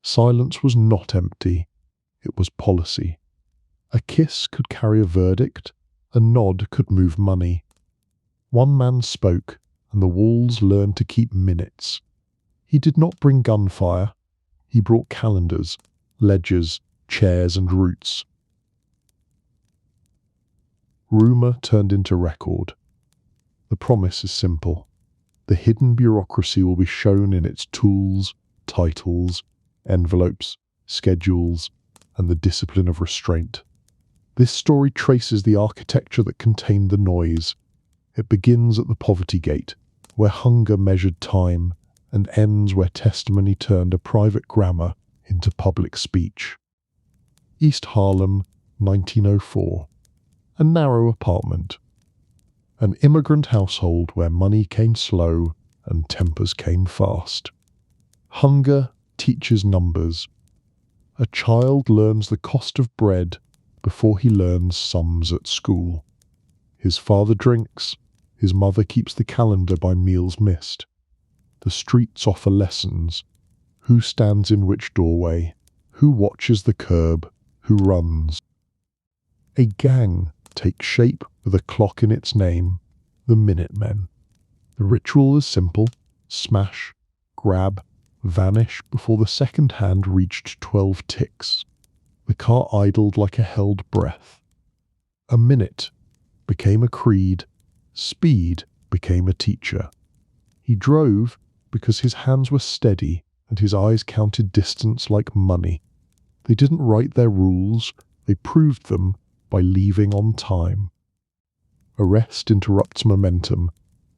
Silence was not empty, it was policy. A kiss could carry a verdict, a nod could move money. One man spoke, and the walls learned to keep minutes. He did not bring gunfire, he brought calendars, ledgers, chairs and roots. Rumour turned into record. The promise is simple. The hidden bureaucracy will be shown in its tools, titles, envelopes, schedules, and the discipline of restraint. This story traces the architecture that contained the noise. It begins at the poverty gate, where hunger measured time, and ends where testimony turned a private grammar into public speech. East Harlem, 1904. A narrow apartment. An immigrant household where money came slow and tempers came fast. Hunger teaches numbers. A child learns the cost of bread before he learns sums at school. His father drinks, his mother keeps the calendar by meals missed. The streets offer lessons. Who stands in which doorway? Who watches the curb? Who runs? A gang takes shape with a clock in its name, the Minutemen. The ritual is simple: smash, grab, vanish before the second hand reached 12 ticks. The car idled like a held breath. A minute became a creed, speed became a teacher. He drove because his hands were steady and his eyes counted distance like money. They didn't write their rules, they proved them by leaving on time. Arrest interrupts momentum,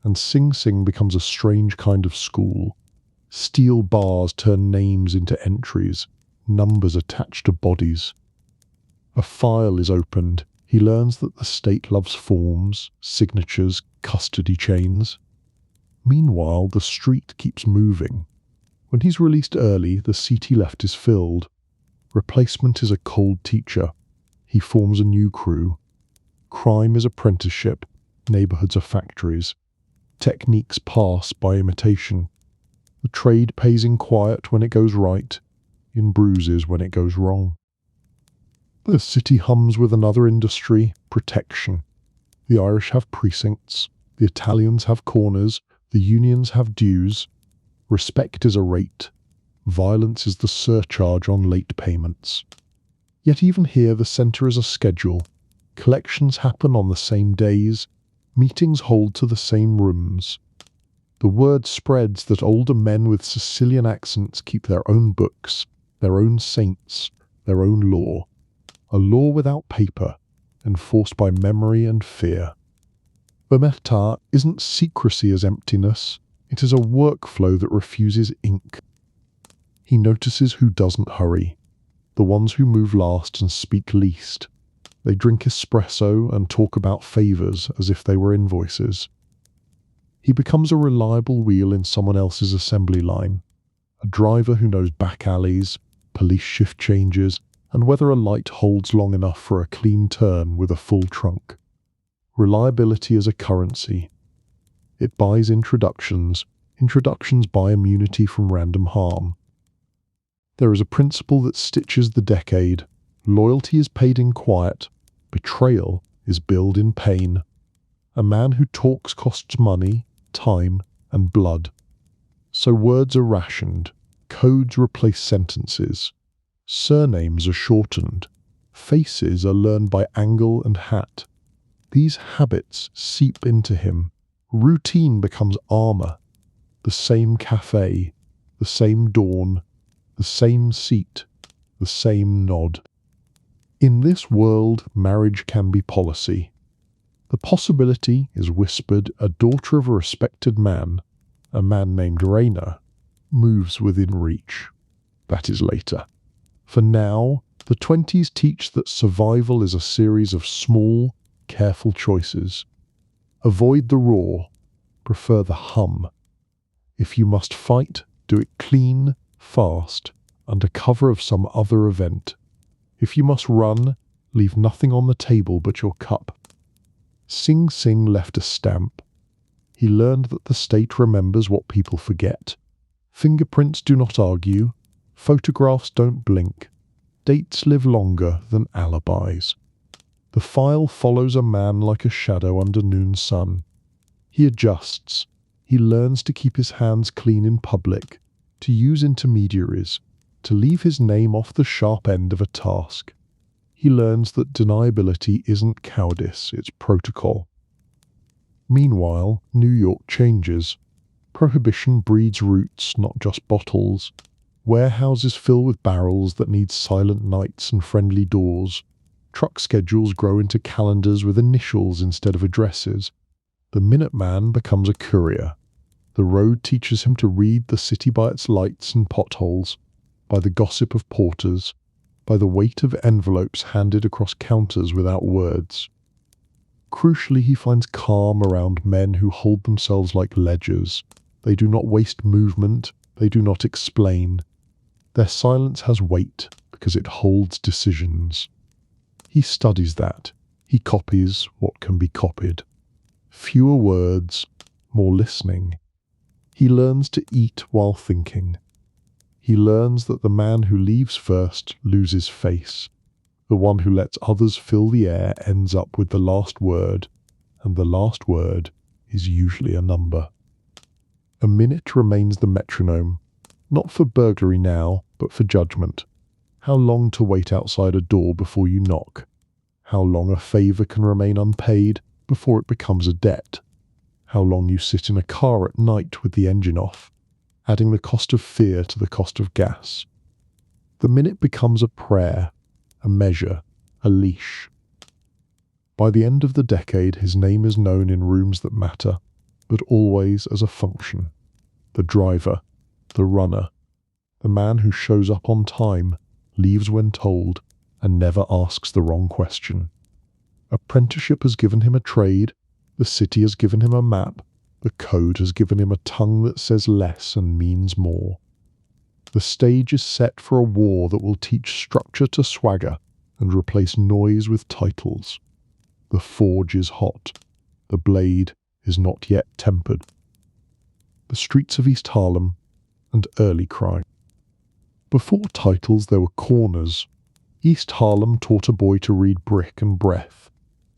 and Sing Sing becomes a strange kind of school. Steel bars turn names into entries, numbers attached to bodies. A file is opened. He learns that the state loves forms, signatures, custody chains. Meanwhile, the street keeps moving. When he's released early, the seat he left is filled. Replacement is a cold teacher. He forms a new crew. Crime is apprenticeship, neighbourhoods are factories. Techniques pass by imitation. The trade pays in quiet when it goes right, in bruises when it goes wrong. The city hums with another industry, protection. The Irish have precincts, the Italians have corners, the unions have dues. Respect is a rate. Violence is the surcharge on late payments. Yet even here the centre is a schedule. Collections happen on the same days. Meetings hold to the same rooms. The word spreads that older men with Sicilian accents keep their own books, their own saints, their own law. A law without paper, enforced by memory and fear. Omertà isn't secrecy as emptiness, it is a workflow that refuses ink. He notices who doesn't hurry. The ones who move last and speak least. They drink espresso and talk about favours as if they were invoices. He becomes a reliable wheel in someone else's assembly line. A driver who knows back alleys, police shift changes, and whether a light holds long enough for a clean turn with a full trunk. Reliability is a currency. It buys introductions. Introductions buy immunity from random harm. There is a principle that stitches the decade. Loyalty is paid in quiet. Betrayal is billed in pain. A man who talks costs money, time, and blood. So words are rationed. Codes replace sentences. Surnames are shortened. Faces are learned by angle and hat. These habits seep into him. Routine becomes armour. The same cafe, the same dawn, the same seat, the same nod. In this world, marriage can be policy. The possibility is whispered a daughter of a respected man, a man named Rainer, moves within reach. That is later. For now, the 20s teach that survival is a series of small, careful choices. Avoid the roar, prefer the hum. If you must fight, do it clean, fast, under cover of some other event. If you must run, leave nothing on the table but your cup. Sing Sing left a stamp. He learned that the state remembers what people forget. Fingerprints do not argue. Photographs don't blink. Dates live longer than alibis. The file follows a man like a shadow under noon sun. He adjusts. He learns to keep his hands clean in public, to use intermediaries, to leave his name off the sharp end of a task. He learns that deniability isn't cowardice, it's protocol. Meanwhile, New York changes. Prohibition breeds roots, not just bottles. Warehouses fill with barrels that need silent nights and friendly doors. Truck schedules grow into calendars with initials instead of addresses. The Minuteman becomes a courier. The road teaches him to read the city by its lights and potholes, by the gossip of porters, by the weight of envelopes handed across counters without words. Crucially, he finds calm around men who hold themselves like ledgers. They do not waste movement, they do not explain. Their silence has weight because it holds decisions. He studies that. He copies what can be copied. Fewer words, more listening. He learns to eat while thinking. He learns that the man who leaves first loses face. The one who lets others fill the air ends up with the last word, and the last word is usually a number. A minute remains the metronome, not for burglary now, but for judgment. How long to wait outside a door before you knock? How long a favour can remain unpaid before it becomes a debt? How long you sit in a car at night with the engine off, adding the cost of fear to the cost of gas. The minute becomes a prayer, a measure, a leash. By the end of the decade, his name is known in rooms that matter, but always as a function. The driver, the runner, the man who shows up on time, leaves when told, and never asks the wrong question. Apprenticeship has given him a trade, the city has given him a map, the code has given him a tongue that says less and means more. The stage is set for a war that will teach structure to swagger and replace noise with titles. The forge is hot. The blade is not yet tempered. The streets of East Harlem and early crime. Before titles there were corners. East Harlem taught a boy to read brick and breath.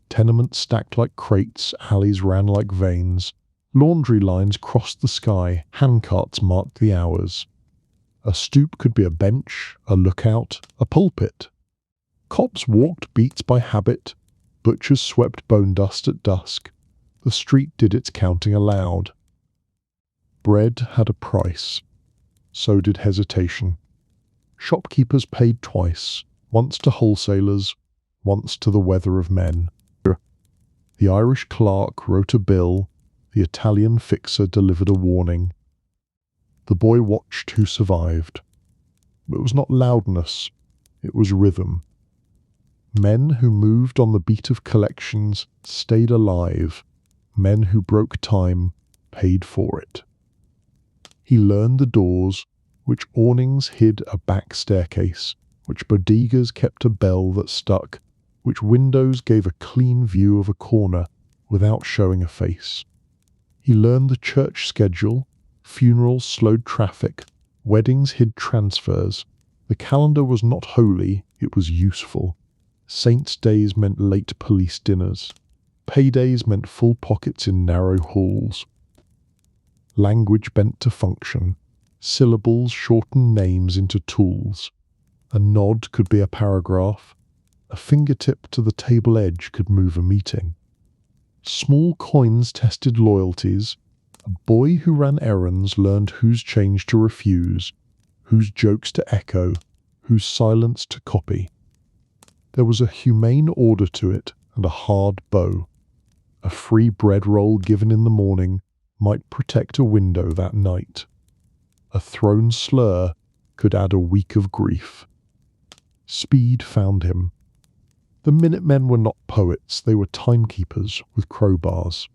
Tenements stacked like crates, alleys ran like veins. Laundry lines crossed the sky, handcarts marked the hours. A stoop could be a bench, a lookout, a pulpit. Cops walked beats by habit. Butchers swept bone dust at dusk. The street did its counting aloud. Bread had a price. So did hesitation. Shopkeepers paid twice, once to wholesalers, once to the weather of men. The Irish clerk wrote a bill, the Italian fixer delivered a warning. The boy watched who survived. It was not loudness, it was rhythm. Men who moved on the beat of collections stayed alive. Men who broke time paid for it. He learned the doors, which awnings hid a back staircase, which bodegas kept a bell that stuck, which windows gave a clean view of a corner without showing a face. He learned the church schedule. Funerals slowed traffic. Weddings hid transfers. The calendar was not holy, it was useful. Saints' days meant late police dinners. Paydays meant full pockets in narrow halls. Language bent to function. Syllables shortened names into tools. A nod could be a paragraph. A fingertip to the table edge could move a meeting. Small coins tested loyalties. A boy who ran errands learned whose change to refuse, whose jokes to echo, whose silence to copy. There was a humane order to it and a hard bow. A free bread roll given in the morning might protect a window that night. A thrown slur could add a week of grief. Speed found him. The Minutemen were not poets, they were timekeepers with crowbars.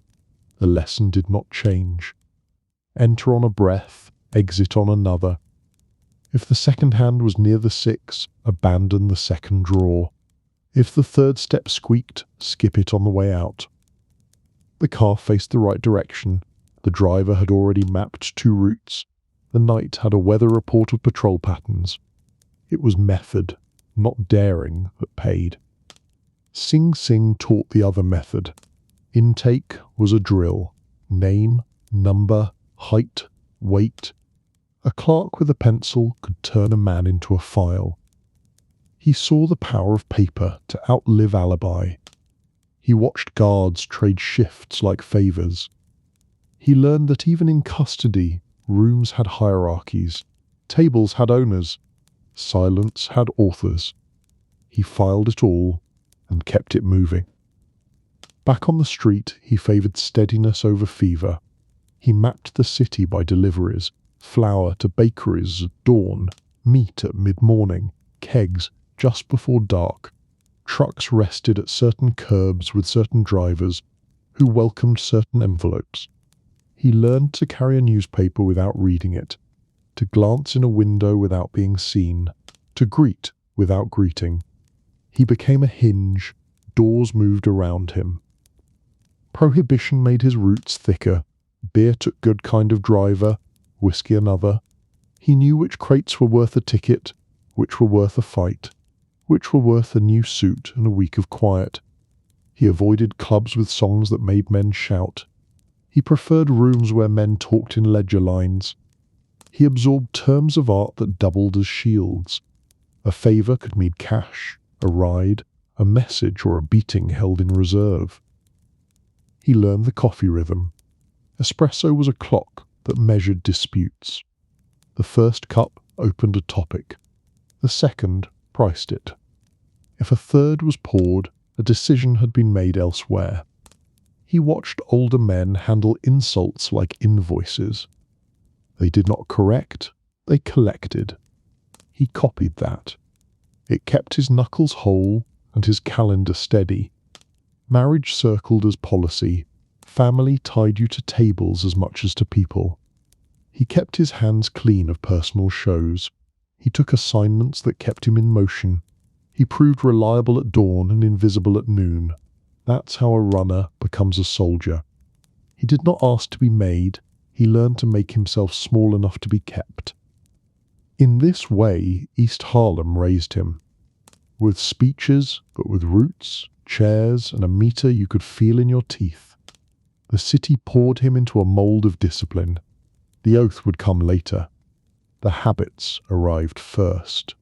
The lesson did not change. Enter on a breath, exit on another. If the second hand was near the 6, abandon the second drawer. If the third step squeaked, skip it on the way out. The car faced the right direction. The driver had already mapped 2 routes. The night had a weather report of patrol patterns. It was method, not daring, that paid. Sing Sing taught the other method. Intake was a drill. Name, number, height, weight. A clerk with a pencil could turn a man into a file. He saw the power of paper to outlive alibi. He watched guards trade shifts like favours. He learned that even in custody, rooms had hierarchies, tables had owners, silence had authors. He filed it all and kept it moving. Back on the street, he favoured steadiness over fever. He mapped the city by deliveries, flour to bakeries at dawn, meat at mid-morning, kegs just before dark. Trucks rested at certain curbs with certain drivers who welcomed certain envelopes. He learned to carry a newspaper without reading it, to glance in a window without being seen, to greet without greeting. He became a hinge, doors moved around him. Prohibition made his roots thicker, beer took good kind of driver, whiskey another. He knew which crates were worth a ticket, which were worth a fight, which were worth a new suit and a week of quiet. He avoided clubs with songs that made men shout. He preferred rooms where men talked in ledger lines. He absorbed terms of art that doubled as shields. A favour could mean cash, a ride, a message, or a beating held in reserve. He learned the coffee rhythm. Espresso was a clock that measured disputes. The first cup opened a topic. The second priced it. If a third was poured, a decision had been made elsewhere. He watched older men handle insults like invoices. They did not correct, they collected. He copied that. It kept his knuckles whole and his calendar steady. Marriage circled as policy. Family tied you to tables as much as to people. He kept his hands clean of personal shows. He took assignments that kept him in motion. He proved reliable at dawn and invisible at noon. That's how a runner becomes a soldier. He did not ask to be made. He learned to make himself small enough to be kept. In this way, East Harlem raised him. With speeches, but with roots, chairs, and a meter you could feel in your teeth. The city poured him into a mould of discipline. The oath would come later. The habits arrived first.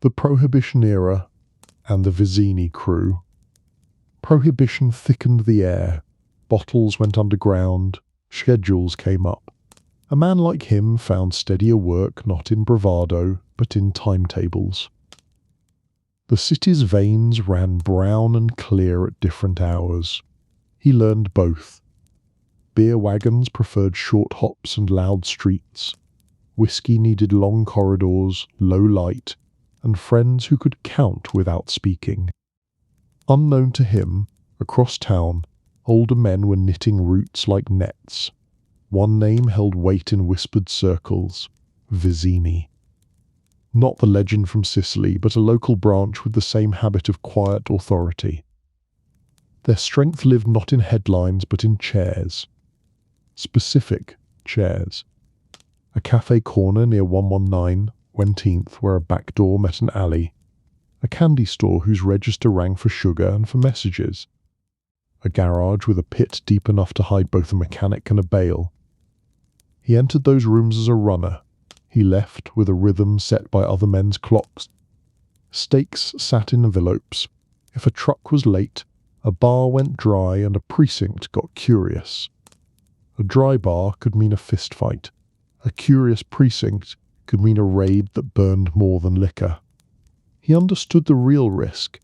The Prohibition era and the Vizzini crew. Prohibition thickened the air. Bottles went underground. Schedules came up. A man like him found steadier work not in bravado, but in timetables. The city's veins ran brown and clear at different hours. He learned both. Beer wagons preferred short hops and loud streets. Whiskey needed long corridors, low light, and friends who could count without speaking. Unknown to him, across town, older men were knitting roots like nets. One name held weight in whispered circles: Vizzini. Not the legend from Sicily, but a local branch with the same habit of quiet authority. Their strength lived not in headlines, but in chairs. Specific chairs. A cafe corner near 119, Wenteenth, where a back door met an alley. A candy store whose register rang for sugar and for messages. A garage with a pit deep enough to hide both a mechanic and a bale. He entered those rooms as a runner. He left with a rhythm set by other men's clocks. Stakes sat in envelopes. If a truck was late, a bar went dry and a precinct got curious. A dry bar could mean a fistfight. A curious precinct could mean a raid that burned more than liquor. He understood the real risk.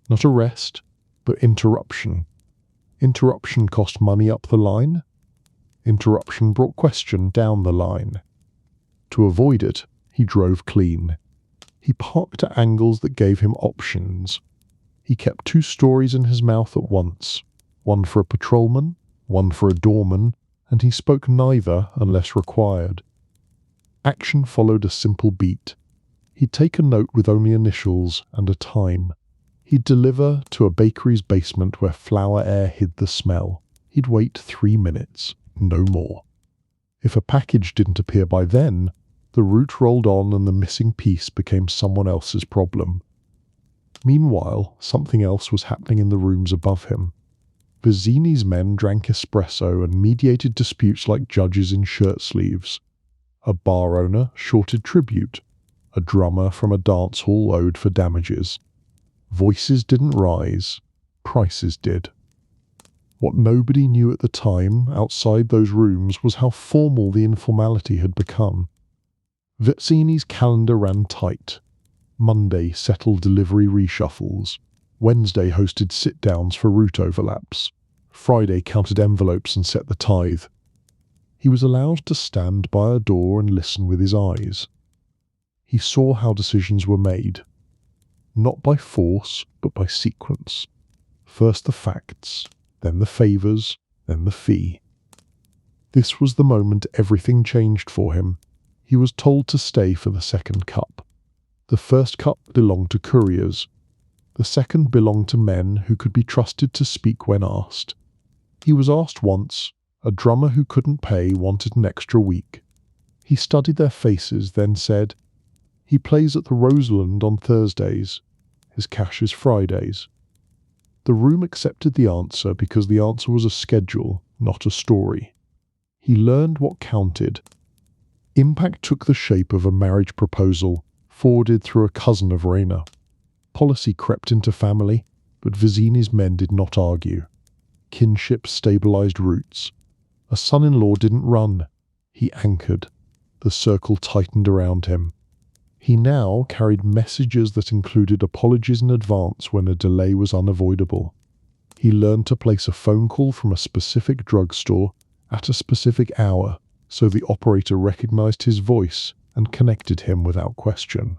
Not arrest, but interruption. Interruption cost money up the line. Interruption brought question down the line. To avoid it, he drove clean. He parked at angles that gave him options. He kept 2 stories in his mouth at once, one for a patrolman, one for a doorman, and he spoke neither unless required. Action followed a simple beat. He'd take a note with only initials and a time. He'd deliver to a bakery's basement where flour air hid the smell. He'd wait 3 minutes, no more. If a package didn't appear by then, the route rolled on and the missing piece became someone else's problem. Meanwhile, something else was happening in the rooms above him. Vizzini's men drank espresso and mediated disputes like judges in shirt sleeves. A bar owner shorted tribute. A drummer from a dance hall owed for damages. Voices didn't rise, prices did. What nobody knew at the time, outside those rooms, was how formal the informality had become. Vizzini's calendar ran tight. Monday settled delivery reshuffles. Wednesday hosted sit-downs for route overlaps. Friday counted envelopes and set the tithe. He was allowed to stand by a door and listen with his eyes. He saw how decisions were made. Not by force, but by sequence. First the facts, then the favours, then the fee. This was the moment everything changed for him. He was told to stay for the second cup. The first cup belonged to couriers. The second belonged to men who could be trusted to speak when asked. He was asked once. A drummer who couldn't pay wanted an extra week. He studied their faces, then said, "He plays at the Roseland on Thursdays. His cash is Fridays." The room accepted the answer because the answer was a schedule, not a story. He learned what counted. Impact took the shape of a marriage proposal, forwarded through a cousin of Rayna. Policy crept into family, but Vizzini's men did not argue. Kinship stabilized roots. A son-in-law didn't run. He anchored. The circle tightened around him. He now carried messages that included apologies in advance when a delay was unavoidable. He learned to place a phone call from a specific drugstore at a specific hour, so the operator recognized his voice and connected him without question.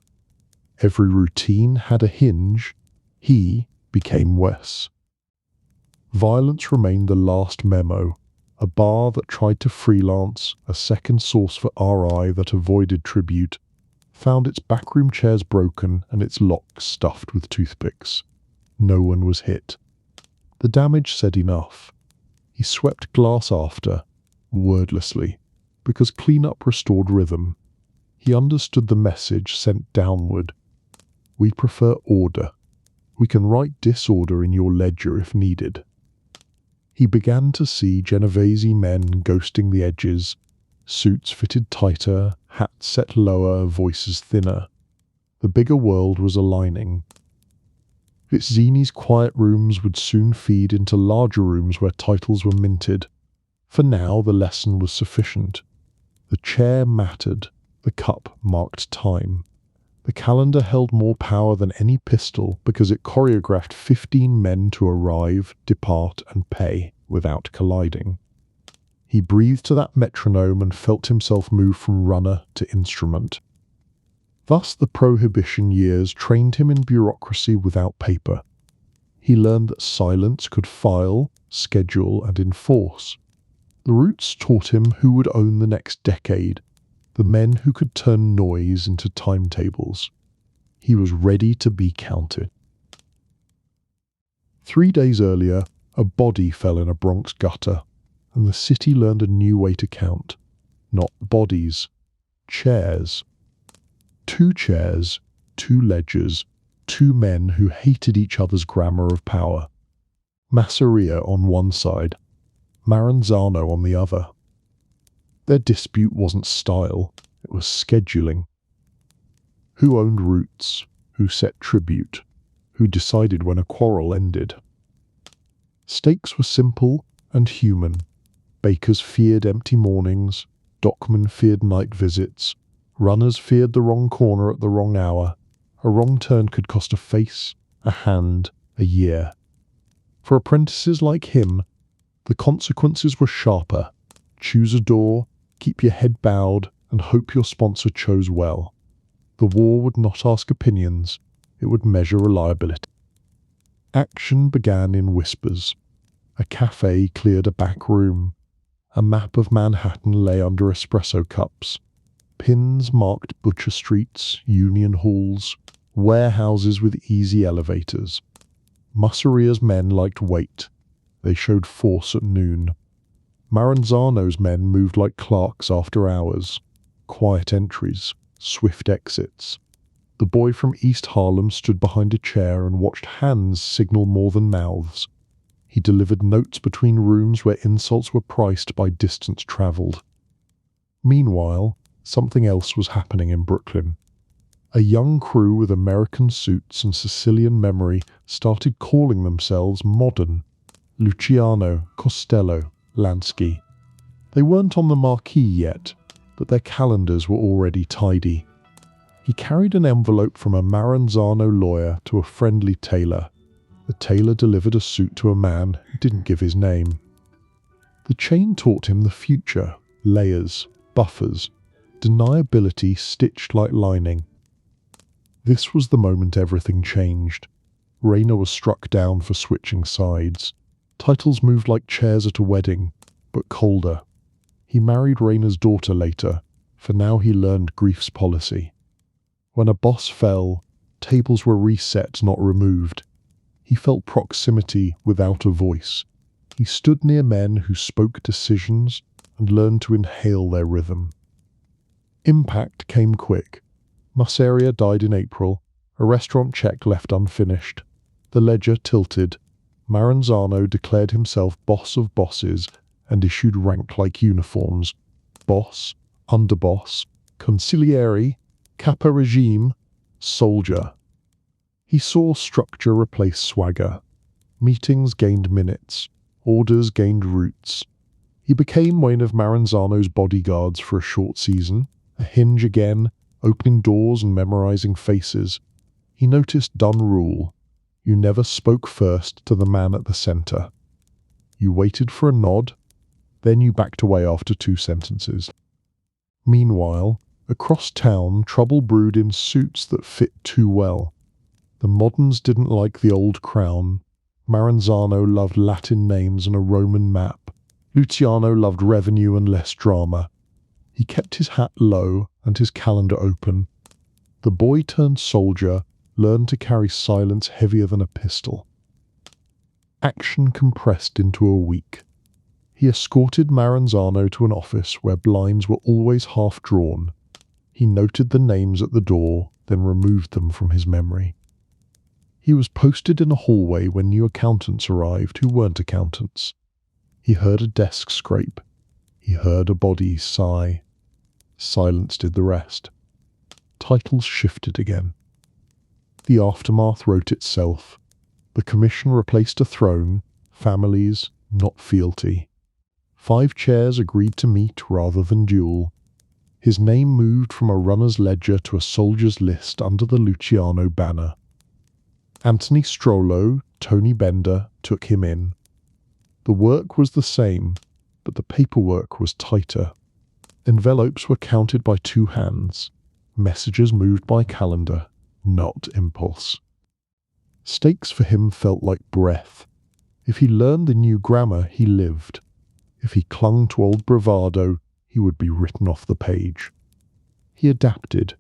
Every routine had a hinge. He became Wes. Violence remained the last memo. A bar that tried to freelance, a second source for RI that avoided tribute, found its backroom chairs broken and its locks stuffed with toothpicks. No one was hit. The damage said enough. He swept glass after, wordlessly, because cleanup restored rhythm. He understood the message sent downward. We prefer order. We can write disorder in your ledger if needed. He began to see Genovese men ghosting the edges, suits fitted tighter, hats set lower, voices thinner. The bigger world was aligning. Vizzini's quiet rooms would soon feed into larger rooms where titles were minted. For now, the lesson was sufficient. The chair mattered. The cup marked time. The calendar held more power than any pistol because it choreographed 15 men to arrive, depart, and pay without colliding. He breathed to that metronome and felt himself move from runner to instrument. Thus the Prohibition years trained him in bureaucracy without paper. He learned that silence could file, schedule, and enforce. The roots taught him who would own the next decade, the men who could turn noise into timetables. He was ready to be counted. 3 days earlier, a body fell in a Bronx gutter, and the city learned a new way to count. Not bodies, chairs. 2 chairs, 2 ledgers, 2 men who hated each other's grammar of power. Masseria on one side, Maranzano on the other. Their dispute wasn't style, it was scheduling. Who owned routes? Who set tribute? Who decided when a quarrel ended? Stakes were simple and human. Bakers feared empty mornings, dockmen feared night visits, runners feared the wrong corner at the wrong hour. A wrong turn could cost a face, a hand, a year. For apprentices like him, the consequences were sharper. Choose a door, keep your head bowed, and hope your sponsor chose well. The war would not ask opinions, it would measure reliability. Action began in whispers. A cafe cleared a back room. A map of Manhattan lay under espresso cups. Pins marked butcher streets, union halls, warehouses with easy elevators. Masseria's men liked weight. They showed force at noon. Maranzano's men moved like clerks after hours. Quiet entries, swift exits. The boy from East Harlem stood behind a chair and watched hands signal more than mouths. He delivered notes between rooms where insults were priced by distance travelled. Meanwhile, something else was happening in Brooklyn. A young crew with American suits and Sicilian memory started calling themselves modern. Luciano, Costello, Lansky. They weren't on the marquee yet, but their calendars were already tidy. He carried an envelope from a Maranzano lawyer to a friendly tailor. The tailor delivered a suit to a man who didn't give his name. The chain taught him the future, layers, buffers, deniability stitched like lining. This was the moment everything changed. Rayner was struck down for switching sides. Titles moved like chairs at a wedding, but colder. He married Rayner's daughter later, for now he learned grief's policy. When a boss fell, tables were reset, not removed. He felt proximity without a voice. He stood near men who spoke decisions and learned to inhale their rhythm. Impact came quick. Masseria died in April, a restaurant check left unfinished. The ledger tilted. Maranzano declared himself boss of bosses and issued rank-like uniforms. Boss, underboss, consigliere, Kappa regime, soldier. He saw structure replace swagger. Meetings gained minutes. Orders gained routes. He became one of Maranzano's bodyguards for a short season, a hinge again, opening doors and memorizing faces. He noticed done rule. You never spoke first to the man at the center. You waited for a nod, then you backed away after 2 sentences. Meanwhile, across town, trouble brewed in suits that fit too well. The moderns didn't like the old crown. Maranzano loved Latin names and a Roman map. Luciano loved revenue and less drama. He kept his hat low and his calendar open. The boy turned soldier learned to carry silence heavier than a pistol. Action compressed into a week. He escorted Maranzano to an office where blinds were always half drawn. He noted the names at the door, then removed them from his memory. He was posted in a hallway when new accountants arrived who weren't accountants. He heard a desk scrape. He heard a body sigh. Silence did the rest. Titles shifted again. The aftermath wrote itself. The commission replaced a throne, families, not fealty. 5 chairs agreed to meet rather than duel. His name moved from a runner's ledger to a soldier's list under the Luciano banner. Anthony Strollo, Tony Bender, took him in. The work was the same, but the paperwork was tighter. Envelopes were counted by 2 hands. Messages moved by calendar, not impulse. Stakes for him felt like breath. If he learned the new grammar, he lived. If he clung to old bravado, he would be written off the page. He adapted.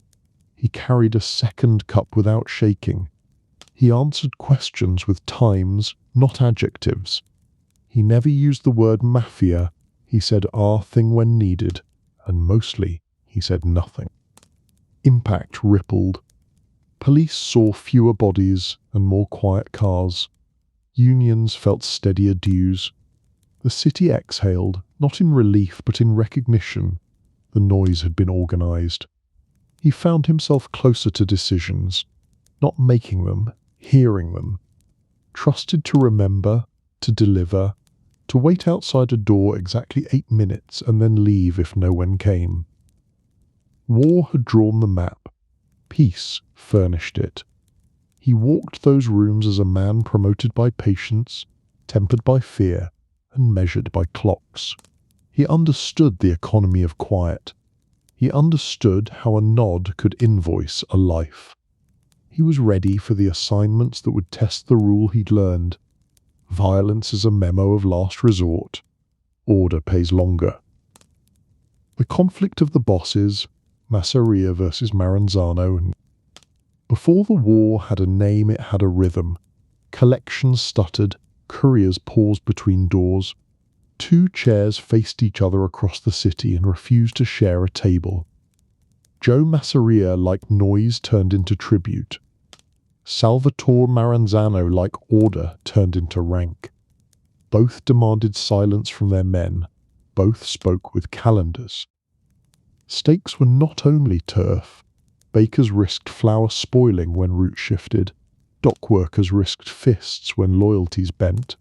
He carried a second cup without shaking. He answered questions with times, not adjectives. He never used the word mafia. He said our thing when needed, and mostly he said nothing. Impact rippled. Police saw fewer bodies and more quiet cars. Unions felt steadier dues. The city exhaled, not in relief but in recognition. The noise had been organized. He found himself closer to decisions, not making them, hearing them. Trusted to remember, to deliver, to wait outside a door exactly 8 minutes and then leave if no one came. War had drawn the map. Peace furnished it. He walked those rooms as a man promoted by patience, tempered by fear, and measured by clocks. He understood the economy of quiet. He understood how a nod could invoice a life. He was ready for the assignments that would test the rule he'd learned. Violence is a memo of last resort. Order pays longer. The conflict of the bosses, Masseria versus Maranzano. Before the war had a name, it had a rhythm. Collections stuttered, couriers paused between doors. Two chairs faced each other across the city and refused to share a table. Joe Masseria like noise turned into tribute. Salvatore Maranzano like order turned into rank. Both demanded silence from their men. Both spoke with calendars. Stakes were not only turf. Bakers risked flour spoiling when route shifted. Dock workers risked fists when loyalties bent.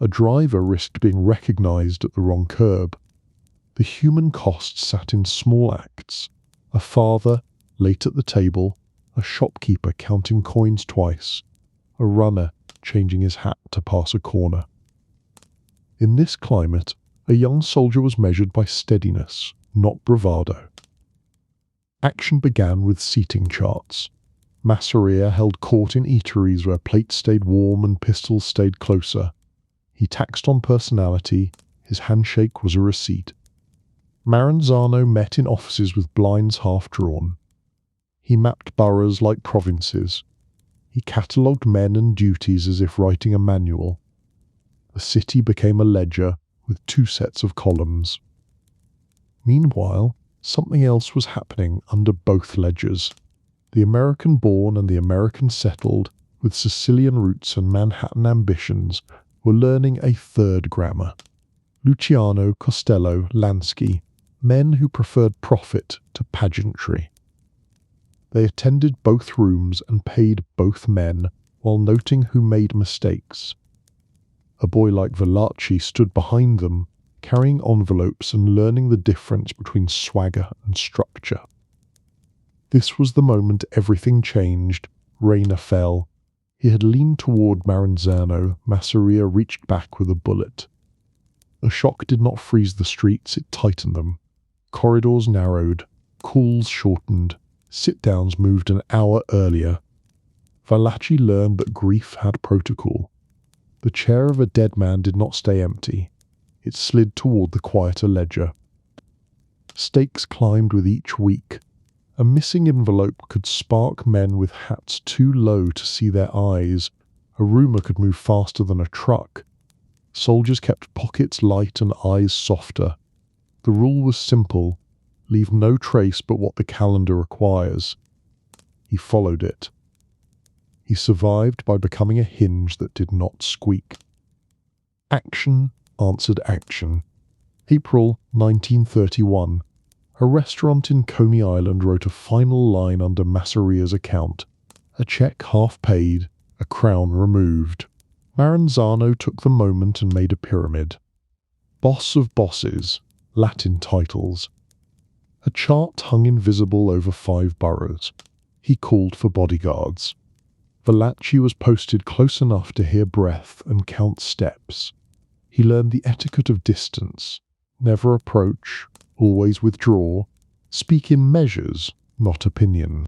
A driver risked being recognized at the wrong curb. The human cost sat in small acts. A father, late at the table, a shopkeeper counting coins twice, a runner changing his hat to pass a corner. In this climate, a young soldier was measured by steadiness, not bravado. Action began with seating charts. Masseria held court in eateries where plates stayed warm and pistols stayed closer. He taxed on personality. His handshake was a receipt. Maranzano met in offices with blinds half drawn. He mapped boroughs like provinces. He catalogued men and duties as if writing a manual. The city became a ledger with two sets of columns. Meanwhile, something else was happening under both ledgers. The American-born and the American-settled, with Sicilian roots and Manhattan ambitions, were learning a third grammar. Luciano, Costello, Lansky, men who preferred profit to pageantry. They attended both rooms and paid both men, while noting who made mistakes. A boy like Valachi stood behind them, carrying envelopes and learning the difference between swagger and structure. This was the moment everything changed. Raina fell. He had leaned toward Maranzano. Masseria reached back with a bullet. The shock did not freeze the streets, it tightened them. Corridors narrowed. Calls shortened. Sit-downs moved an hour earlier. Valachi learned that grief had protocol. The chair of a dead man did not stay empty. It slid toward the quieter ledger. Stakes climbed with each week. A missing envelope could spark men with hats too low to see their eyes. A rumour could move faster than a truck. Soldiers kept pockets light and eyes softer. The rule was simple: leave no trace but what the calendar requires. He followed it. He survived by becoming a hinge that did not squeak. Action answered action. April 1931. A restaurant in Coney Island wrote a final line under Masseria's account. A check half paid, a crown removed. Maranzano took the moment and made a pyramid. Boss of bosses, Latin titles. A chart hung invisible over 5 boroughs. He called for bodyguards. Valachi was posted close enough to hear breath and count steps. He learned the etiquette of distance. Never approach, always withdraw. Speak in measures, not opinion.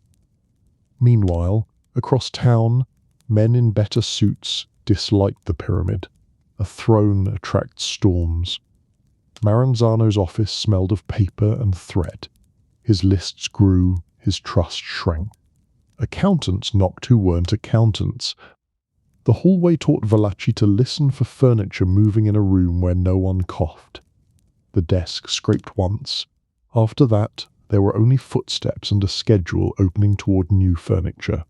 Meanwhile, across town, men in better suits disliked the pyramid. A throne attracts storms. Maranzano's office smelled of paper and threat. His lists grew, his trust shrank. Accountants knocked who weren't accountants. The hallway taught Valachi to listen for furniture moving in a room where no one coughed. The desk scraped once. After that, there were only footsteps and a schedule opening toward new furniture.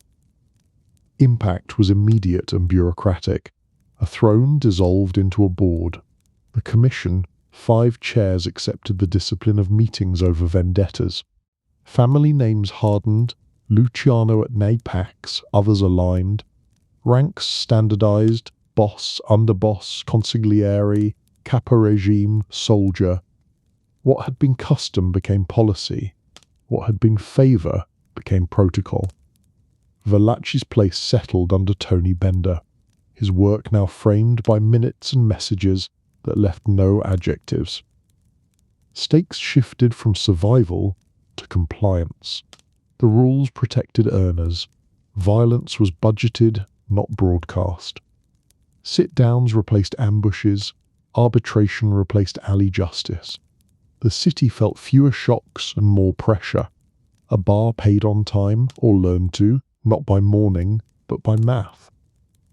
Impact was immediate and bureaucratic. A throne dissolved into a board. The commission, 5 chairs, accepted the discipline of meetings over vendettas. Family names hardened. Luciano at Napax, others aligned. Ranks standardized: boss, underboss, consigliere, capo regime, soldier. What had been custom became policy. What had been favor became protocol. Valachi's place settled under Tony Bender, his work now framed by minutes and messages that left no adjectives. Stakes shifted from survival to compliance. The rules protected earners. Violence was budgeted, not broadcast. Sit-downs replaced ambushes. Arbitration replaced alley justice. The city felt fewer shocks and more pressure. A bar paid on time, or learned to, not by mourning, but by math.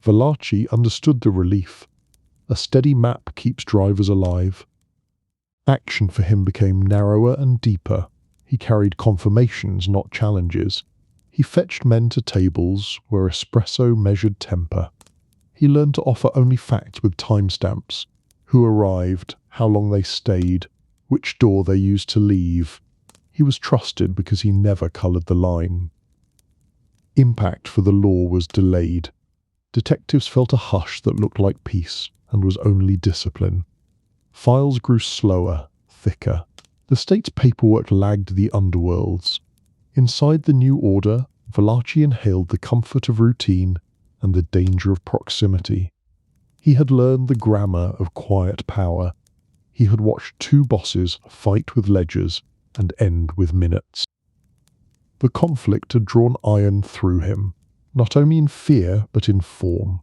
Valachi understood the relief. A steady map keeps drivers alive. Action for him became narrower and deeper. He carried confirmations, not challenges. He fetched men to tables where espresso measured temper. He learned to offer only facts with timestamps: who arrived, how long they stayed, which door they used to leave. He was trusted because he never coloured the line. Impact for the law was delayed. Detectives felt a hush that looked like peace and was only discipline. Files grew slower, thicker. The state's paperwork lagged the underworld's. Inside the new order, Valachi inhaled the comfort of routine and the danger of proximity. He had learned the grammar of quiet power. He had watched two bosses fight with ledgers and end with minutes. The conflict had drawn iron through him, not only in fear but in form.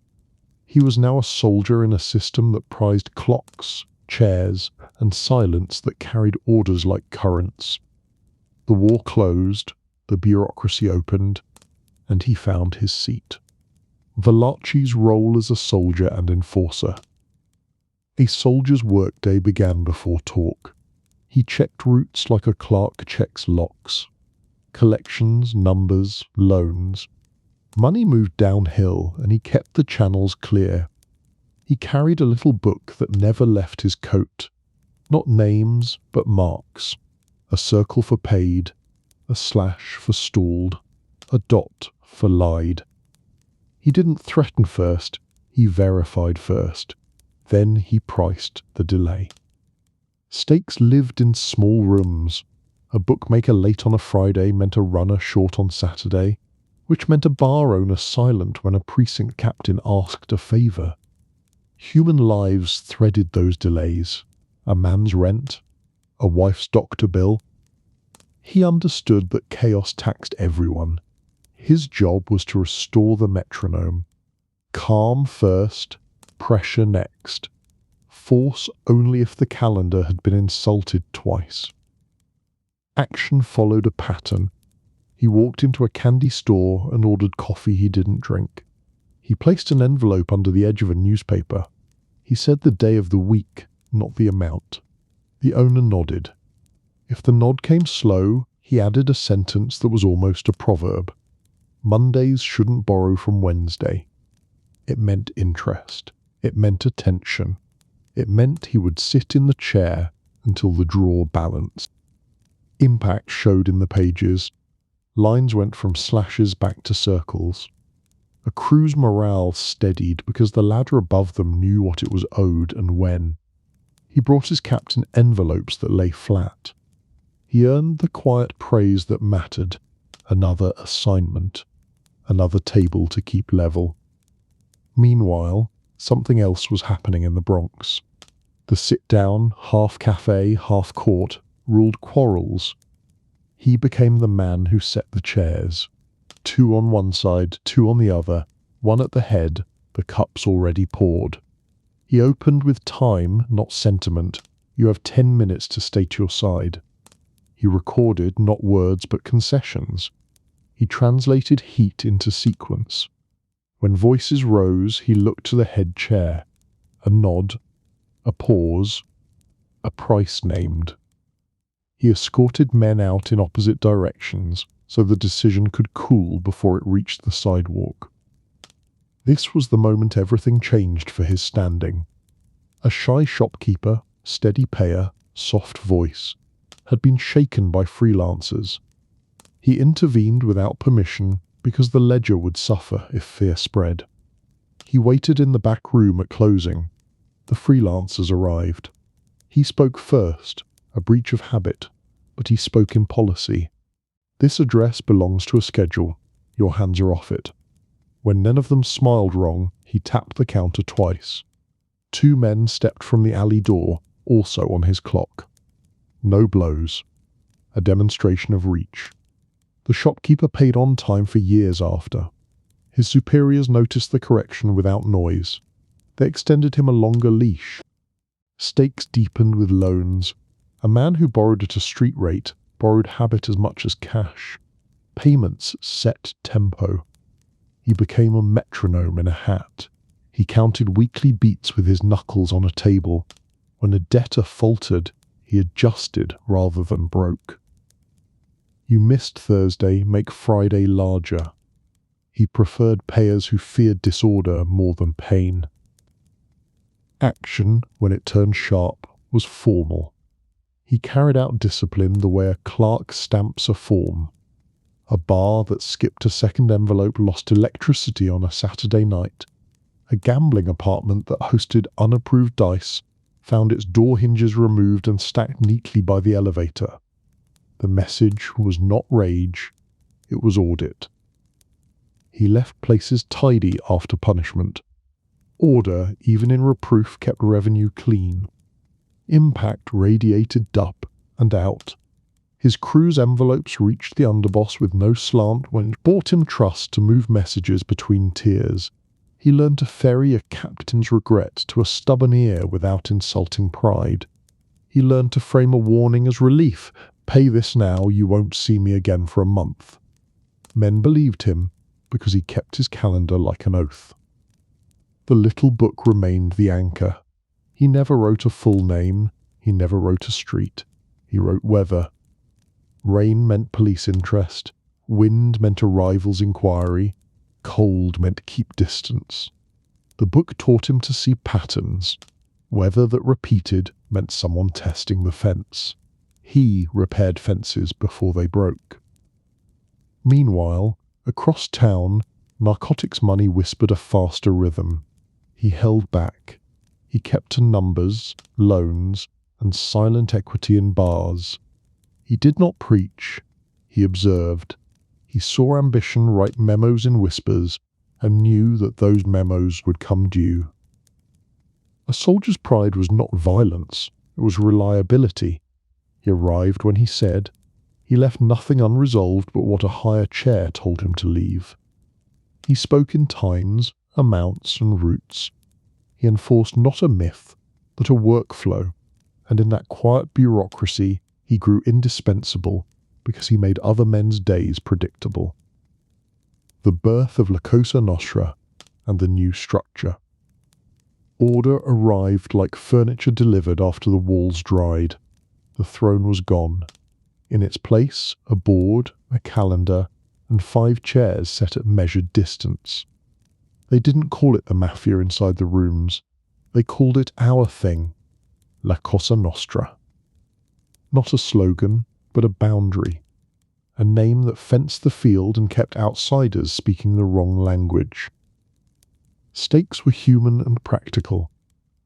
He was now a soldier in a system that prized clocks, chairs, and silence that carried orders like currents. The war closed, the bureaucracy opened, and he found his seat. Valachi's role as a soldier and enforcer. A soldier's workday began before talk. He checked routes like a clerk checks locks. Collections, numbers, loans. Money moved downhill, and he kept the channels clear. He carried a little book that never left his coat. Not names, but marks. A circle for paid, a slash for stalled, a dot for lied. He didn't threaten first, he verified first. Then he priced the delay. Stakes lived in small rooms. A bookmaker late on a Friday meant a runner short on Saturday, which meant a bar owner silent when a precinct captain asked a favour. Human lives threaded those delays. A man's rent, a wife's doctor bill. He understood that chaos taxed everyone. His job was to restore the metronome. Calm first, pressure next. Force only if the calendar had been insulted twice. Action followed a pattern. He walked into a candy store and ordered coffee he didn't drink. He placed an envelope under the edge of a newspaper. He said the day of the week, not the amount. The owner nodded. If the nod came slow, he added a sentence that was almost a proverb. Mondays shouldn't borrow from Wednesday. It meant interest. It meant attention. It meant he would sit in the chair until the draw balanced. Impact showed in the pages. Lines went from slashes back to circles. A crew's morale steadied because the ladder above them knew what it was owed and when. He brought his captain envelopes that lay flat. He earned the quiet praise that mattered. Another assignment. Another table to keep level. Meanwhile, something else was happening in the Bronx. The sit-down, half cafe, half court, ruled quarrels. He became the man who set the chairs. 2 on one side, 2 on the other, 1 at the head, the cups already poured. He opened with time, not sentiment. You have 10 minutes to state your side. He recorded not words but concessions. He translated heat into sequence. When voices rose, he looked to the head chair. A nod, a pause, a price named. He escorted men out in opposite directions so the decision could cool before it reached the sidewalk. This was the moment everything changed for his standing. A shy shopkeeper, steady payer, soft voice, had been shaken by freelancers. He intervened without permission because the ledger would suffer if fear spread. He waited in the back room at closing. The freelancers arrived. He spoke first, a breach of habit, but he spoke in policy. This address belongs to a schedule. Your hands are off it. When none of them smiled wrong, he tapped the counter twice. 2 men stepped from the alley door, also on his clock. No blows. A demonstration of reach. The shopkeeper paid on time for years after. His superiors noticed the correction without noise. They extended him a longer leash. Stakes deepened with loans. A man who borrowed at a street rate borrowed habit as much as cash. Payments set tempo. He became a metronome in a hat. He counted weekly beats with his knuckles on a table. When a debtor faltered, he adjusted rather than broke. You missed Thursday, make Friday larger. He preferred payers who feared disorder more than pain. Action, when it turned sharp, was formal. He carried out discipline the way a clerk stamps a form. A bar that skipped a second envelope lost electricity on a Saturday night. A gambling apartment that hosted unapproved dice found its door hinges removed and stacked neatly by the elevator. The message was not rage, it was audit. He left places tidy after punishment. Order, even in reproof, kept revenue clean. Impact radiated up and out. His crew's envelopes reached the underboss with no slant when it bought him trust to move messages between tiers. He learned to ferry a captain's regret to a stubborn ear without insulting pride. He learned to frame a warning as relief. Pay this now, you won't see me again for a month. Men believed him because he kept his calendar like an oath. The little book remained the anchor. He never wrote a full name. He never wrote a street. He wrote weather. Rain meant police interest. Wind meant a rival's inquiry. Cold meant keep distance. The book taught him to see patterns. Weather that repeated meant someone testing the fence. He repaired fences before they broke. Meanwhile, across town, narcotics money whispered a faster rhythm. He held back. He kept to numbers, loans, and silent equity in bars. He did not preach. He observed. He saw ambition write memos in whispers and knew that those memos would come due. A soldier's pride was not violence, it was reliability. He arrived when he said. He left nothing unresolved but what a higher chair told him to leave. He spoke in times, amounts, and routes. He enforced not a myth, but a workflow, and in that quiet bureaucracy he grew indispensable because he made other men's days predictable. The birth of La Cosa Nostra and the new structure. Order arrived like furniture delivered after the walls dried. The throne was gone. In its place, a board, a calendar, and 5 chairs set at measured distance. They didn't call it the mafia inside the rooms. They called it our thing, La Cosa Nostra. Not a slogan, but a boundary. A name that fenced the field and kept outsiders speaking the wrong language. Stakes were human and practical.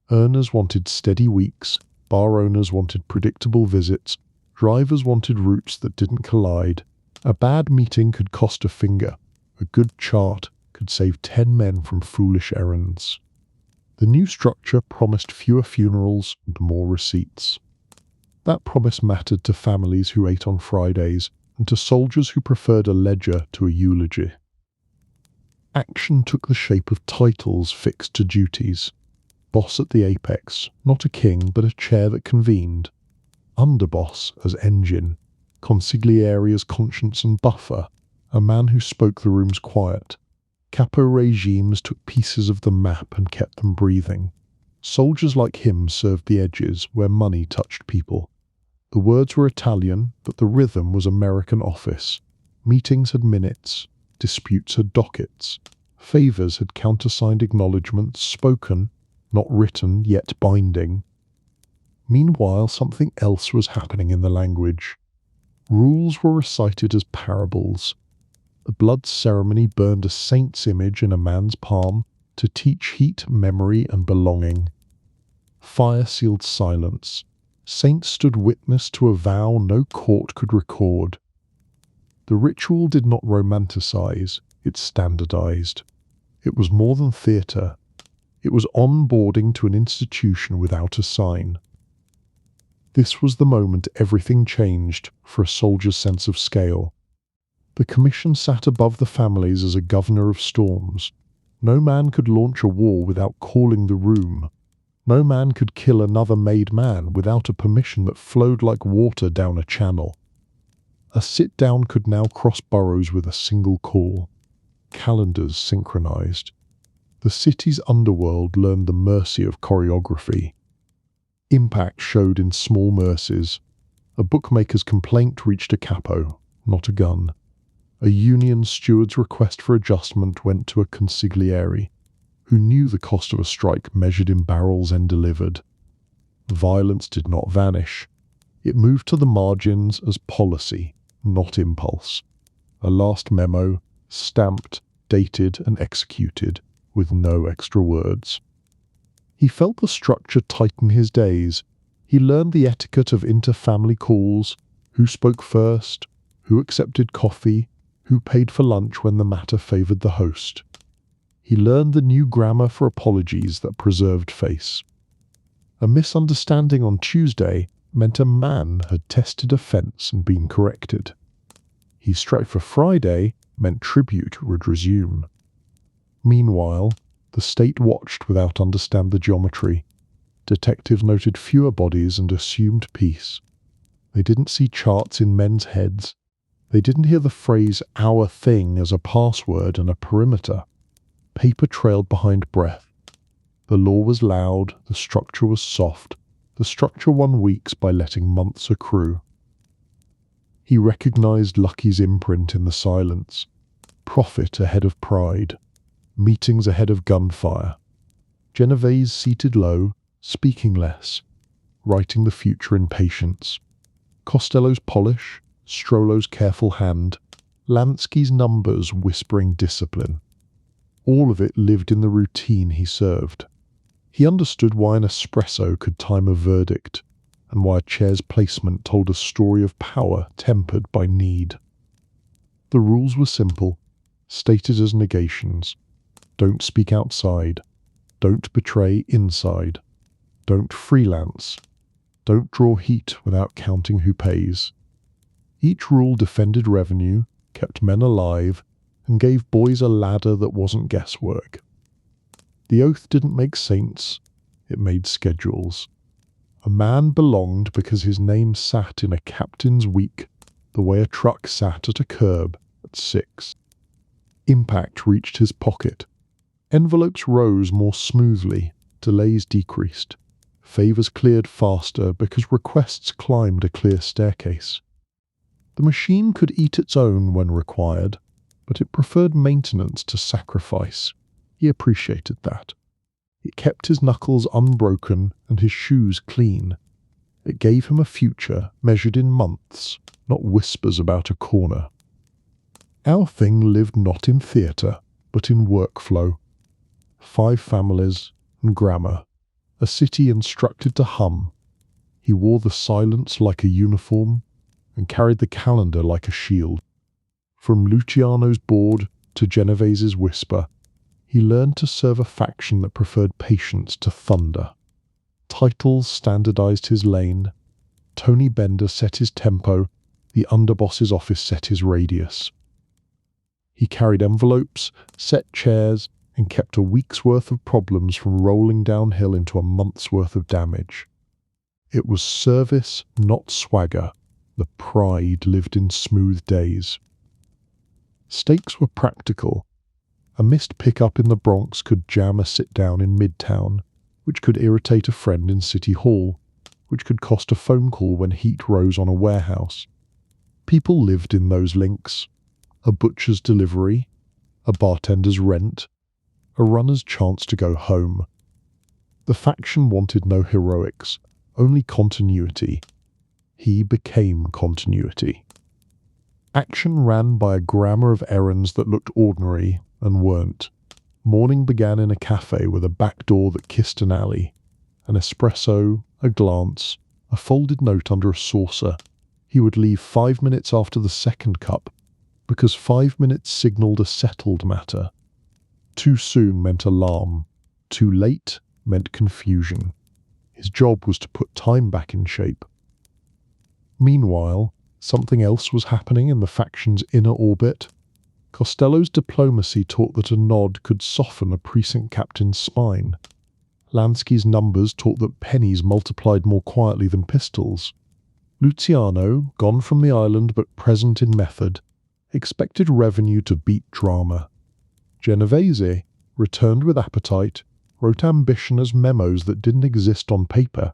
Earners wanted steady weeks, bar owners wanted predictable visits, drivers wanted routes that didn't collide. A bad meeting could cost a finger. A good chart could save 10 men from foolish errands. The new structure promised fewer funerals and more receipts. That promise mattered to families who ate on Fridays and to soldiers who preferred a ledger to a eulogy. Action took the shape of titles fixed to duties. Boss at the apex, not a king but a chair that convened. Underboss as engine. Consigliere as conscience and buffer, a man who spoke the room's quiet. Capo regimes took pieces of the map and kept them breathing. Soldiers like him served the edges where money touched people. The words were Italian, but the rhythm was American office. Meetings had minutes, disputes had dockets. Favours had countersigned acknowledgements, spoken, not written, yet binding. Meanwhile, something else was happening in the language. Rules were recited as parables. The blood ceremony burned a saint's image in a man's palm to teach heat, memory, and belonging. Fire sealed silence. Saints stood witness to a vow no court could record. The ritual did not romanticize, it standardized. It was more than theatre. It was onboarding to an institution without a sign. This was the moment everything changed for a soldier's sense of scale. The commission sat above the families as a governor of storms. No man could launch a war without calling the room. No man could kill another made man without a permission that flowed like water down a channel. A sit-down could now cross boroughs with a single call. Calendars synchronized. the city's underworld learned the mercy of choreography. Impact showed in small mercies. A bookmaker's complaint reached a capo, not a gun. A union steward's request for adjustment went to a consigliere, who knew the cost of a strike measured in barrels and delivered. Violence did not vanish. It moved to the margins as policy, not impulse. A last memo, stamped, dated, and executed, with no extra words. He felt the structure tighten his days. He learned the etiquette of inter-family calls, who spoke first, who accepted coffee, who paid for lunch when the matter favoured the host. He learned the new grammar for apologies that preserved face. A misunderstanding on Tuesday meant a man had tested a fence and been corrected. He strike for Friday meant tribute would resume. Meanwhile, the state watched without understand the geometry. Detectives noted fewer bodies and assumed peace. They didn't see charts in men's heads. They didn't hear the phrase "our thing" as a password and a perimeter. Paper trailed behind breath. The law was loud, the structure was soft. The structure won weeks by letting months accrue. He recognized Lucky's imprint in the silence. Profit ahead of pride. Meetings ahead of gunfire. Genovese seated low, speaking less, writing the future in patience. Costello's polish, Strollo's careful hand, Lansky's numbers whispering discipline. All of it lived in the routine he served. He understood why an espresso could time a verdict, and why a chair's placement told a story of power tempered by need. The rules were simple, stated as negations. Don't speak outside. Don't betray inside. Don't freelance. Don't draw heat without counting who pays. Each rule defended revenue, kept men alive, and gave boys a ladder that wasn't guesswork. The oath didn't make saints, it made schedules. A man belonged because his name sat in a captain's week, the way a truck sat at a curb at 6. Impact reached his pocket. Envelopes rose more smoothly, delays decreased. Favours cleared faster because requests climbed a clear staircase. The machine could eat its own when required, but it preferred maintenance to sacrifice. He appreciated that. It kept his knuckles unbroken and his shoes clean. It gave him a future measured in months, not whispers about a corner. Our thing lived not in theatre, but in workflow. 5 families and grammar, a city instructed to hum. He wore the silence like a uniform and carried the calendar like a shield. From Luciano's board to Genovese's whisper, he learned to serve a faction that preferred patience to thunder. Titles standardized his lane. Tony Bender set his tempo, the underboss's office set his radius. He carried envelopes, set chairs, and kept a week's worth of problems from rolling downhill into a month's worth of damage. It was service, not swagger. The pride lived in smooth days. Stakes were practical. A missed pickup in the Bronx could jam a sit-down in Midtown, which could irritate a friend in City Hall, which could cost a phone call when heat rose on a warehouse. People lived in those links. A butcher's delivery, a bartender's rent, a runner's chance to go home. The faction wanted no heroics, only continuity. He became continuity. Action ran by a grammar of errands that looked ordinary and weren't. Morning began in a cafe with a back door that kissed an alley. An espresso, a glance, a folded note under a saucer. He would leave 5 minutes after the second cup, because 5 minutes signalled a settled matter. Too soon meant alarm. Too late meant confusion. His job was to put time back in shape. Meanwhile, something else was happening in the faction's inner orbit. Costello's diplomacy taught that a nod could soften a precinct captain's spine. Lansky's numbers taught that pennies multiplied more quietly than pistols. Luciano, gone from the island but present in method, expected revenue to beat drama. Genovese, returned with appetite, wrote ambition as memos that didn't exist on paper.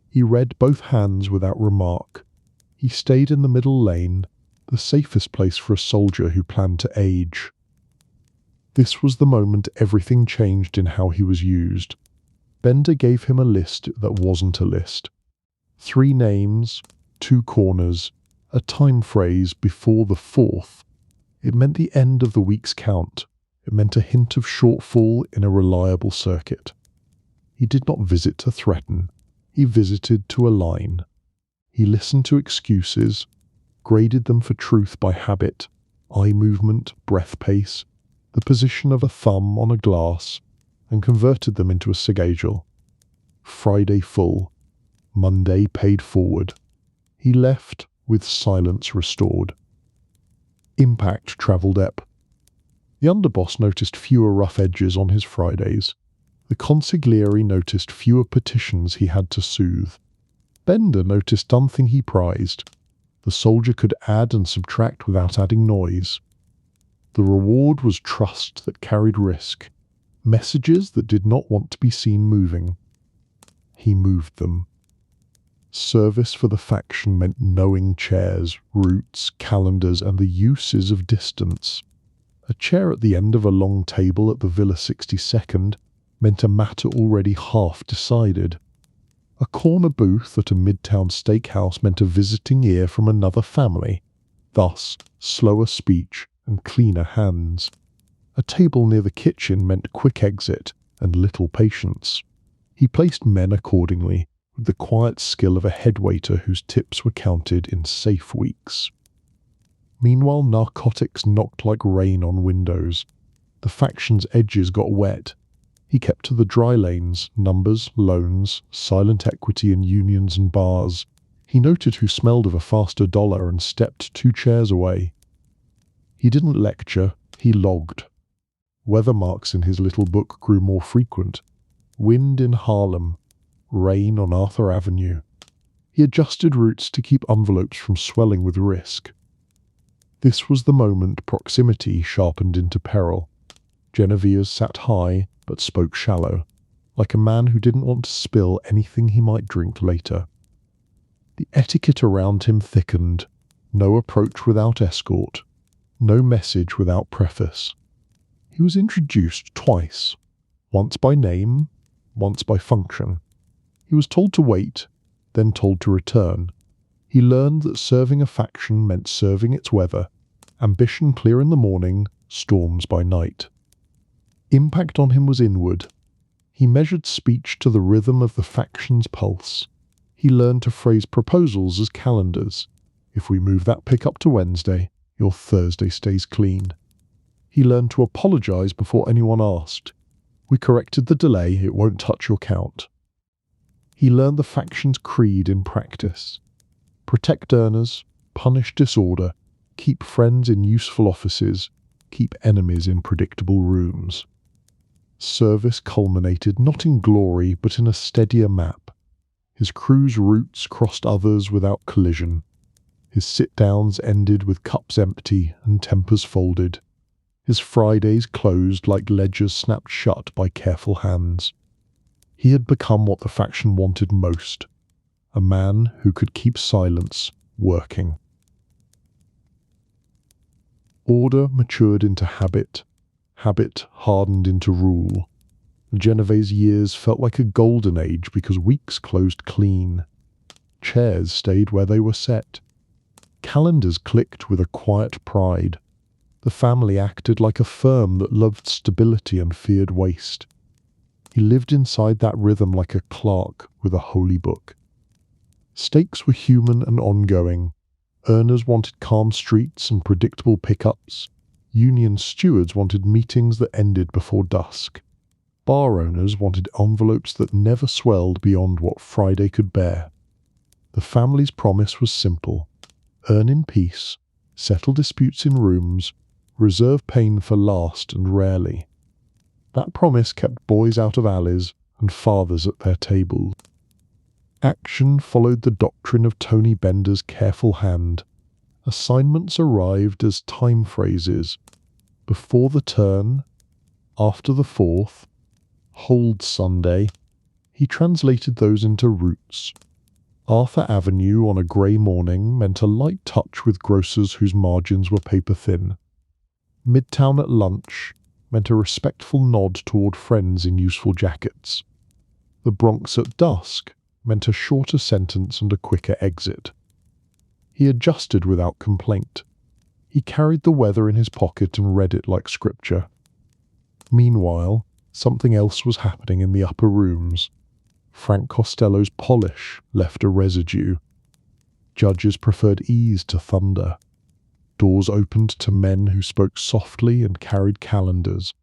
He read both hands without remark. He stayed in the middle lane, the safest place for a soldier who planned to age. This was the moment everything changed in how he was used. Bender gave him a list that wasn't a list. 3 names, 2 corners, a time phrase before the 4th. It meant the end of the week's count. It meant a hint of shortfall in a reliable circuit. He did not visit to threaten. He visited to align. He listened to excuses, graded them for truth by habit, eye movement, breath pace, the position of a thumb on a glass, and converted them into a schedule. Friday full. Monday paid forward. He left with silence restored. Impact travelled up. The underboss noticed fewer rough edges on his Fridays. The consigliere noticed fewer petitions he had to soothe. Bender noticed something he prized. The soldier could add and subtract without adding noise. The reward was trust that carried risk, messages that did not want to be seen moving. He moved them. Service for the faction meant knowing chairs, routes, calendars, and the uses of distance. A chair at the end of a long table at the Villa 62nd meant a matter already half decided. A corner booth at a midtown steakhouse meant a visiting ear from another family, thus slower speech and cleaner hands. A table near the kitchen meant quick exit and little patience. He placed men accordingly, with the quiet skill of a headwaiter whose tips were counted in safe weeks. Meanwhile, narcotics knocked like rain on windows. The faction's edges got wet. He kept to the dry lanes, numbers, loans, silent equity in unions and bars. He noted who smelled of a faster dollar and stepped 2 chairs away. He didn't lecture, he logged. Weather marks in his little book grew more frequent. Wind in Harlem, rain on Arthur Avenue. He adjusted routes to keep envelopes from swelling with risk. This was the moment proximity sharpened into peril. Genovese sat high, but spoke shallow, like a man who didn't want to spill anything he might drink later. The etiquette around him thickened. No approach without escort. No message without preface. He was introduced twice, once by name, once by function. He was told to wait, then told to return. He learned that serving a faction meant serving its weather, ambition clear in the morning, storms by night. Impact on him was inward. He measured speech to the rhythm of the faction's pulse. He learned to phrase proposals as calendars. If we move that pickup to Wednesday, your Thursday stays clean. He learned to apologize before anyone asked. We corrected the delay, it won't touch your count. He learned the faction's creed in practice. Protect earners, punish disorder, keep friends in useful offices, keep enemies in predictable rooms. Service culminated not in glory but in a steadier map. His crew's routes crossed others without collision. His sit-downs ended with cups empty and tempers folded. His Fridays closed like ledgers snapped shut by careful hands. He had become what the faction wanted most, a man who could keep silence, working. Order matured into habit, habit hardened into rule. The Genovese years felt like a golden age because weeks closed clean. Chairs stayed where they were set. Calendars clicked with a quiet pride. The family acted like a firm that loved stability and feared waste. He lived inside that rhythm like a clerk with a holy book. Stakes were human and ongoing. Earners wanted calm streets and predictable pickups. Union stewards wanted meetings that ended before dusk. Bar owners wanted envelopes that never swelled beyond what Friday could bear. The family's promise was simple. Earn in peace, settle disputes in rooms, reserve pain for last and rarely. That promise kept boys out of alleys and fathers at their tables. Action followed the doctrine of Tony Bender's careful hand. Assignments arrived as time phrases. Before the turn, After the fourth, Hold Sunday, he translated those into routes. Arthur Avenue on a grey morning meant a light touch with grocers whose margins were paper-thin. Midtown at lunch meant a respectful nod toward friends in useful jackets. The Bronx at dusk meant a shorter sentence and a quicker exit. He adjusted without complaint. He carried the weather in his pocket and read it like scripture. Meanwhile, something else was happening in the upper rooms. Frank Costello's polish left a residue. Judges preferred ease to thunder. Doors opened to men who spoke softly and carried calendars.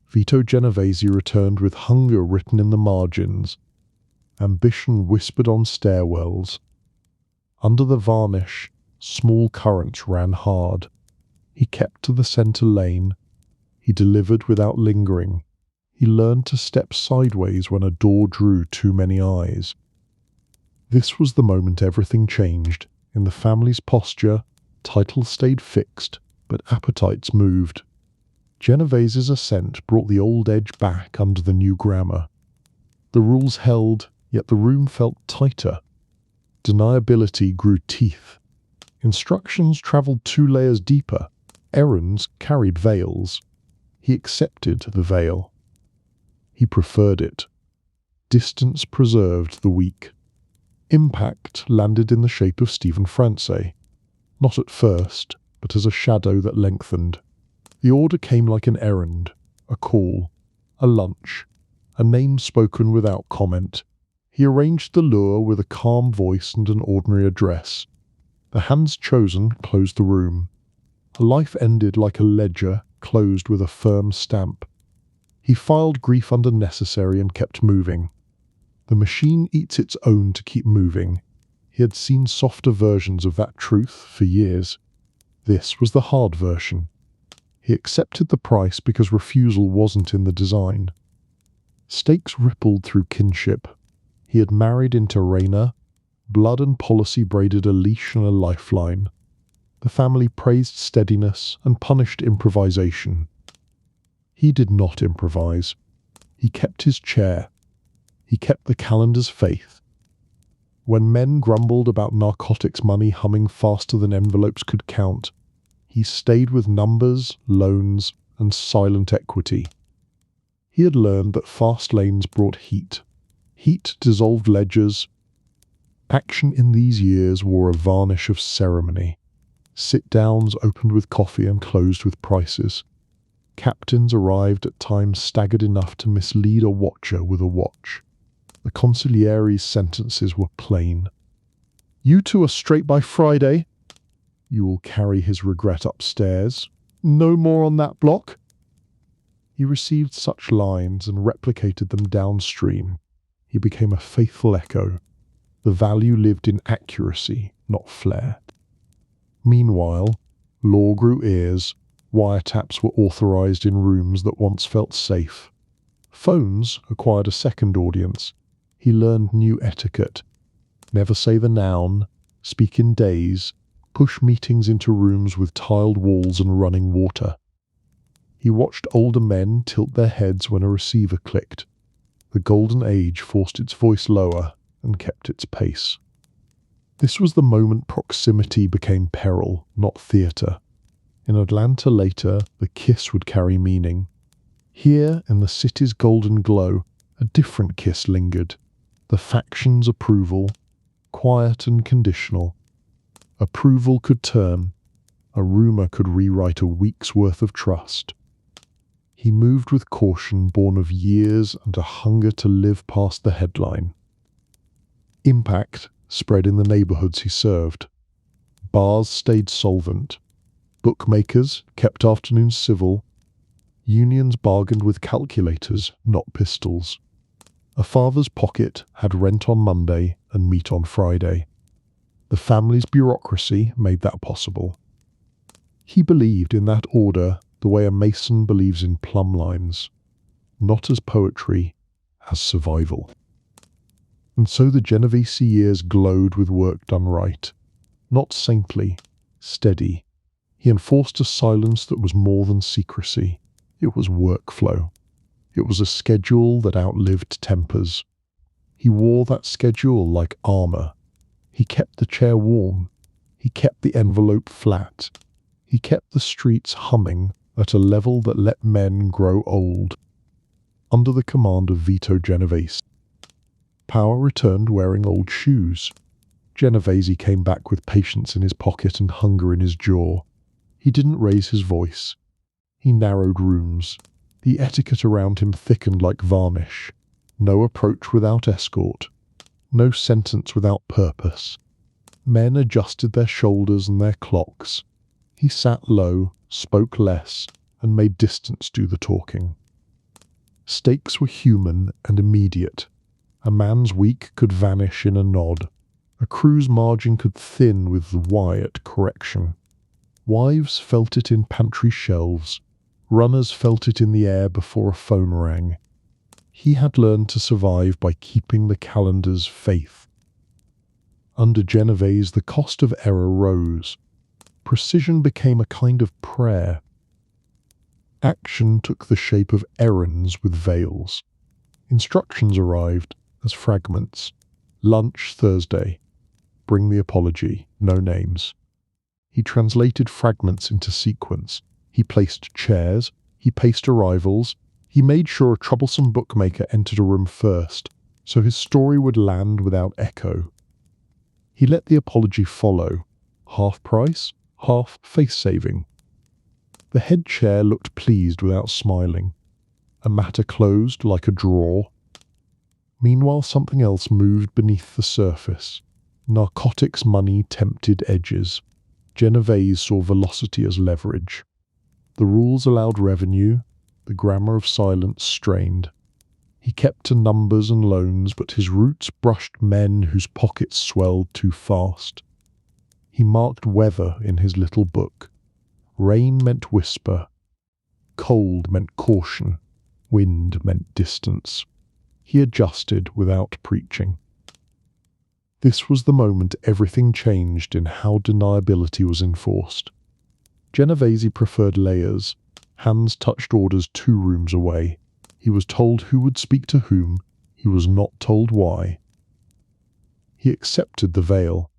Vito Genovese returned with hunger written in the margins. Ambition whispered on stairwells. Under the varnish, small currents ran hard. He kept to the center lane. He delivered without lingering. He learned to step sideways when a door drew too many eyes. This was the moment everything changed. In the family's posture, titles stayed fixed, but appetites moved. Genovese's Ascent brought the old edge back under the new grammar. The rules held, yet the room felt tighter. Deniability grew teeth. Instructions travelled 2 layers deeper. Errands carried veils. He accepted the veil. He preferred it. Distance preserved the weak. Impact landed in the shape of Stephen Francais. Not at first, but as a shadow that lengthened. The order came like an errand, a call, a lunch, a name spoken without comment. He arranged the lure with a calm voice and an ordinary address. The hands chosen closed the room. A life ended like a ledger, closed with a firm stamp. He filed grief under necessary and kept moving. The machine eats its own to keep moving. He had seen softer versions of that truth for years. This was the hard version. He accepted the price because refusal wasn't in the design. Stakes rippled through kinship. He had married into Rayner. Blood and policy braided a leash and a lifeline. The family praised steadiness and punished improvisation. He did not improvise. He kept his chair. He kept the calendar's faith. When men grumbled about narcotics money humming faster than envelopes could count, he stayed with numbers, loans, and silent equity. He had learned that fast lanes brought heat. Heat dissolved ledgers. Action in these years wore a varnish of ceremony. Sit-downs opened with coffee and closed with prices. Captains arrived at times staggered enough to mislead a watcher with a watch. The consigliere's sentences were plain. "You two are straight by Friday." You will carry his regret upstairs. "No more on that block." He received such lines and replicated them downstream. He became a faithful echo. The value lived in accuracy, not flair. Meanwhile, law grew ears. Wiretaps were authorized in rooms that once felt safe. Phones acquired a second audience. He learned new etiquette. Never say the noun, speak in days, push meetings into rooms with tiled walls and running water. He watched older men tilt their heads when a receiver clicked. The golden age forced its voice lower and kept its pace. This was the moment proximity became peril, not theatre. In Atlanta later, the kiss would carry meaning. Here, in the city's golden glow, a different kiss lingered. The faction's approval, quiet and conditional. Approval could turn. A rumour could rewrite a week's worth of trust. He moved with caution born of years and a hunger to live past the headline. Impact spread in the neighbourhoods he served. Bars stayed solvent. Bookmakers kept afternoons civil. Unions bargained with calculators, not pistols. A father's pocket had rent on Monday and meat on Friday. The family's bureaucracy made that possible. He believed in that order the way a mason believes in plumb lines, not as poetry, as survival. And so the Genovese years glowed with work done right, not saintly, steady. He enforced a silence that was more than secrecy. It was workflow. It was a schedule that outlived tempers. He wore that schedule like armor. He kept the chair warm. He kept the envelope flat. He kept the streets humming at a level that let men grow old. Under the command of Vito Genovese, power returned wearing old shoes. Genovese came back with patience in his pocket and hunger in his jaw. He didn't raise his voice. He narrowed rooms. The etiquette around him thickened like varnish. No approach without escort. No sentence without purpose. Men adjusted their shoulders and their clocks. He sat low, spoke less, and made distance do the talking. Stakes were human and immediate. A man's week could vanish in a nod. A crew's margin could thin with the why at correction. Wives felt it in pantry shelves. Runners felt it in the air before a phone rang. He had learned to survive by keeping the calendar's faith. Under Genovese, the cost of error rose. Precision became a kind of prayer. Action took the shape of errands with veils. Instructions arrived as fragments. Lunch Thursday. Bring the apology. No names. He translated fragments into sequence. He placed chairs. He paced arrivals. He made sure a troublesome bookmaker entered a room first, so his story would land without echo. He let the apology follow. Half price, half face-saving. The head chair looked pleased without smiling. A matter closed like a drawer. Meanwhile, something else moved beneath the surface. Narcotics money tempted edges. Genovese saw velocity as leverage. The rules allowed revenue. The grammar of silence strained. He kept to numbers and loans, but his roots brushed men whose pockets swelled too fast. He marked weather in his little book. Rain meant whisper. Cold meant caution. Wind meant distance. He adjusted without preaching. This was the moment everything changed in how deniability was enforced. Genovese preferred layers. Hands touched orders 2 rooms away. He was told who would speak to whom. He was not told why. He accepted the veil.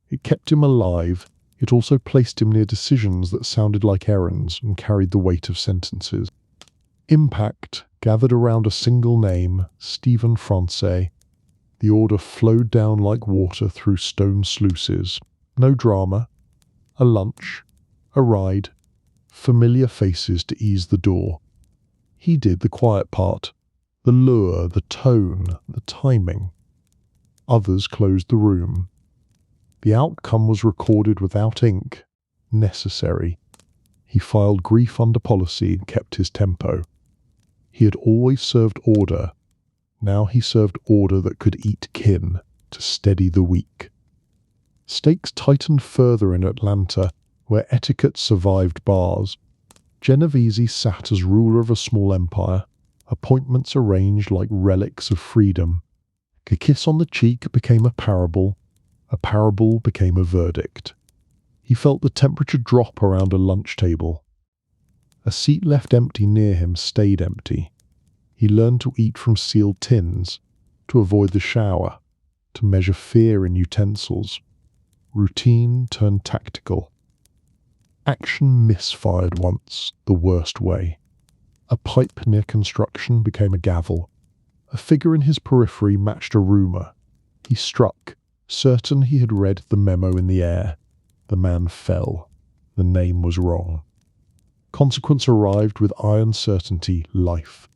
It kept him alive. It also placed him near decisions that sounded like errands and carried the weight of sentences. Impact gathered around a single name, Stephen Francais. The order flowed down like water through stone sluices. No drama. A lunch. A ride. Familiar faces to ease the door. He did the quiet part. The lure, the tone, the timing. Others closed the room. The outcome was recorded without ink. Necessary. He filed grief under policy and kept his tempo. He had always served order. Now he served order that could eat kin, to steady the weak. Stakes tightened further in Atlanta, where etiquette survived bars. Genovese sat as ruler of a small empire, appointments arranged like relics of freedom. A kiss on the cheek became a parable became a verdict. He felt the temperature drop around a lunch table. A seat left empty near him stayed empty. He learned to eat from sealed tins, to avoid the shower, to measure fear in utensils. Routine turned tactical. Action misfired once, the worst way. A pipe near construction became a gavel. A figure in his periphery matched a rumour. He struck, certain he had read the memo in the air. The man fell. The name was wrong. Consequence arrived with iron certainty, life.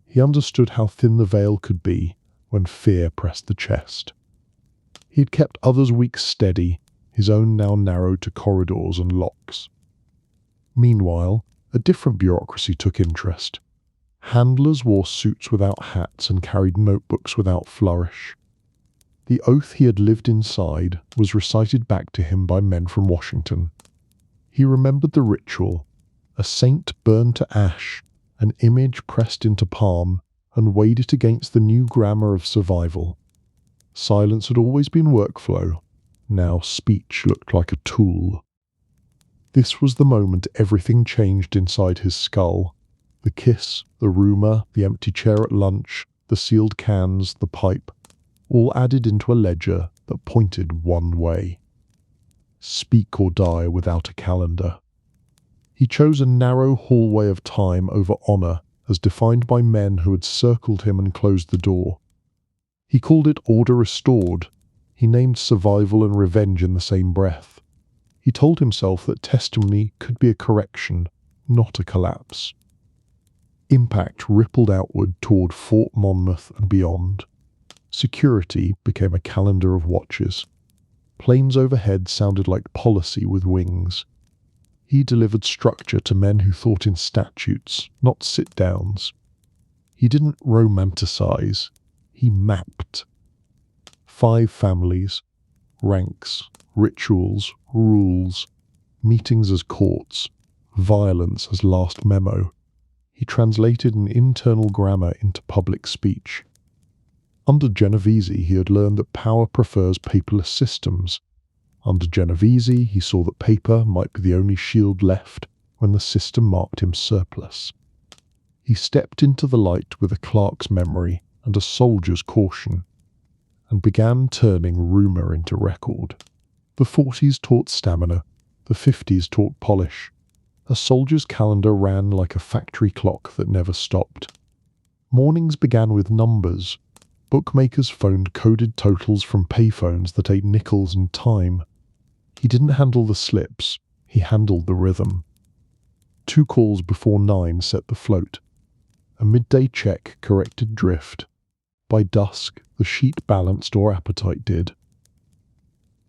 He understood how thin the veil could be when fear pressed the chest. He had kept others' weeks steady, his own now narrowed to corridors and locks. Meanwhile, a different bureaucracy took interest. Handlers wore suits without hats and carried notebooks without flourish. The oath he had lived inside was recited back to him by men from Washington. He remembered the ritual, a saint burned to ash, an image pressed into palm, and weighed it against the new grammar of survival. Silence had always been workflow. Now speech looked like a tool. This was the moment everything changed inside his skull. The kiss, the rumour, the empty chair at lunch, the sealed cans, the pipe, all added into a ledger that pointed one way. Speak or die without a calendar. He chose a narrow hallway of time over honour as defined by men who had circled him and closed the door. He called it order restored. He named survival and revenge in the same breath. He told himself that testimony could be a correction, not a collapse. Impact rippled outward toward Fort Monmouth and beyond. Security became a calendar of watches. Planes overhead sounded like policy with wings. He delivered structure to men who thought in statutes, not sit-downs. He didn't romanticize, he mapped. 5 families, ranks, rituals, rules, meetings as courts, violence as last memo. He translated an internal grammar into public speech. Under Genovese, he had learned that power prefers paperless systems. Under Genovese, he saw that paper might be the only shield left when the system marked him surplus. He stepped into the light with a clerk's memory and a soldier's caution, and began turning rumour into record. The 40s taught stamina, the 50s taught polish. A soldier's calendar ran like a factory clock that never stopped. Mornings began with numbers. Bookmakers phoned coded totals from payphones that ate nickels and time. He didn't handle the slips, he handled the rhythm. 2 calls before 9 set the float. A midday check corrected drift. By dusk, the sheet balanced or appetite did.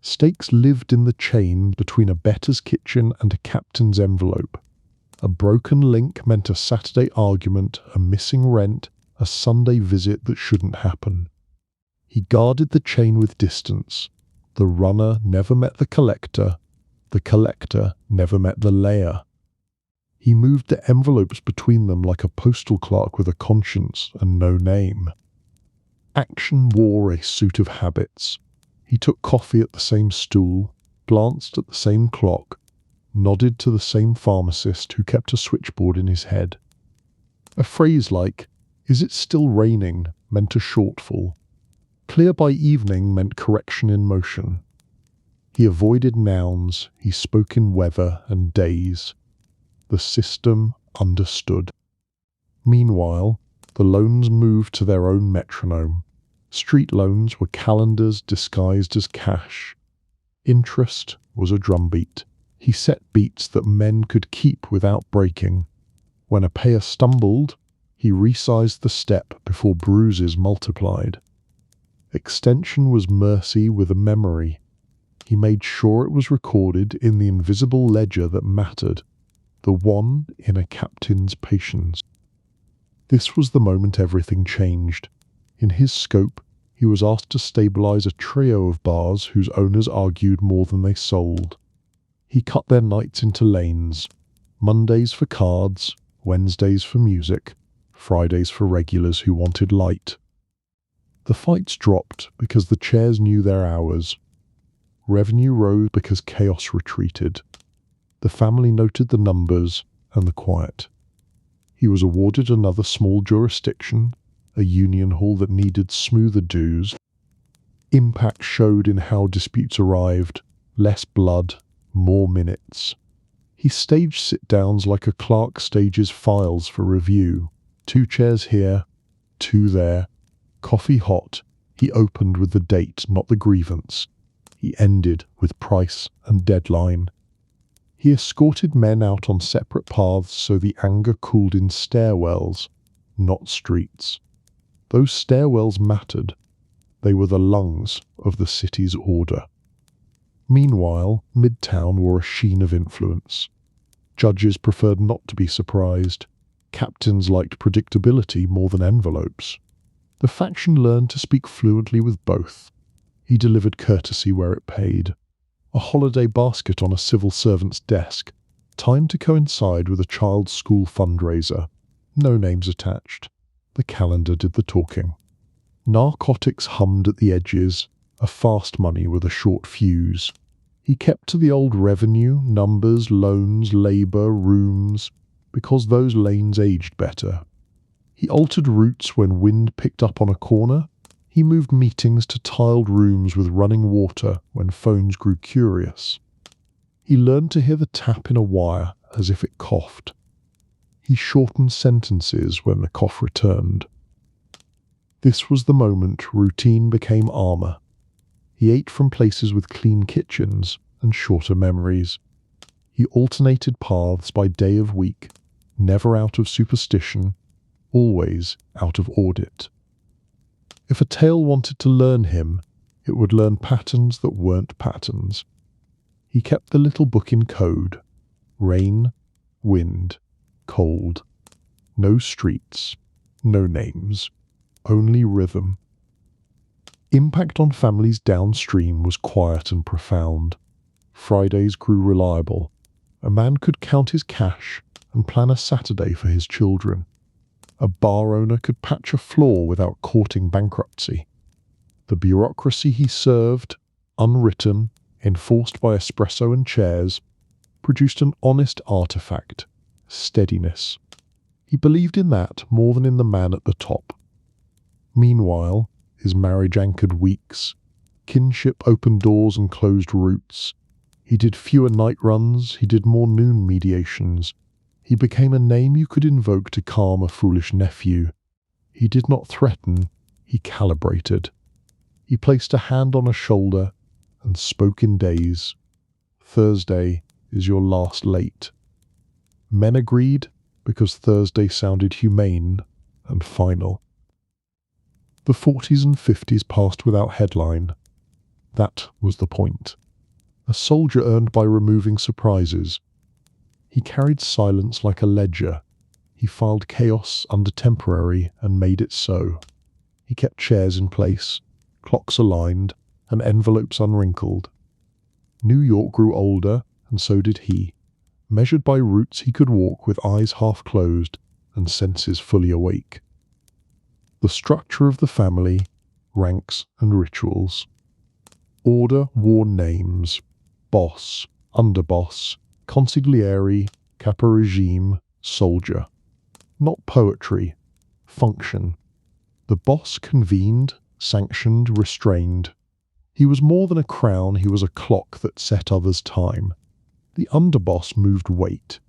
Stakes lived in the chain between a bettor's kitchen and a captain's envelope. A broken link meant a Saturday argument, a missing rent, a Sunday visit that shouldn't happen. He guarded the chain with distance. The runner never met the collector never met the layer. He moved the envelopes between them like a postal clerk with a conscience and no name. Action wore a suit of habits. He took coffee at the same stool, glanced at the same clock, nodded to the same pharmacist who kept a switchboard in his head. A phrase like, "Is it still raining?" meant a shortfall. Clear by evening meant correction in motion. He avoided nouns, he spoke in weather and days. The system understood. Meanwhile, the loans moved to their own metronome. Street loans were calendars disguised as cash. Interest was a drumbeat. He set beats that men could keep without breaking. When a payer stumbled, he resized the step before bruises multiplied. Extension was mercy with a memory. He made sure it was recorded in the invisible ledger that mattered, the one in a captain's patience. This was the moment everything changed. In his scope, he was asked to stabilize a trio of bars whose owners argued more than they sold. He cut their nights into lanes, Mondays for cards, Wednesdays for music, Fridays for regulars who wanted light. The fights dropped because the chairs knew their hours. Revenue rose because chaos retreated. The family noted the numbers and the quiet. He was awarded another small jurisdiction, a union hall that needed smoother dues. Impact showed in how disputes arrived, less blood, more minutes. He staged sit-downs like a clerk stages files for review. 2 chairs here, 2 there. Coffee hot, he opened with the date, not the grievance. He ended with price and deadline. He escorted men out on separate paths so the anger cooled in stairwells, not streets. Those stairwells mattered. They were the lungs of the city's order. Meanwhile, Midtown wore a sheen of influence. Judges preferred not to be surprised. Captains liked predictability more than envelopes. The faction learned to speak fluently with both. He delivered courtesy where it paid. A holiday basket on a civil servant's desk, timed to coincide with a child's school fundraiser. No names attached. The calendar did the talking. Narcotics hummed at the edges, a fast money with a short fuse. He kept to the old revenue, numbers, loans, labour, rooms. because those lanes aged better. He altered routes when wind picked up on a corner. He moved meetings to tiled rooms with running water when phones grew curious. He learned to hear the tap in a wire as if it coughed. He shortened sentences when the cough returned. This was the moment routine became armor. He ate from places with clean kitchens and shorter memories. He alternated paths by day of week, never out of superstition, always out of audit. If a tale wanted to learn him, it would learn patterns that weren't patterns. He kept the little book in code. Rain, wind, cold. No streets, no names, only rhythm. Impact on families downstream was quiet and profound. Fridays grew reliable. A man could count his cash and plan a Saturday for his children. A bar owner could patch a floor without courting bankruptcy. The bureaucracy he served, unwritten, enforced by espresso and chairs, produced an honest artifact, steadiness. He believed in that more than in the man at the top. Meanwhile, his marriage anchored weeks. Kinship opened doors and closed routes. He did fewer night runs, he did more noon mediations. He became a name you could invoke to calm a foolish nephew. He did not threaten, he calibrated. He placed a hand on a shoulder and spoke in days. Thursday is your last late. Men agreed because Thursday sounded humane and final. The 40s and 50s passed without headline. That was the point. A soldier earned by removing surprises. He carried silence like a ledger. He filed chaos under temporary and made it so. He kept chairs in place, clocks aligned, and envelopes unwrinkled. New York grew older, and so did he, measured by routes he could walk with eyes half closed and senses fully awake. The structure of the family, ranks and rituals. Order wore names: boss, underboss, consigliere, caporegime, soldier. Not poetry, function. The boss convened, sanctioned, restrained. He was more than a crown, he was a clock that set others' time. The underboss moved weight.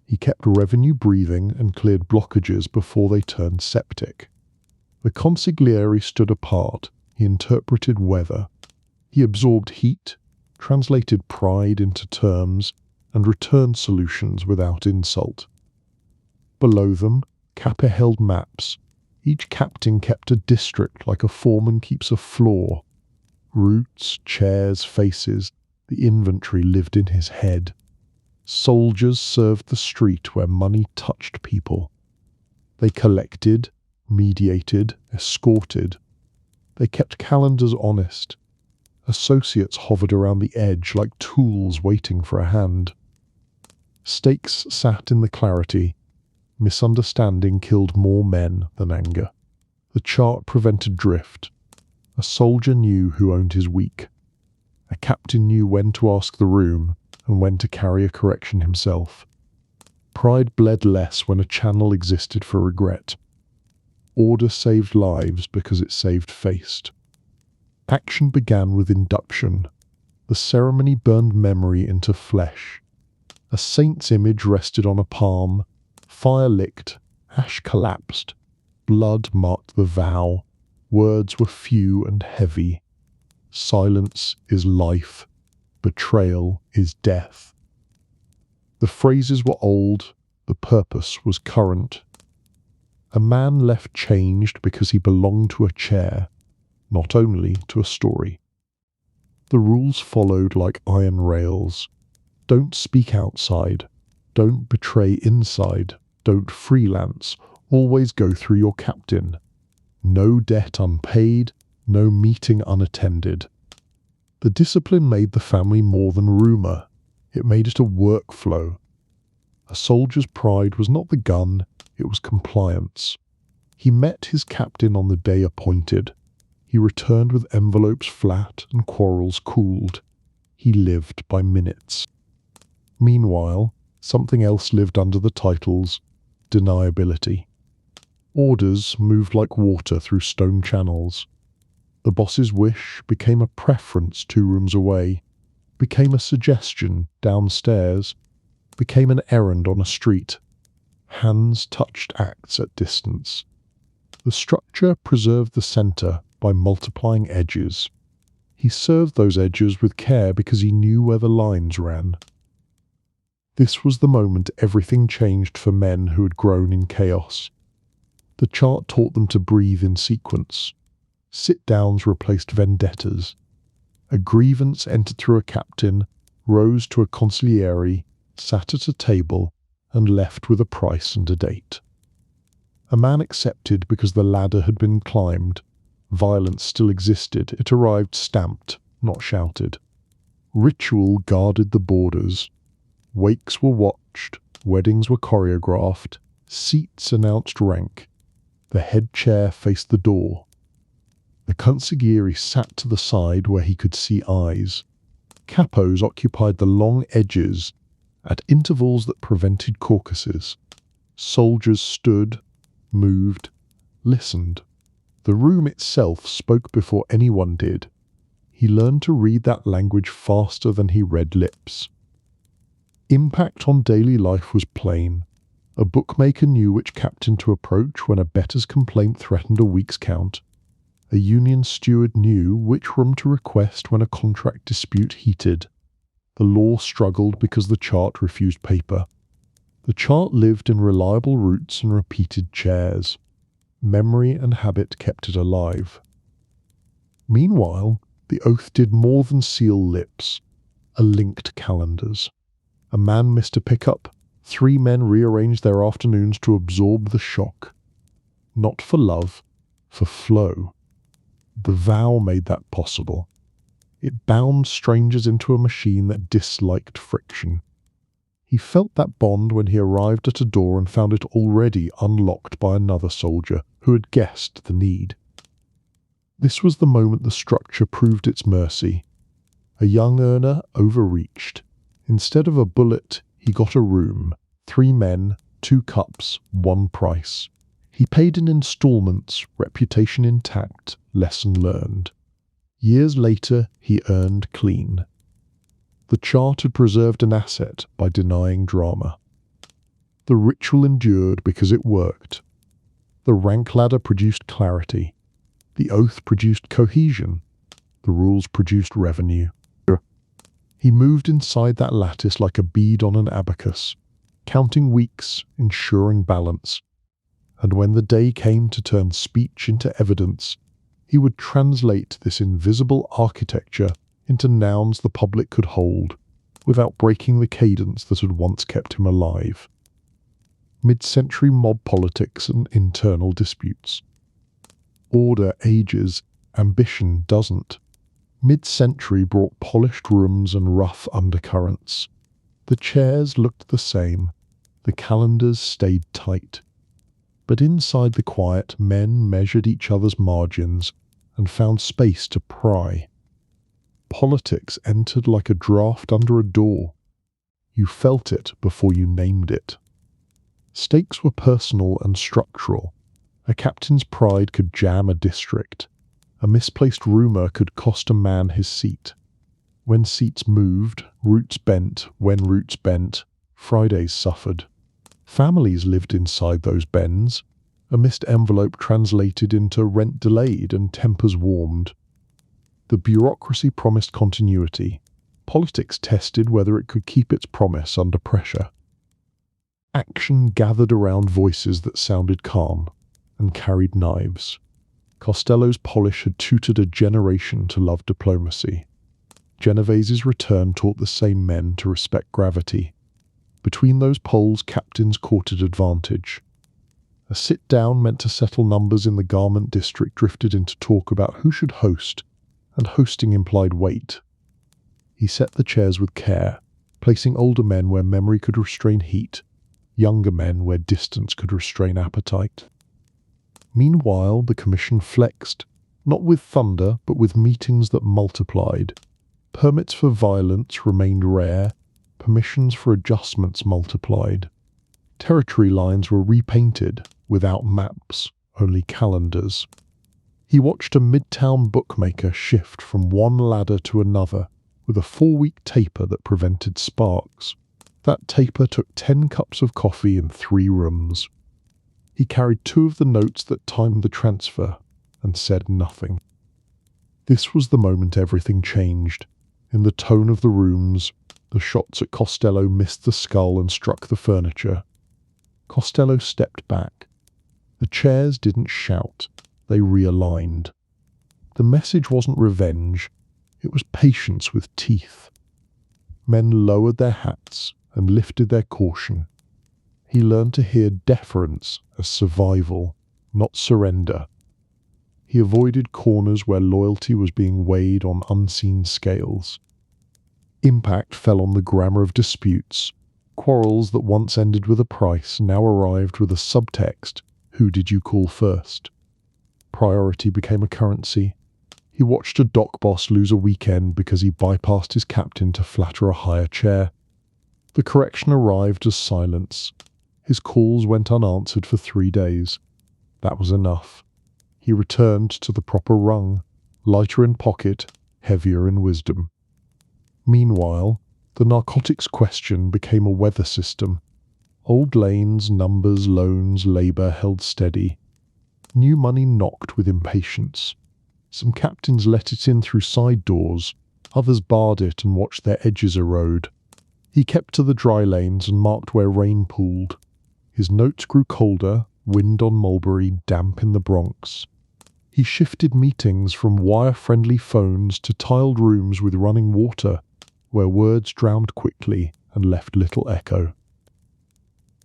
He kept revenue breathing and cleared blockages before they turned septic. The consigliere stood apart. He interpreted weather. He absorbed heat, translated pride into terms, and returned solutions without insult. Below them, Kappa held maps. Each captain kept a district like a foreman keeps a floor. Routes, chairs, faces, the inventory lived in his head. Soldiers served the street where money touched people. They collected, mediated, escorted. They kept calendars honest. Associates hovered around the edge like tools waiting for a hand. Stakes sat in the clarity. Misunderstanding killed more men than anger. The chart prevented drift. A soldier knew who owned his week. A captain knew when to ask the room and when to carry a correction himself. Pride bled less when a channel existed for regret. Order saved lives because it saved face. Action began with induction. The ceremony burned memory into flesh. A saint's image rested on a palm. Fire licked. Ash collapsed. Blood marked the vow. Words were few and heavy. Silence is life. Betrayal is death. The phrases were old. The purpose was current. A man left changed because he belonged to a chair, not only to a story. The rules followed like iron rails. Don't speak outside. Don't betray inside. Don't freelance. Always go through your captain. No debt unpaid. No meeting unattended. The discipline made the family more than rumour. It made it a workflow. A soldier's pride was not the gun, it was compliance. He met his captain on the day appointed. He returned with envelopes flat and quarrels cooled. He lived by minutes. Meanwhile, Something else lived under the titles: deniability. Orders moved like water through stone channels. The boss's wish became a preference 2 rooms away, became a suggestion downstairs, became an errand on a street. Hands touched acts at distance. The structure preserved the center by multiplying edges. He served those edges with care because he knew where the lines ran. This was the moment everything changed for men who had grown in chaos. The chart taught them to breathe in sequence. Sit-downs replaced vendettas. A grievance entered through a captain, rose to a consigliere, sat at a table, and left with a price and a date. A man accepted because the ladder had been climbed. Violence still existed. It arrived stamped, not shouted. Ritual guarded the borders. Wakes were watched. Weddings were choreographed. Seats announced rank. The head chair faced the door. The consigliere sat to the side where he could see eyes. Capos occupied the long edges at intervals that prevented caucuses. Soldiers stood, moved, listened. The room itself spoke before anyone did. He learned to read that language faster than he read lips. Impact on daily life was plain. A bookmaker knew which captain to approach when a bettor's complaint threatened a week's count. A union steward knew which room to request when a contract dispute heated. The law struggled because the chart refused paper. The chart lived in reliable routes and repeated chairs. Memory and habit kept it alive. Meanwhile, the oath did more than seal lips. A linked calendars. A man missed a pickup. 3 men rearranged their afternoons to absorb the shock. Not for love, for flow. The vow made that possible. It bound strangers into a machine that disliked friction. He felt that bond when he arrived at a door and found it already unlocked by another soldier who had guessed the need. This was the moment the structure proved its mercy. A young earner overreached. Instead of a bullet, he got a room. 3 men, 2 cups, 1 price. He paid in installments, reputation intact, lesson learned. Years later, he earned clean. The chart had preserved an asset by denying drama. The ritual endured because it worked. The rank ladder produced clarity. The oath produced cohesion. The rules produced revenue. He moved inside that lattice like a bead on an abacus, counting weeks, ensuring balance. And when the day came to turn speech into evidence, he would translate this invisible architecture into nouns the public could hold, without breaking the cadence that had once kept him alive. Mid-century mob politics and internal disputes. Order ages, ambition doesn't. Mid-century brought polished rooms and rough undercurrents. The chairs looked the same. The calendars stayed tight. But inside the quiet, men measured each other's margins and found space to pry. Politics entered like a draft under a door. You felt it before you named it. Stakes were personal and structural. A captain's pride could jam a district. A misplaced rumour could cost a man his seat. When seats moved, roots bent. When roots bent, Fridays suffered. Families lived inside those bends. A missed envelope translated into rent delayed and tempers warmed. The bureaucracy promised continuity. Politics tested whether it could keep its promise under pressure. Action gathered around voices that sounded calm and carried knives. Costello's polish had tutored a generation to love diplomacy. Genovese's return taught the same men to respect gravity. Between those poles, captains courted advantage. A sit-down meant to settle numbers in the garment district drifted into talk about who should host, and hosting implied weight. He set the chairs with care, placing older men where memory could restrain heat, younger men where distance could restrain appetite. Meanwhile, the commission flexed, not with thunder, but with meetings that multiplied. Permits for violence remained rare. Permissions for adjustments multiplied. Territory lines were repainted without maps, only calendars. He watched a midtown bookmaker shift from one ladder to another with a 4-week taper that prevented sparks. That taper took 10 cups of coffee in 3 rooms. He carried 2 of the notes that timed the transfer and said nothing. This was the moment everything changed. In the tone of the rooms, the shots at Costello missed the skull and struck the furniture. Costello stepped back. The chairs didn't shout, they realigned. The message wasn't revenge, it was patience with teeth. Men lowered their hats and lifted their caution. He learned to hear deference as survival, not surrender. He avoided corners where loyalty was being weighed on unseen scales. Impact fell on the grammar of disputes. Quarrels that once ended with a price now arrived with a subtext, who did you call first? Priority became a currency. He watched a dock boss lose a weekend because he bypassed his captain to flatter a higher chair. The correction arrived as silence. His calls went unanswered for 3 days. That was enough. He returned to the proper rung, lighter in pocket, heavier in wisdom. Meanwhile, the narcotics question became a weather system. Old lanes, numbers, loans, labour held steady. New money knocked with impatience. Some captains let it in through side doors, others barred it and watched their edges erode. He kept to the dry lanes and marked where rain pooled. His notes grew colder, wind on Mulberry, damp in the Bronx. He shifted meetings from wire-friendly phones to tiled rooms with running water, where words drowned quickly and left little echo.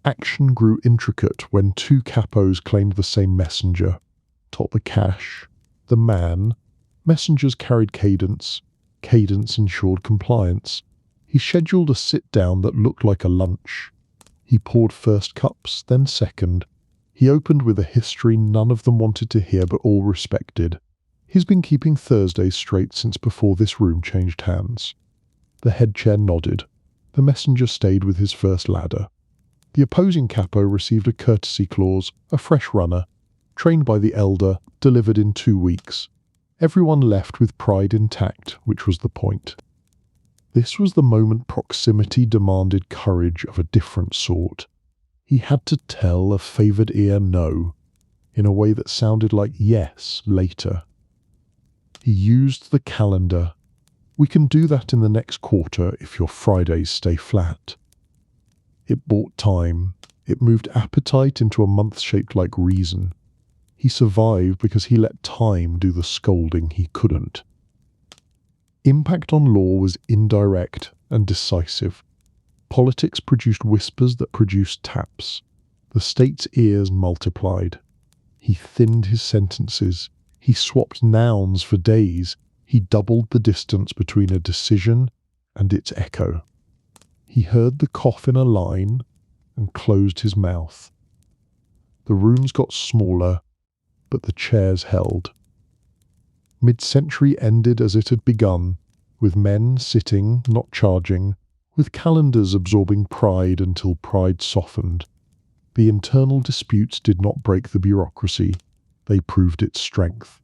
Action grew intricate when 2 capos claimed the same messenger. Top the cash, the man. Messengers carried cadence. Cadence ensured compliance. He scheduled a sit-down that looked like a lunch. He poured first cups, then second. He opened with a history none of them wanted to hear but all respected. He's been keeping Thursdays straight since before this room changed hands. The head chair nodded. The messenger stayed with his first ladder. The opposing capo received a courtesy clause, a fresh runner, trained by the elder, delivered in 2 weeks. Everyone left with pride intact, which was the point. This was the moment proximity demanded courage of a different sort. He had to tell a favoured ear no, in a way that sounded like yes later. He used the calendar. We can do that in the next quarter if your Fridays stay flat. It bought time. It moved appetite into a month shaped like reason. He survived because he let time do the scolding he couldn't. Impact on law was indirect and decisive. Politics produced whispers that produced taps. The state's ears multiplied. He thinned his sentences. He swapped nouns for days. He doubled the distance between a decision and its echo. He heard the cough in a line and closed his mouth. The rooms got smaller, but the chairs held. Mid-century ended as it had begun, with men sitting, not charging, with calendars absorbing pride until pride softened. The internal disputes did not break the bureaucracy, they proved its strength.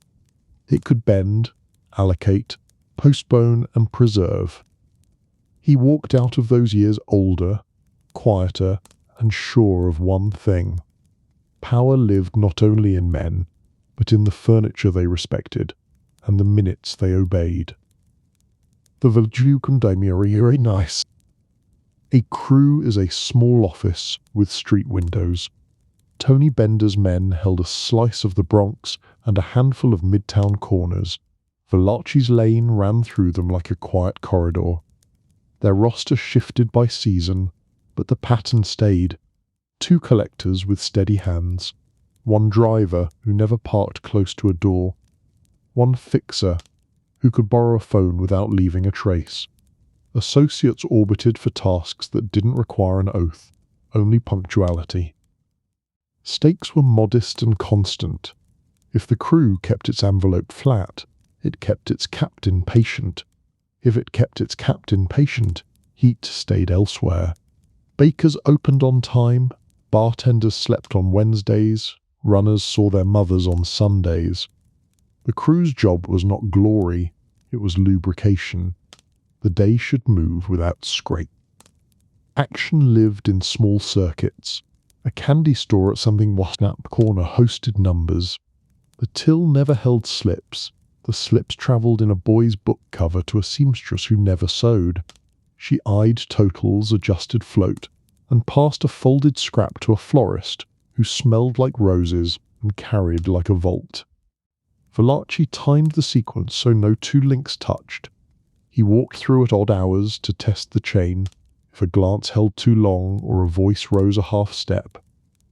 It could bend, allocate, postpone and preserve. He walked out of those years older, quieter, and sure of one thing. Power lived not only in men, but in the furniture they respected, and the minutes they obeyed. The Valachi Papers nice. A crew is a small office with street windows. Tony Bender's men held a slice of the Bronx and a handful of midtown corners. Valachi's lane ran through them like a quiet corridor. Their roster shifted by season, but the pattern stayed. 2 collectors with steady hands. 1 driver who never parked close to a door. 1 fixer who could borrow a phone without leaving a trace. Associates orbited for tasks that didn't require an oath, only punctuality. Stakes were modest and constant. If the crew kept its envelope flat, it kept its captain patient. If it kept its captain patient, Heat stayed elsewhere. Bakers opened on time, bartenders slept on Wednesdays, runners saw their mothers on Sundays. The crew's job was not glory, it was lubrication. The day should move without scrape. Action lived in small circuits. A candy store at something Wasnap corner hosted numbers. The till never held slips. The slips travelled in a boy's book cover to a seamstress who never sewed. She eyed totals, adjusted float, and passed a folded scrap to a florist who smelled like roses and carried like a vault. Valachi timed the sequence so no two links touched. He walked through at odd hours to test the chain. If a glance held too long or a voice rose a half step,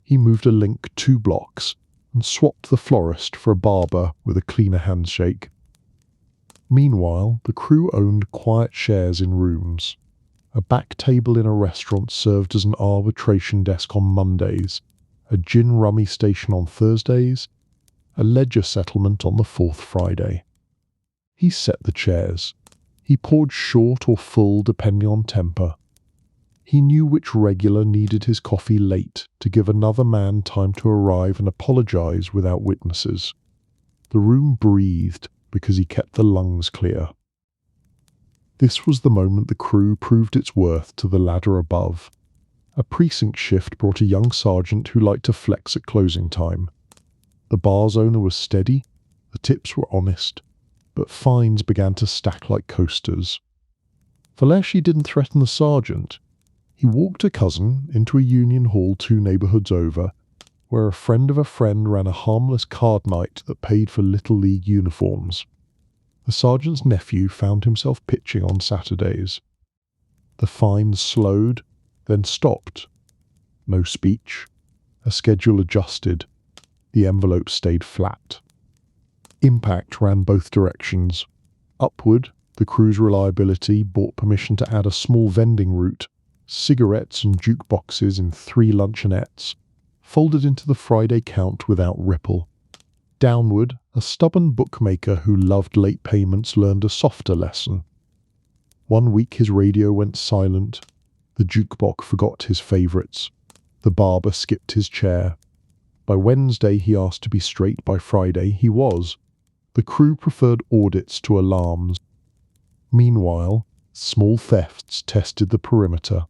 he moved a link 2 blocks and swapped the florist for a barber with a cleaner handshake. Meanwhile, the crew owned quiet shares in rooms. A back table in a restaurant served as an arbitration desk on Mondays, a gin rummy station on Thursdays, a ledger settlement on the 4th Friday. He set the chairs. He poured short or full depending on temper. He knew which regular needed his coffee late to give another man time to arrive and apologize without witnesses. The room breathed because he kept the lungs clear. This was the moment the crew proved its worth to the ladder above. A precinct shift brought a young sergeant who liked to flex at closing time. The bar's owner was steady, the tips were honest, but fines began to stack like coasters. Valachi didn't threaten the sergeant. He walked a cousin into a union hall 2 neighbourhoods over, where a friend of a friend ran a harmless card night that paid for Little League uniforms. The sergeant's nephew found himself pitching on Saturdays. The fines slowed, then stopped. No speech. A schedule adjusted. The envelope stayed flat. Impact ran both directions. Upward, the crew's reliability bought permission to add a small vending route, cigarettes and jukeboxes in 3 luncheonettes, folded into the Friday count without ripple. Downward, a stubborn bookmaker who loved late payments learned a softer lesson. One week his radio went silent. The jukebox forgot his favourites. The barber skipped his chair. By Wednesday he asked to be straight, by Friday he was. The crew preferred audits to alarms. Meanwhile, small thefts tested the perimeter.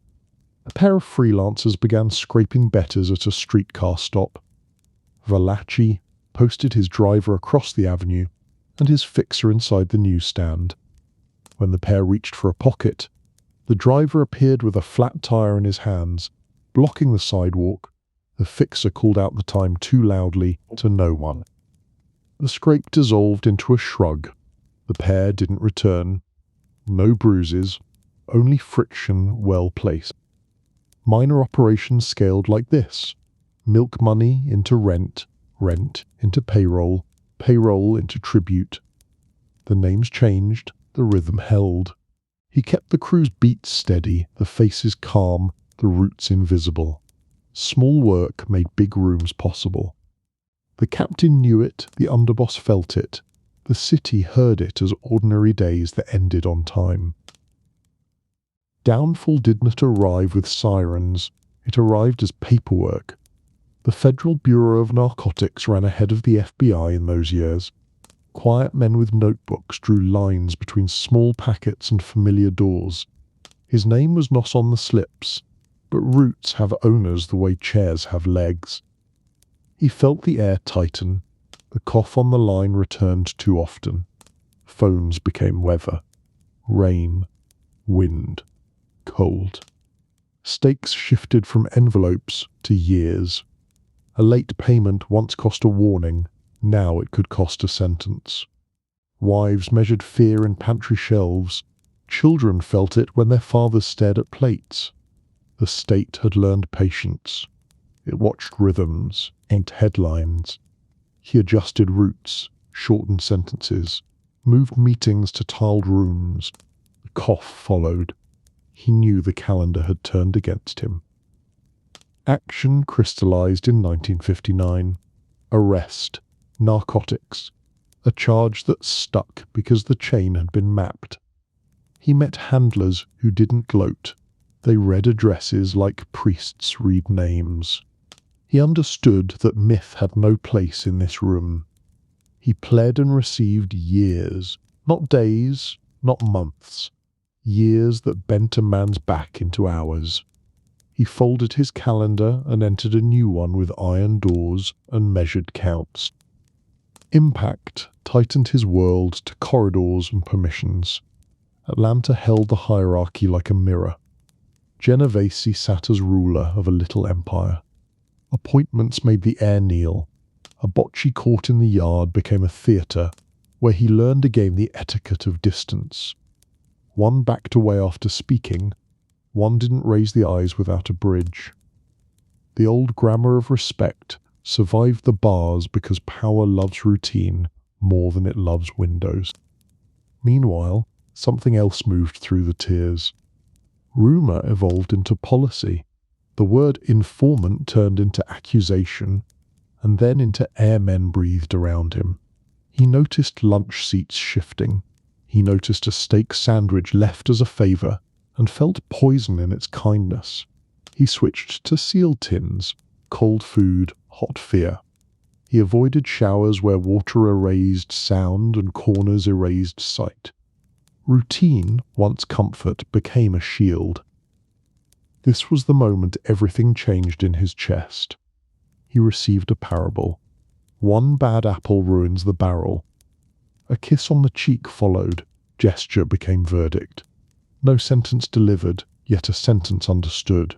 A pair of freelancers began scraping betters at a streetcar stop. Valachi posted his driver across the avenue and his fixer inside the newsstand. When the pair reached for a pocket, the driver appeared with a flat tire in his hands, blocking the sidewalk. The fixer called out the time too loudly to no one. The scrape dissolved into a shrug. The pair didn't return. No bruises, only friction well placed. Minor operations scaled like this: milk money into rent, rent into payroll, payroll into tribute. The names changed, the rhythm held. He kept the crew's beats steady, the faces calm, the roots invisible. Small work made big rooms possible. The captain knew it, the underboss felt it. The city heard it as ordinary days that ended on time. Downfall did not arrive with sirens. It arrived as paperwork. The Federal Bureau of Narcotics ran ahead of the FBI in those years. Quiet men with notebooks drew lines between small packets and familiar doors. His name was not on the slips, but roots have owners the way chairs have legs. He felt the air tighten. The cough on the line returned too often. Phones became weather. Rain. Wind. Cold. Stakes shifted from envelopes to years. A late payment once cost a warning. Now it could cost a sentence. Wives measured fear in pantry shelves. Children felt it when their fathers stared at plates. The state had learned patience. It watched rhythms, inked headlines. He adjusted routes, shortened sentences, moved meetings to tiled rooms. The cough followed. He knew the calendar had turned against him. Action crystallized in 1959. Arrest. Narcotics. A charge that stuck because the chain had been mapped. He met handlers who didn't gloat. They read addresses like priests read names. He understood that myth had no place in this room. He pled and received years, not days, not months, years that bent a man's back into hours. He folded his calendar and entered a new one with iron doors and measured counts. Impact tightened his world to corridors and permissions. Atlanta held the hierarchy like a mirror. Genovese sat as ruler of a little empire. Appointments made the air kneel. A bocce court in the yard became a theatre, where he learned again the etiquette of distance. One backed away after speaking, one didn't raise the eyes without a bridge. The old grammar of respect survived the bars because power loves routine more than it loves windows. Meanwhile, something else moved through the tiers. Rumour evolved into policy. The word informant turned into accusation, and then into airmen breathed around him. He noticed lunch seats shifting. He noticed a steak sandwich left as a favour, and felt poison in its kindness. He switched to seal tins, cold food, hot fear. He avoided showers where water erased sound and corners erased sight. Routine, once comfort, became a shield. This was the moment everything changed in his chest. He received a parable. One bad apple ruins the barrel. A kiss on the cheek followed. Gesture became verdict. No sentence delivered, yet a sentence understood.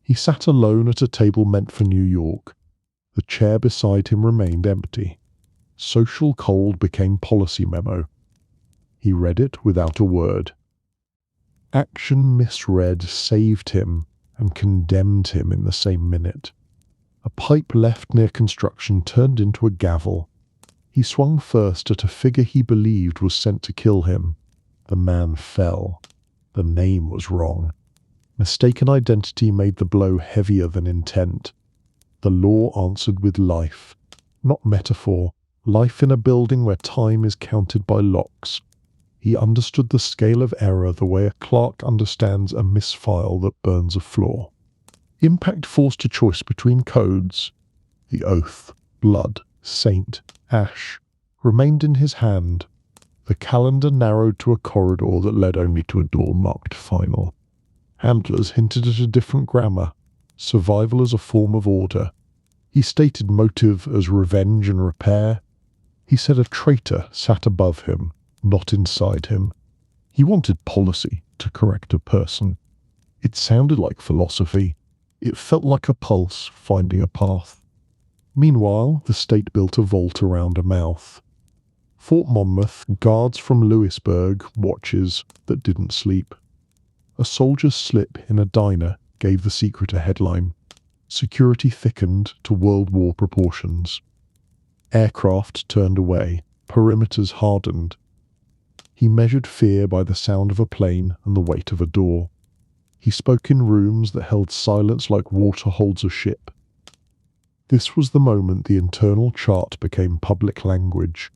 He sat alone at a table meant for New York. The chair beside him remained empty. Social cold became policy memo. He read it without a word. Action misread saved him and condemned him in the same minute. A pipe left near construction turned into a gavel. He swung first at a figure he believed was sent to kill him. The man fell. The name was wrong. Mistaken identity made the blow heavier than intent. The law answered with life, not metaphor, life in a building where time is counted by locks. He understood the scale of error the way a clerk understands a misfile that burns a floor. Impact forced a choice between codes. The oath, blood, saint, ash, remained in his hand. The calendar narrowed to a corridor that led only to a door marked final. Handlers hinted at a different grammar, survival as a form of order. He stated motive as revenge and repair. He said a traitor sat above him, not inside him. He wanted policy to correct a person. It sounded like philosophy. It felt like a pulse finding a path. Meanwhile, the state built a vault around a mouth. Fort Monmouth, guards from Louisburg, watches that didn't sleep. A soldier's slip in a diner gave the secret a headline. Security thickened to World War proportions. Aircraft turned away. Perimeters hardened. He measured fear by the sound of a plane and the weight of a door. He spoke in rooms that held silence like water holds a ship. This was the moment the internal chart became public language.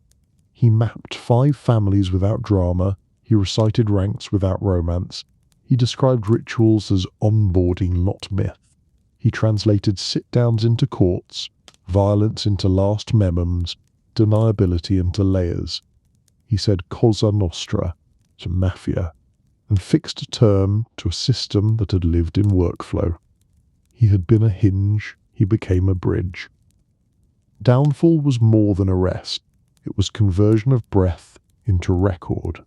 He mapped 5 families without drama. He recited ranks without romance. He described rituals as onboarding, not myth. He translated sit-downs into courts, violence into last memoms, deniability into layers. He said Cosa Nostra to mafia, and fixed a term to a system that had lived in workflow. He had been a hinge, he became a bridge. Downfall was more than arrest. It was conversion of breath into record.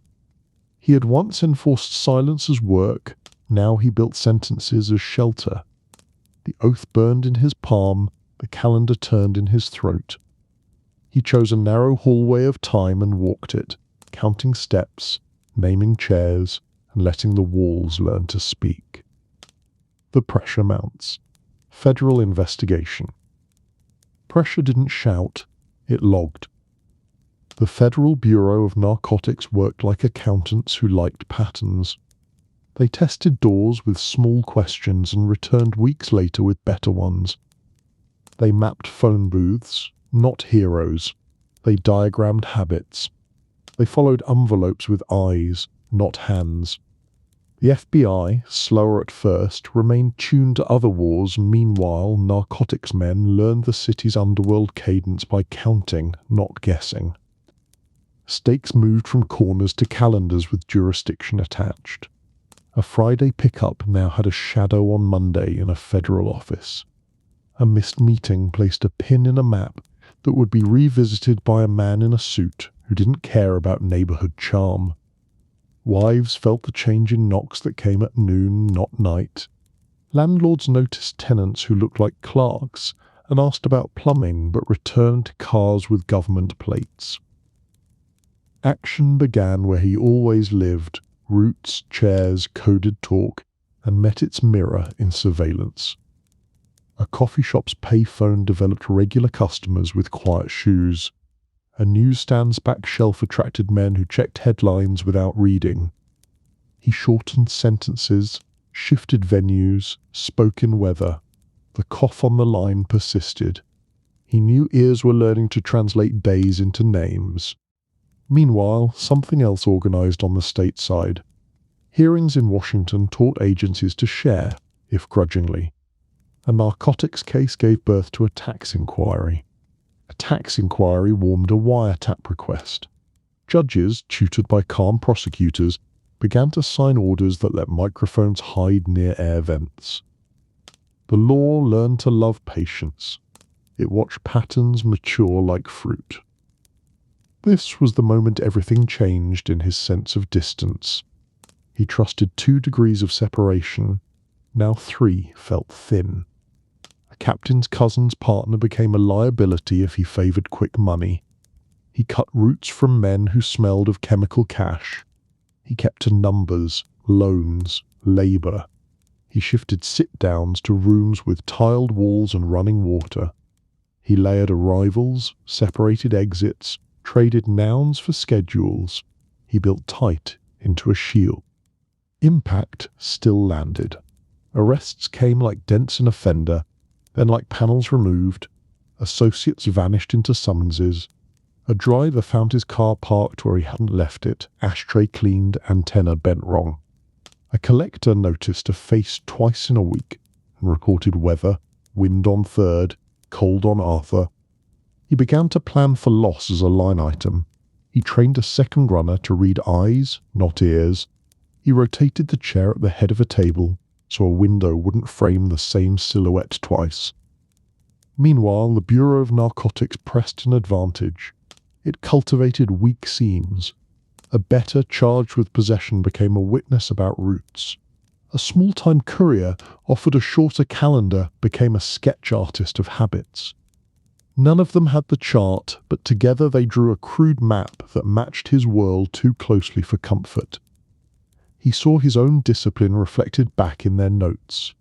He had once enforced silence as work, now he built sentences as shelter. The oath burned in his palm, the calendar turned in his throat. He chose a narrow hallway of time and walked it, counting steps, naming chairs, and letting the walls learn to speak. The pressure mounts. Federal investigation. Pressure didn't shout, it logged. The Federal Bureau of Narcotics worked like accountants who liked patterns. They tested doors with small questions and returned weeks later with better ones. They mapped phone booths, not heroes. They diagrammed habits. They followed envelopes with eyes, not hands. The FBI, slower at first, remained tuned to other wars. Meanwhile, narcotics men learned the city's underworld cadence by counting, not guessing. Stakes moved from corners to calendars with jurisdiction attached. A Friday pickup now had a shadow on Monday in a federal office. A missed meeting placed a pin in a map that would be revisited by a man in a suit who didn't care about neighborhood charm. Wives felt the change in knocks that came at noon, not night. Landlords noticed tenants who looked like clerks and asked about plumbing but returned to cars with government plates. Action began where he always lived, roots, chairs, coded talk, and met its mirror in surveillance. A coffee shop's payphone developed regular customers with quiet shoes. A newsstand's back shelf attracted men who checked headlines without reading. He shortened sentences, shifted venues, spoke in weather. The cough on the line persisted. He knew ears were learning to translate days into names. Meanwhile, something else organized on the state side. Hearings in Washington taught agencies to share, if grudgingly. A narcotics case gave birth to a tax inquiry. A tax inquiry warmed a wiretap request. Judges, tutored by calm prosecutors, began to sign orders that let microphones hide near air vents. The law learned to love patience. It watched patterns mature like fruit. This was the moment everything changed in his sense of distance. He trusted 2 degrees of separation. Now 3 felt thin. A captain's cousin's partner became a liability if he favored quick money. He cut roots from men who smelled of chemical cash. He kept to numbers, loans, labor. He shifted sit-downs to rooms with tiled walls and running water. He layered arrivals, separated exits, traded nouns for schedules. He built tight into a shield. Impact still landed. Arrests came like dents in a fender, then like panels removed. Associates vanished into summonses. A driver found his car parked where he hadn't left it, ashtray cleaned, antenna bent wrong. A collector noticed a face twice in a week and reported weather, wind on 3rd, cold on Arthur. He began to plan for loss as a line item. He trained a second runner to read eyes, not ears. He rotated the chair at the head of a table so a window wouldn't frame the same silhouette twice. Meanwhile, the Bureau of Narcotics pressed an advantage. It cultivated weak seams. A better charged with possession became a witness about routes. A small-time courier offered a shorter calendar became a sketch artist of habits. None of them had the chart, but together they drew a crude map that matched his world too closely for comfort. He saw his own discipline reflected back in their notes.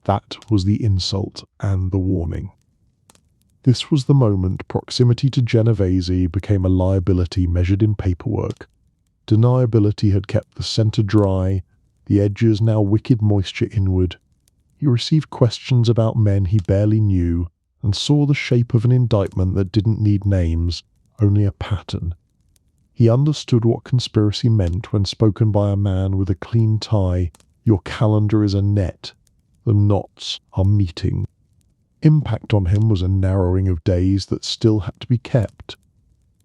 That was the insult and the warning. This was the moment proximity to Genovese became a liability measured in paperwork. Deniability had kept the center dry, the edges now wicked moisture inward. He received questions about men he barely knew, and saw the shape of an indictment that didn't need names, only a pattern. He understood what conspiracy meant when spoken by a man with a clean tie. Your calendar is a net. The knots are meeting. Impact on him was a narrowing of days that still had to be kept.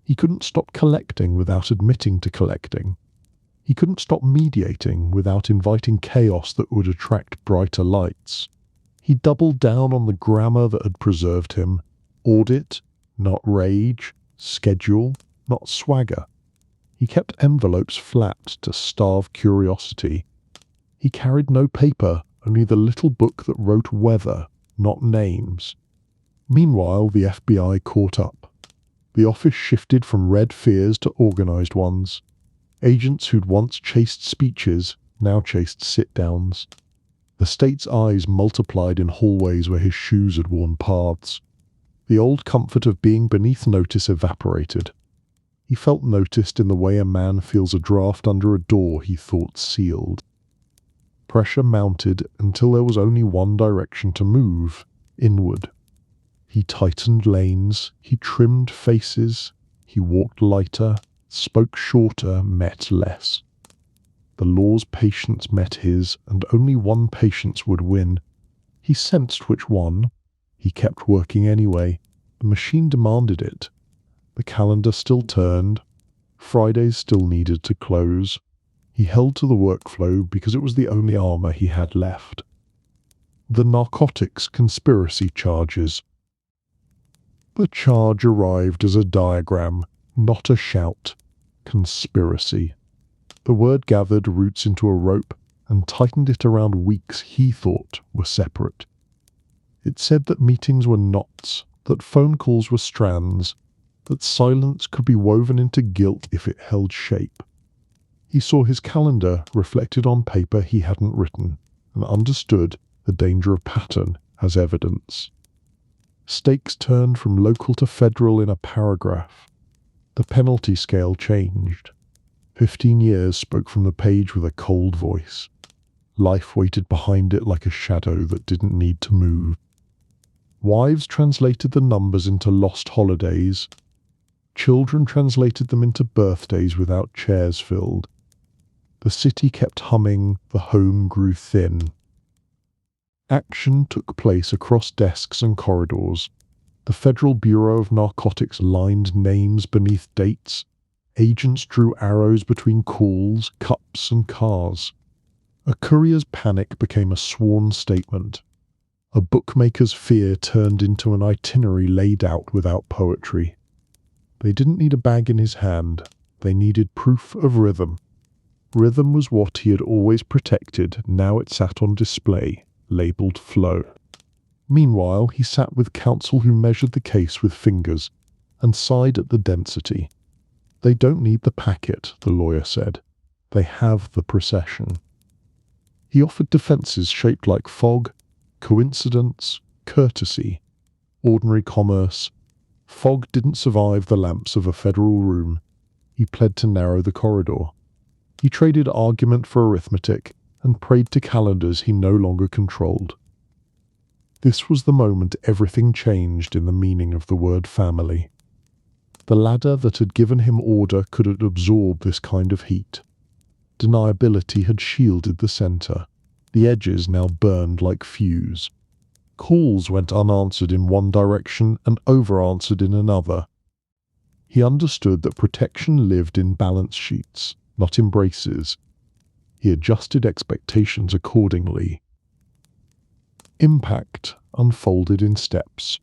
He couldn't stop collecting without admitting to collecting. He couldn't stop mediating without inviting chaos that would attract brighter lights. He doubled down on the grammar that had preserved him. Audit, not rage. Schedule, not swagger. He kept envelopes flat to starve curiosity. He carried no paper, only the little book that wrote weather, not names. Meanwhile, the FBI caught up. The office shifted from red fears to organized ones. Agents who'd once chased speeches now chased sit-downs. The state's eyes multiplied in hallways where his shoes had worn paths. The old comfort of being beneath notice evaporated. He felt noticed in the way a man feels a draft under a door he thought sealed. Pressure mounted until there was only one direction to move, inward. He tightened lanes, he trimmed faces, he walked lighter, spoke shorter, met less. The law's patience met his, and only one patience would win. He sensed which one. He kept working anyway. The machine demanded it. The calendar still turned. Fridays still needed to close. He held to the workflow because it was the only armor he had left. The narcotics conspiracy charges. The charge arrived as a diagram, not a shout. Conspiracy. The word gathered roots into a rope and tightened it around weeks he thought were separate. It said that meetings were knots, that phone calls were strands, that silence could be woven into guilt if it held shape. He saw his calendar reflected on paper he hadn't written, and understood the danger of pattern as evidence. Stakes turned from local to federal in a paragraph. The penalty scale changed. 15 years spoke from the page with a cold voice. Life waited behind it like a shadow that didn't need to move. Wives translated the numbers into lost holidays. Children translated them into birthdays without chairs filled. The city kept humming, the home grew thin. Action took place across desks and corridors. The Federal Bureau of Narcotics lined names beneath dates. Agents drew arrows between calls, cups, and cars. A courier's panic became a sworn statement. A bookmaker's fear turned into an itinerary laid out without poetry. They didn't need a bag in his hand. They needed proof of rhythm. Rhythm was what he had always protected. Now it sat on display, labelled flow. Meanwhile, he sat with counsel who measured the case with fingers and sighed at the density. They don't need the packet, the lawyer said. They have the procession. He offered defences shaped like fog, coincidence, courtesy, ordinary commerce. Fog didn't survive the lamps of a federal room. He pled to narrow the corridor. He traded argument for arithmetic and prayed to calendars he no longer controlled. This was the moment everything changed in the meaning of the word family. The ladder that had given him order could absorb this kind of heat. Deniability had shielded the centre. The edges now burned like fuse. Calls went unanswered in one direction and over-answered in another. He understood that protection lived in balance sheets, not embraces. He adjusted expectations accordingly. Impact unfolded in steps.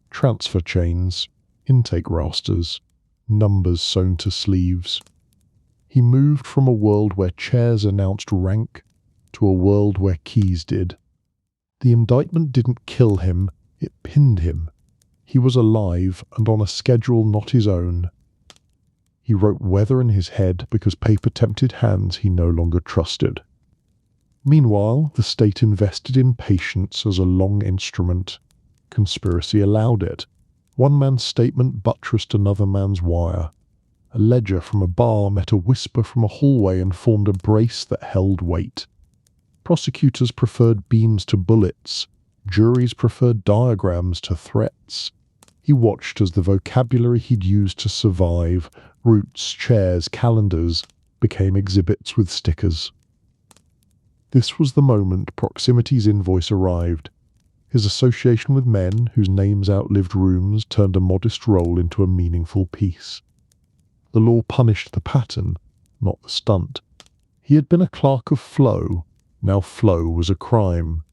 Transfer chains, intake rosters, numbers sewn to sleeves. He moved from a world where chairs announced rank to a world where keys did. The indictment didn't kill him, it pinned him. He was alive and on a schedule not his own. He wrote weather in his head because paper tempted hands he no longer trusted. Meanwhile, the state invested in patience as a long instrument. Conspiracy allowed it. One man's statement buttressed another man's wire. A ledger from a bar met a whisper from a hallway and formed a brace that held weight. Prosecutors preferred beams to bullets. Juries preferred diagrams to threats. He watched as the vocabulary he'd used to survive, routes, chairs, calendars, became exhibits with stickers. This was the moment Proximity's invoice arrived. His association with men whose names outlived rooms turned a modest role into a meaningful piece. The law punished the pattern, not the stunt. He had been a clerk of flow. Now flow was a crime.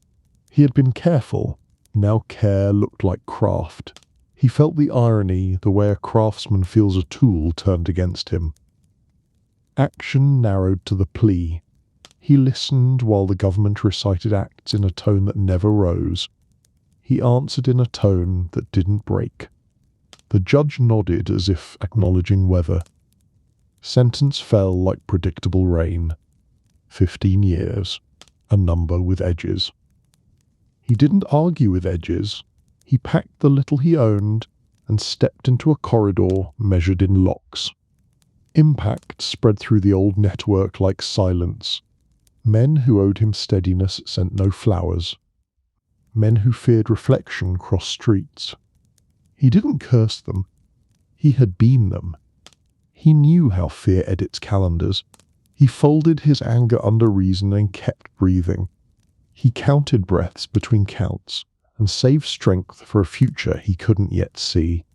He had been careful. Now care looked like craft. He felt the irony, the way a craftsman feels a tool turned against him. Action narrowed to the plea. He listened while the government recited acts in a tone that never rose. He answered in a tone that didn't break. The judge nodded as if acknowledging weather. Sentence fell like predictable rain. 15 years. A number with edges. He didn't argue with edges. He packed the little he owned and stepped into a corridor measured in locks. Impact spread through the old network like silence. Men who owed him steadiness sent no flowers. Men who feared reflection crossed streets. He didn't curse them. He had been them. He knew how fear edits calendars. He folded his anger under reason and kept breathing. He counted breaths between counts and saved strength for a future he couldn't yet see.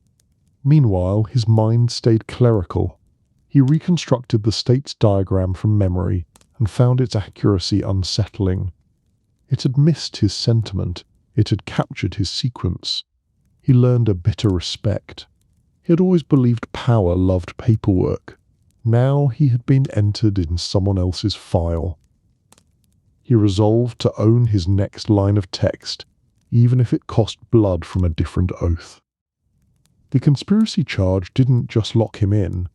Meanwhile, his mind stayed clerical. He reconstructed the state's diagram from memory and found its accuracy unsettling. It had missed his sentiment. It had captured his sequence. He learned a bitter respect. He had always believed power loved paperwork. Now he had been entered in someone else's file. He resolved to own his next line of text, even if it cost blood from a different oath. The conspiracy charge didn't just lock him in.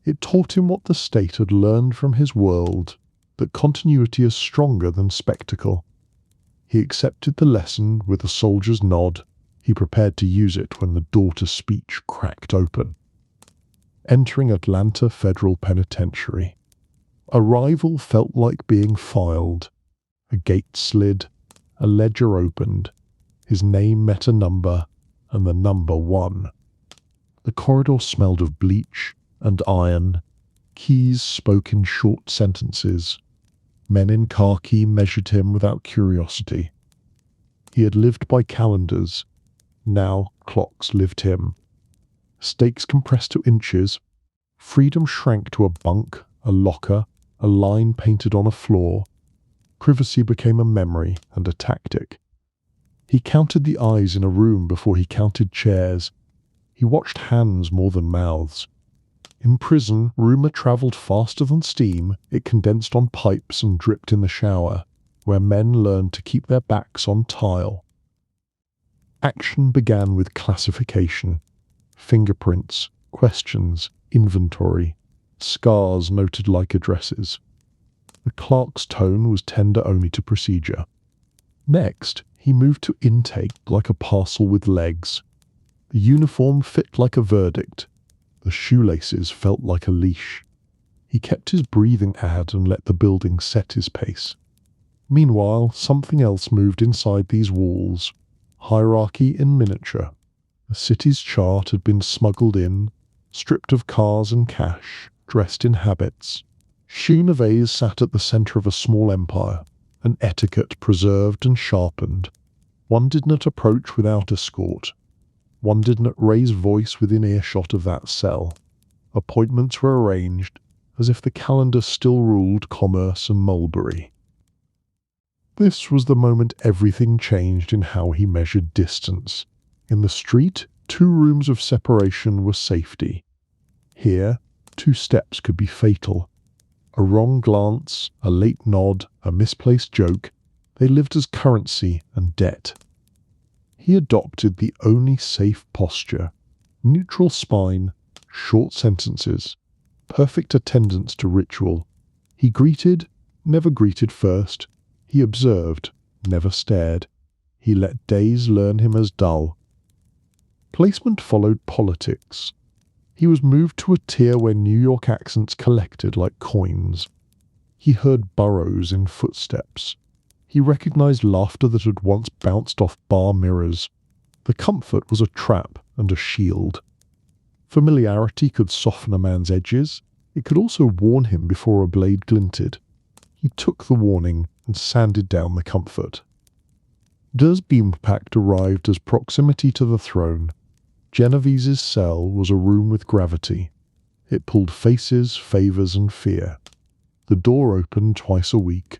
It taught him what the state had learned from his world, that continuity is stronger than spectacle. He accepted the lesson with a soldier's nod. He prepared to use it when the door to speech cracked open. Entering Atlanta Federal Penitentiary. Arrival felt like being filed. A gate slid, a ledger opened. His name met a number, and the number 1. The corridor smelled of bleach and iron. Keys spoke in short sentences. Men in khaki measured him without curiosity. He had lived by calendars. Now clocks lived him. Stakes compressed to inches. Freedom shrank to a bunk, a locker, a line painted on a floor. Privacy became a memory and a tactic. He counted the eyes in a room before he counted chairs. He watched hands more than mouths. In prison, rumour travelled faster than steam. It condensed on pipes and dripped in the shower, where men learned to keep their backs on tile. Action began with classification. Fingerprints, questions, inventory, scars noted like addresses. The clerk's tone was tender only to procedure. Next, he moved to intake like a parcel with legs. The uniform fit like a verdict. The shoelaces felt like a leash. He kept his breathing ad and let the building set his pace. Meanwhile, something else moved inside these walls. Hierarchy in miniature. The city's chart had been smuggled in, stripped of cars and cash, dressed in habits. Genovese sat at the centre of a small empire, an etiquette preserved and sharpened. One did not approach without escort. One did not raise voice within earshot of that cell. Appointments were arranged, as if the calendar still ruled commerce and Mulberry. This was the moment everything changed in how he measured distance. In the street, 2 rooms of separation were safety. Here, 2 steps could be fatal. A wrong glance, a late nod, a misplaced joke, they lived as currency and debt. He adopted the only safe posture. Neutral spine, short sentences, perfect attendance to ritual. He greeted, never greeted first. He observed, never stared. He let days learn him as dull. Placement followed politics. He was moved to a tier where New York accents collected like coins. He heard burrows in footsteps. He recognized laughter that had once bounced off bar mirrors. The comfort was a trap and a shield. Familiarity could soften a man's edges. It could also warn him before a blade glinted. He took the warning and sanded down the comfort. Des Impact arrived as proximity to the throne. Genovese's cell was a room with gravity. It pulled faces, favours and fear. The door opened twice a week.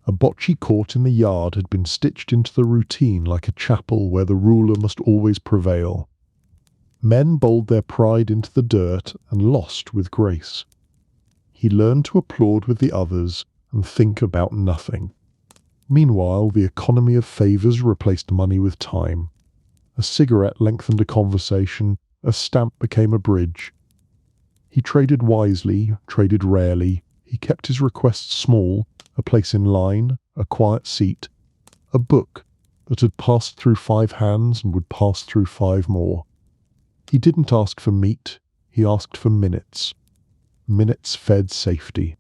A bocce court in the yard had been stitched into the routine like a chapel where the ruler must always prevail. Men bowled their pride into the dirt and lost with grace. He learned to applaud with the others and think about nothing. Meanwhile, the economy of favours replaced money with time. A cigarette lengthened a conversation, a stamp became a bridge. He traded wisely, traded rarely. He kept his requests small, a place in line, a quiet seat, a book that had passed through 5 hands and would pass through 5 more. He didn't ask for meat, he asked for minutes. Minutes fed safety.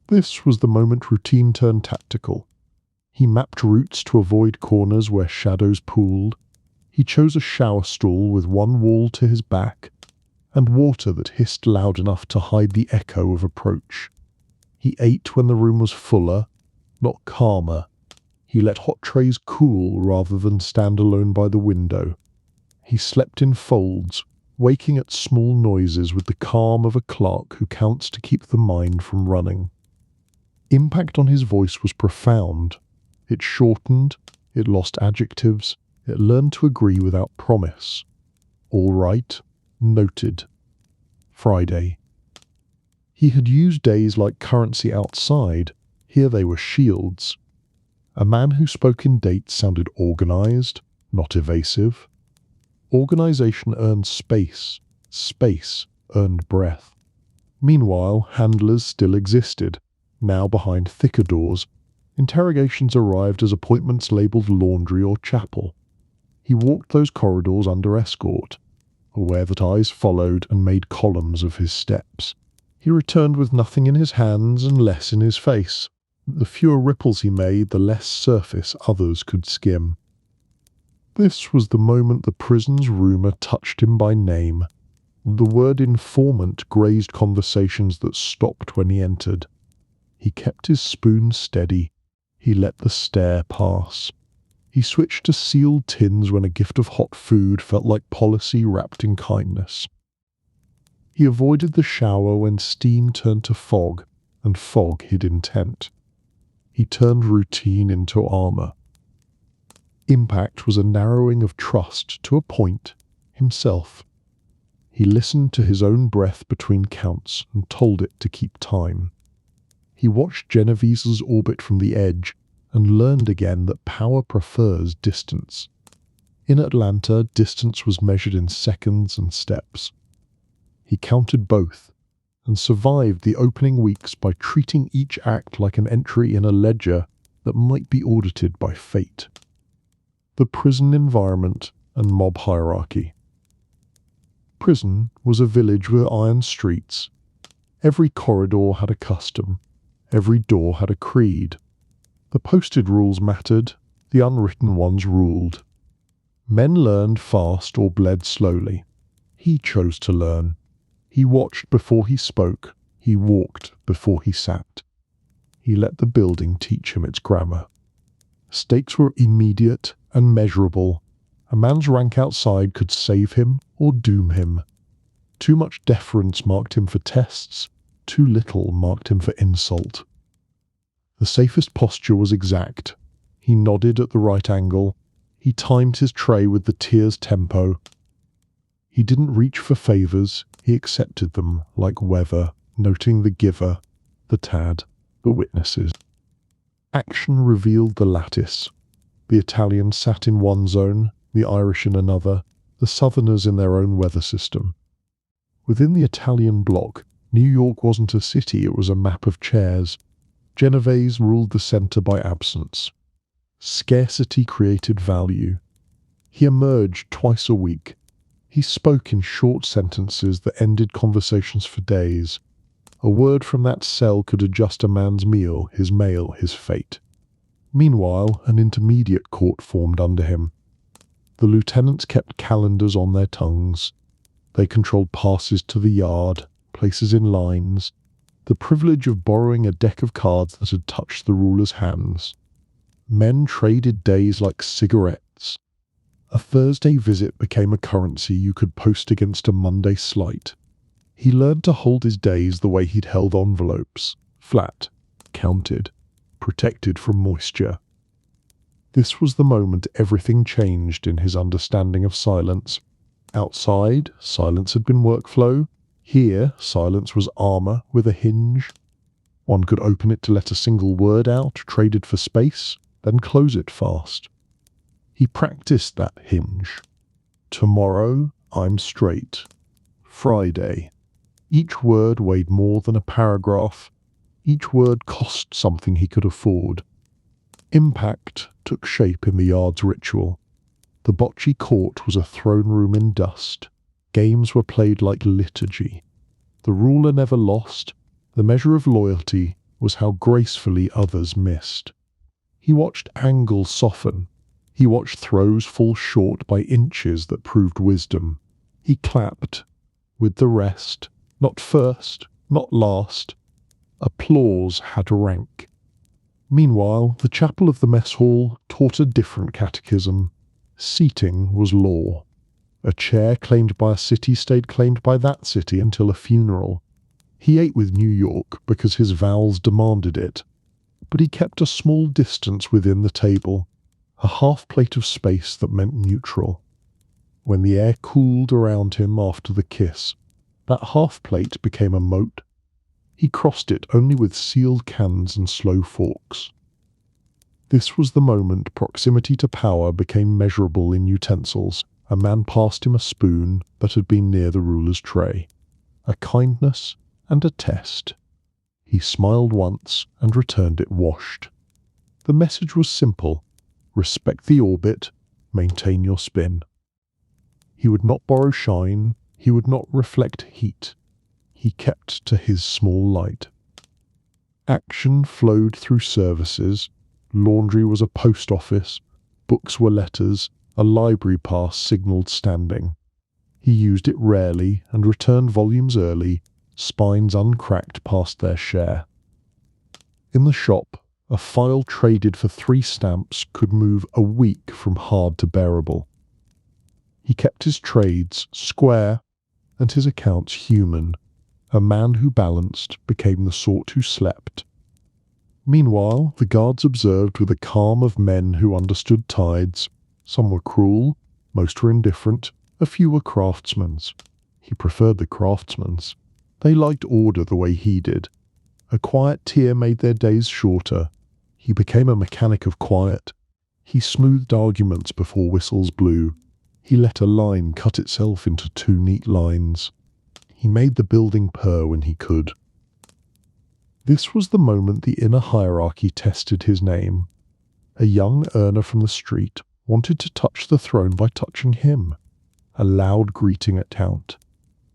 This was the moment routine turned tactical. He mapped routes to avoid corners where shadows pooled. He chose a shower stall with one wall to his back, and water that hissed loud enough to hide the echo of approach. He ate when the room was fuller, not calmer. He let hot trays cool rather than stand alone by the window. He slept in folds, waking at small noises with the calm of a clerk who counts to keep the mind from running. Impact on his voice was profound. It shortened, it lost adjectives, it learned to agree without promise. All right, noted. Friday. He had used days like currency outside. Here they were shields. A man who spoke in dates sounded organized, not evasive. Organization earned space. Space earned breath. Meanwhile, handlers still existed, now behind thicker doors. Interrogations arrived as appointments labelled laundry or chapel. He walked those corridors under escort, aware that eyes followed and made columns of his steps. He returned with nothing in his hands and less in his face. The fewer ripples he made, the less surface others could skim. This was the moment the prison's rumour touched him by name. The word informant grazed conversations that stopped when he entered. He kept his spoon steady. He let the stare pass. He switched to sealed tins when a gift of hot food felt like policy wrapped in kindness. He avoided the shower when steam turned to fog, and fog hid intent. He turned routine into armour. Impact was a narrowing of trust to a point, himself. He listened to his own breath between counts and told it to keep time. He watched Genovese's orbit from the edge and learned again that power prefers distance. In Atlanta, distance was measured in seconds and steps. He counted both and survived the opening weeks by treating each act like an entry in a ledger that might be audited by fate. The prison environment and mob hierarchy. Prison was a village with iron streets. Every corridor had a custom. Every door had a creed. The posted rules mattered, the unwritten ones ruled. Men learned fast or bled slowly. He chose to learn. He watched before he spoke. He walked before he sat. He let the building teach him its grammar. Stakes were immediate and measurable. A man's rank outside could save him or doom him. Too much deference marked him for tests. Too little marked him for insult. The safest posture was exact. He nodded at the right angle. He timed his tray with the tier's tempo. He didn't reach for favours. He accepted them like weather, noting the giver, the tad, the witnesses. Action revealed the lattice. The Italians sat in one zone, the Irish in another, the Southerners in their own weather system. Within the Italian bloc, New York wasn't a city, it was a map of chairs. Genovese ruled the centre by absence. Scarcity created value. He emerged twice a week. He spoke in short sentences that ended conversations for days. A word from that cell could adjust a man's meal, his mail, his fate. Meanwhile, an intermediate court formed under him. The lieutenants kept calendars on their tongues. They controlled passes to the yard, places in lines, the privilege of borrowing a deck of cards that had touched the ruler's hands. Men traded days like cigarettes. A Thursday visit became a currency you could post against a Monday slight. He learned to hold his days the way he'd held envelopes, flat, counted, protected from moisture. This was the moment everything changed in his understanding of silence. Outside, silence had been workflow. Here, silence was armour with a hinge. One could open it to let a single word out, traded for space, then close it fast. He practiced that hinge. Tomorrow, I'm straight. Friday. Each word weighed more than a paragraph. Each word cost something he could afford. Impact took shape in the yard's ritual. The bocce court was a throne room in dust. Games were played like liturgy. The ruler never lost. The measure of loyalty was how gracefully others missed. He watched angles soften. He watched throws fall short by inches that proved wisdom. He clapped. With the rest, not first, not last, applause had rank. Meanwhile, the chapel of the mess hall taught a different catechism. Seating was law. A chair claimed by a city stayed claimed by that city until a funeral. He ate with New York because his vows demanded it, but he kept a small distance within the table, a half plate of space that meant neutral. When the air cooled around him after the kiss, that half plate became a moat. He crossed it only with sealed cans and slow forks. This was the moment proximity to power became measurable in utensils. A man passed him a spoon that had been near the ruler's tray. A kindness and a test. He smiled once and returned it washed. The message was simple. Respect the orbit, maintain your spin. He would not borrow shine, he would not reflect heat. He kept to his small light. Action flowed through services. Laundry was a post office. Books were letters. A library pass signalled standing. He used it rarely and returned volumes early, spines uncracked past their share. In the shop, a file traded for 3 stamps could move a week from hard to bearable. He kept his trades square and his accounts human. A man who balanced became the sort who slept. Meanwhile, the guards observed with the calm of men who understood tides. Some were cruel, most were indifferent, a few were craftsmen's. He preferred the craftsmen's. They liked order the way he did. A quiet tear made their days shorter. He became a mechanic of quiet. He smoothed arguments before whistles blew. He let a line cut itself into 2 neat lines. He made the building purr when he could. This was the moment the inner hierarchy tested his name. A young earner from the street wanted to touch the throne by touching him. A loud greeting at count.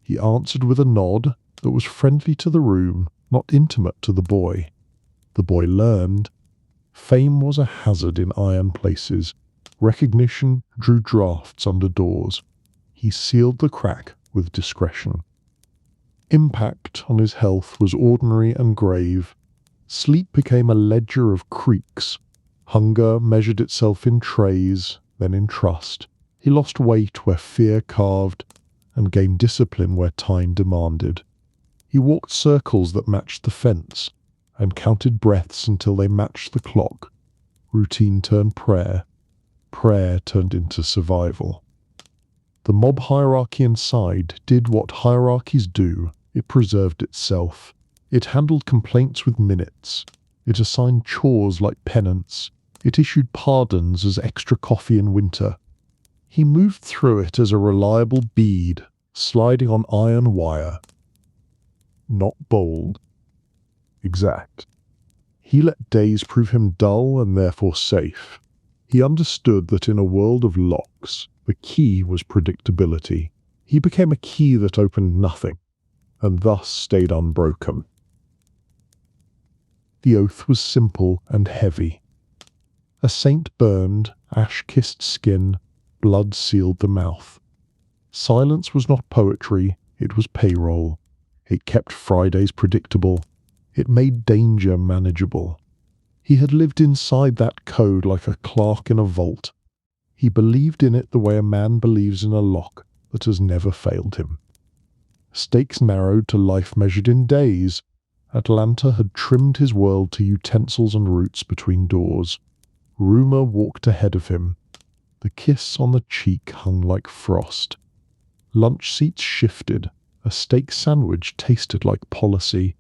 He answered with a nod that was friendly to the room, not intimate to the boy. The boy learned. Fame was a hazard in iron places. Recognition drew drafts under doors. He sealed the crack with discretion. Impact on his health was ordinary and grave. Sleep became a ledger of creaks. Hunger measured itself in trays, then in trust. He lost weight where fear carved, and gained discipline where time demanded. He walked circles that matched the fence, and counted breaths until they matched the clock. Routine turned prayer. Prayer turned into survival. The mob hierarchy inside did what hierarchies do. It preserved itself. It handled complaints with minutes. It assigned chores like penance. It issued pardons as extra coffee in winter. He moved through it as a reliable bead, sliding on iron wire. Not bold. Exact. He let days prove him dull and therefore safe. He understood that in a world of locks, the key was predictability. He became a key that opened nothing, and thus stayed unbroken. The oath was simple and heavy. A saint burned, ash-kissed skin, blood sealed the mouth. Silence was not poetry, it was payroll. It kept Fridays predictable. It made danger manageable. He had lived inside that code like a clerk in a vault. He believed in it the way a man believes in a lock that has never failed him. Stakes narrowed to life measured in days. Atlanta had trimmed his world to utensils and roots between doors. Rumor walked ahead of him. The kiss on the cheek hung like frost. Lunch seats shifted. A steak sandwich tasted like policy.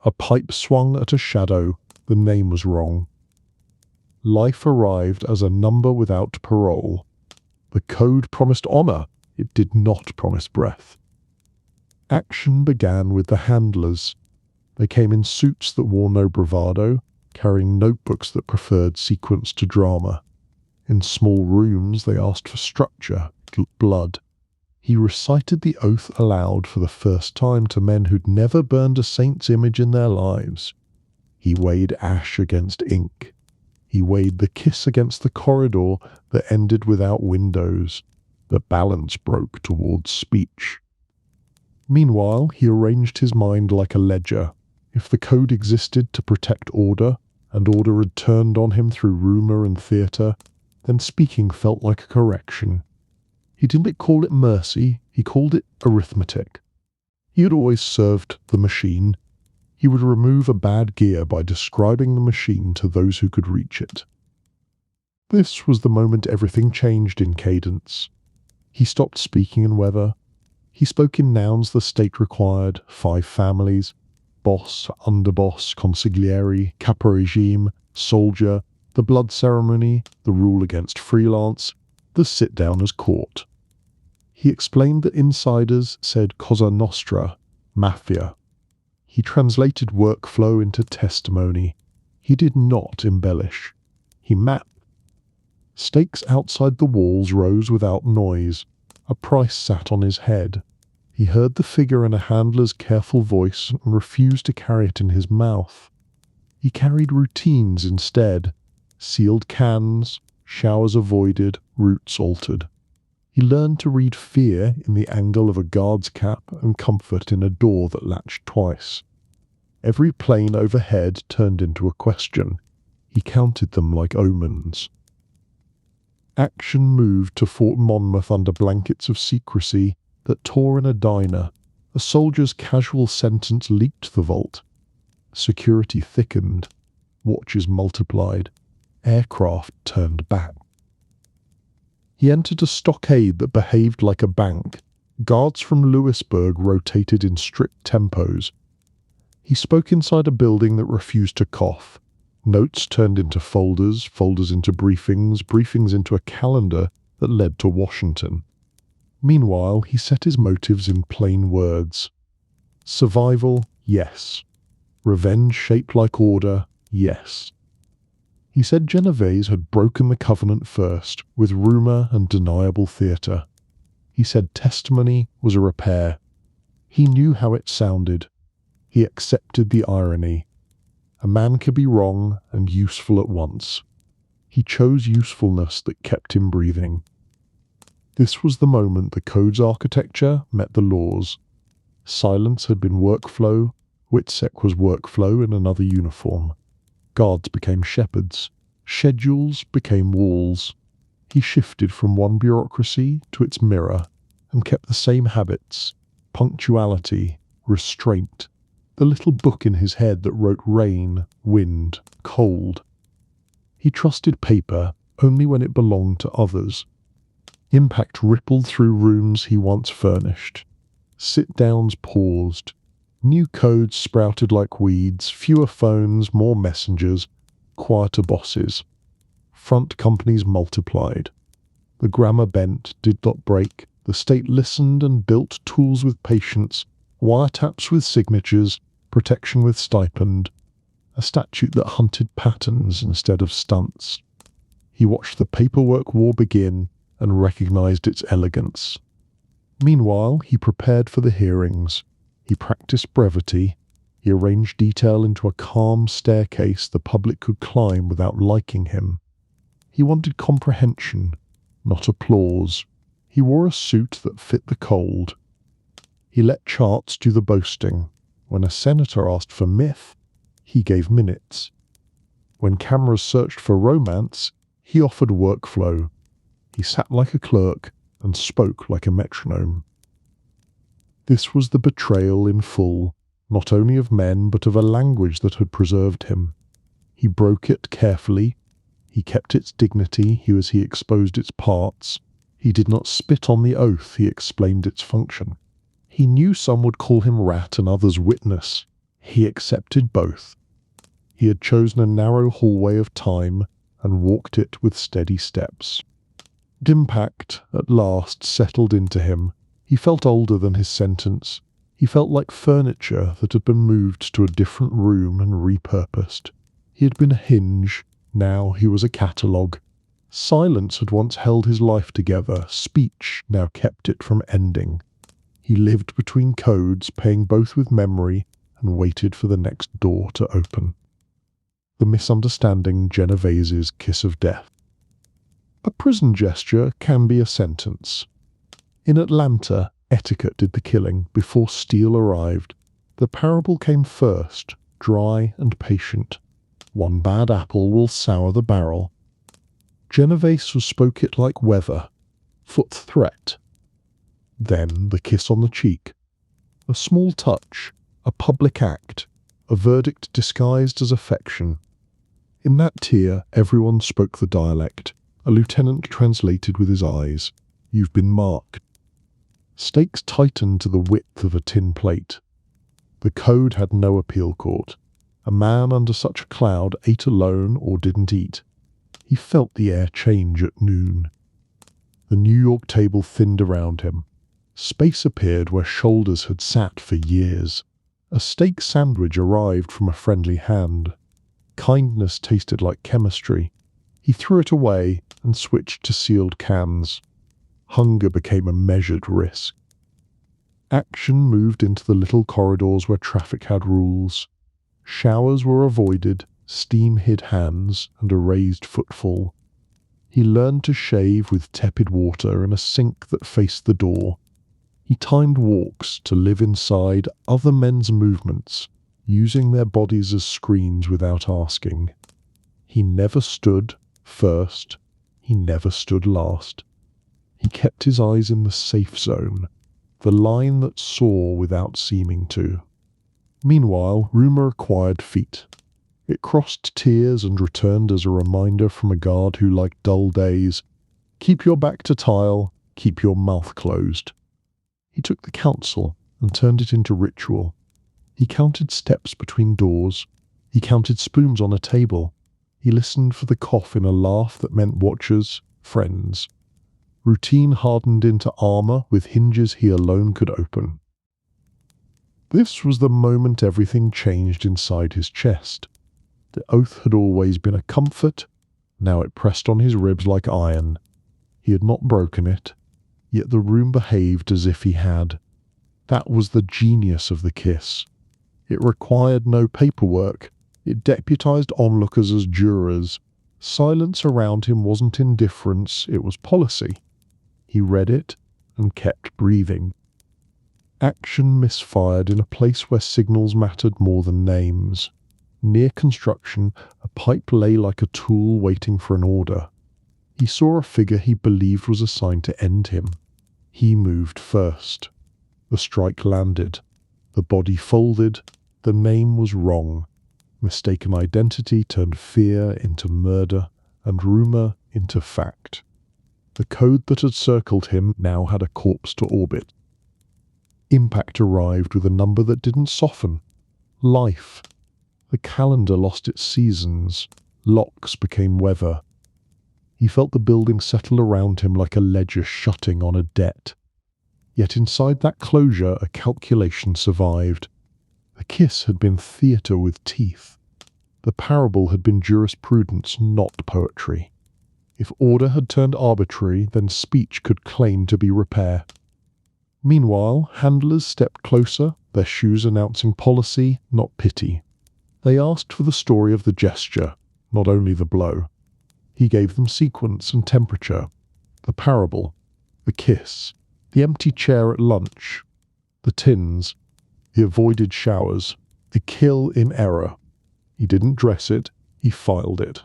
A pipe swung at a shadow. The name was wrong. Life arrived as a number without parole. The code promised honor. It did not promise breath. Action began with the handlers. They came in suits that wore no bravado, carrying notebooks that preferred sequence to drama. In small rooms they asked for structure, blood. He recited the oath aloud for the first time to men who'd never burned a saint's image in their lives. He weighed ash against ink. He weighed the kiss against the corridor that ended without windows. The balance broke towards speech. Meanwhile, he arranged his mind like a ledger. If the code existed to protect order, and order had turned on him through rumour and theatre, then speaking felt like a correction. He didn't call it mercy, he called it arithmetic. He had always served the machine. He would remove a bad gear by describing the machine to those who could reach it. This was the moment everything changed in Cadence. He stopped speaking in weather. He spoke in nouns the state required: 5 families, boss, underboss, consigliere, caporegime, soldier, the blood ceremony, the rule against freelance, the sit-downers' court. He explained that insiders said Cosa Nostra, mafia. He translated workflow into testimony. He did not embellish. He mapped. Stakes outside the walls rose without noise. A price sat on his head. He heard the figure in a handler's careful voice and refused to carry it in his mouth. He carried routines instead. Sealed cans, showers avoided, routes altered. He learned to read fear in the angle of a guard's cap and comfort in a door that latched twice. Every plane overhead turned into a question. He counted them like omens. Action moved to Fort Monmouth under blankets of secrecy that tore in a diner. A soldier's casual sentence leaked the vault. Security thickened. Watches multiplied. Aircraft turned back. He entered a stockade that behaved like a bank. Guards from Louisburg rotated in strict tempos. He spoke inside a building that refused to cough. Notes turned into folders, folders into briefings, briefings into a calendar that led to Washington. Meanwhile, he set his motives in plain words. Survival, yes. Revenge shaped like order, yes. He said Genovese had broken the covenant first, with rumour and deniable theatre. He said testimony was a repair. He knew how it sounded. He accepted the irony. A man could be wrong and useful at once. He chose usefulness that kept him breathing. This was the moment the code's architecture met the laws. Silence had been workflow. WITSEC was workflow in another uniform. Guards became shepherds. Schedules became walls. He shifted from one bureaucracy to its mirror and kept the same habits: punctuality, restraint, the little book in his head that wrote rain, wind, cold. He trusted paper only when it belonged to others. Impact rippled through rooms he once furnished. Sit-downs paused. New codes sprouted like weeds, fewer phones, more messengers, quieter bosses. Front companies multiplied. The grammar bent, did not break. The state listened and built tools with patience, wiretaps with signatures, protection with stipend, a statute that hunted patterns instead of stunts. He watched the paperwork war begin and recognized its elegance. Meanwhile, he prepared for the hearings. He practiced brevity. He arranged detail into a calm staircase the public could climb without liking him. He wanted comprehension, not applause. He wore a suit that fit the cold. He let charts do the boasting. When a senator asked for myth, he gave minutes. When cameras searched for romance, he offered workflow. He sat like a clerk and spoke like a metronome. This was the betrayal in full, not only of men but of a language that had preserved him. He broke it carefully. He kept its dignity as he exposed its parts. He did not spit on the oath, he explained its function. He knew some would call him rat and others witness. He accepted both. He had chosen a narrow hallway of time and walked it with steady steps. Impact, at last, settled into him. He felt older than his sentence. He felt like furniture that had been moved to a different room and repurposed. He had been a hinge, now he was a catalogue. Silence had once held his life together, speech now kept it from ending. He lived between codes, paying both with memory, and waited for the next door to open. The misunderstanding Genovese's kiss of death. A prison gesture can be a sentence. In Atlanta, Etiquette did the killing before steel arrived. The parable came first, dry and patient. One bad apple will sour the barrel. Genovese spoke it like weather, foot threat. Then the kiss on the cheek. A small touch, a public act, a verdict disguised as affection. In that tier, everyone spoke the dialect. A lieutenant translated with his eyes. You've been marked. Stakes tightened to the width of a tin plate. The code had no appeal court. A man under such a cloud ate alone or didn't eat. He felt the air change at noon. The New York table thinned around him. Space appeared where shoulders had sat for years. A steak sandwich arrived from a friendly hand. Kindness tasted like chemistry. He threw it away and switched to sealed cans. Hunger became a measured risk. Action moved into the little corridors where traffic had rules. Showers were avoided, steam hid hands, and a raised footfall. He learned to shave with tepid water in a sink that faced the door. He timed walks to live inside other men's movements, using their bodies as screens without asking. He never stood first. He never stood last. He kept his eyes in the safe zone, the line that saw without seeming to. Meanwhile, rumor acquired feet. It crossed tiers and returned as a reminder from a guard who liked dull days. Keep your back to tile, keep your mouth closed. He took the counsel and turned it into ritual. He counted steps between doors. He counted spoons on a table. He listened for the cough in a laugh that meant watchers, friends. Routine hardened into armor with hinges he alone could open. This was the moment everything changed inside his chest. The oath had always been a comfort. Now it pressed on his ribs like iron. He had not broken it, yet the room behaved as if he had. That was the genius of the kiss. It required no paperwork. It deputized onlookers as jurors. Silence around him wasn't indifference, it was policy. He read it and kept breathing. Action misfired in a place where signals mattered more than names. Near construction, a pipe lay like a tool waiting for an order. He saw a figure he believed was assigned to end him. He moved first. The strike landed. The body folded. The name was wrong. Mistaken identity turned fear into murder, and rumor into fact. The code that had circled him now had a corpse to orbit. Impact arrived with a number that didn't soften. Life. The calendar lost its seasons. Locks became weather. He felt the building settle around him like a ledger shutting on a debt. Yet inside that closure a calculation survived. The kiss had been theatre with teeth. The parable had been jurisprudence, not poetry. If order had turned arbitrary, then speech could claim to be repair. Meanwhile, handlers stepped closer, their shoes announcing policy, not pity. They asked for the story of the gesture, not only the blow. He gave them sequence and temperature. The parable, the kiss, the empty chair at lunch, the tins, the avoided showers, the kill in error. He didn't dress it, he filed it.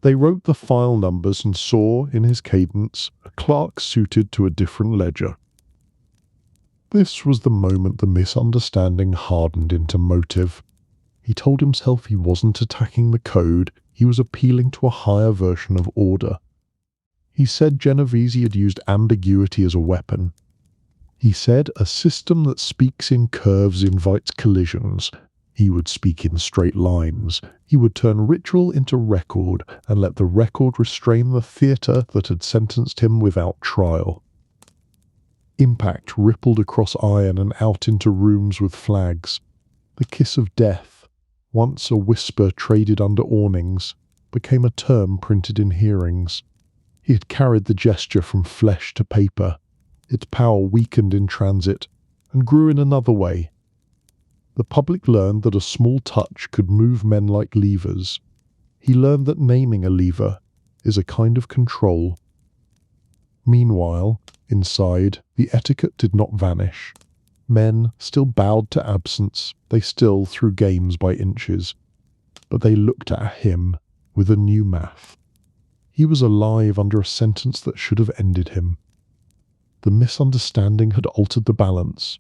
They wrote the file numbers and saw, in his cadence, a clerk suited to a different ledger. This was the moment the misunderstanding hardened into motive. He told himself he wasn't attacking the code, he was appealing to a higher version of order. He said Genovese had used ambiguity as a weapon. He said a system that speaks in curves invites collisions. He would speak in straight lines. He would turn ritual into record and let the record restrain the theatre that had sentenced him without trial. Impact rippled across iron and out into rooms with flags. The kiss of death, once a whisper traded under awnings, became a term printed in hearings. He had carried the gesture from flesh to paper. Its power weakened in transit and grew in another way. The public learned that a small touch could move men like levers. He learned that naming a lever is a kind of control. Meanwhile, inside, the etiquette did not vanish. Men still bowed to absence, they still threw games by inches. But they looked at him with a new math. He was alive under a sentence that should have ended him. The misunderstanding had altered the balance.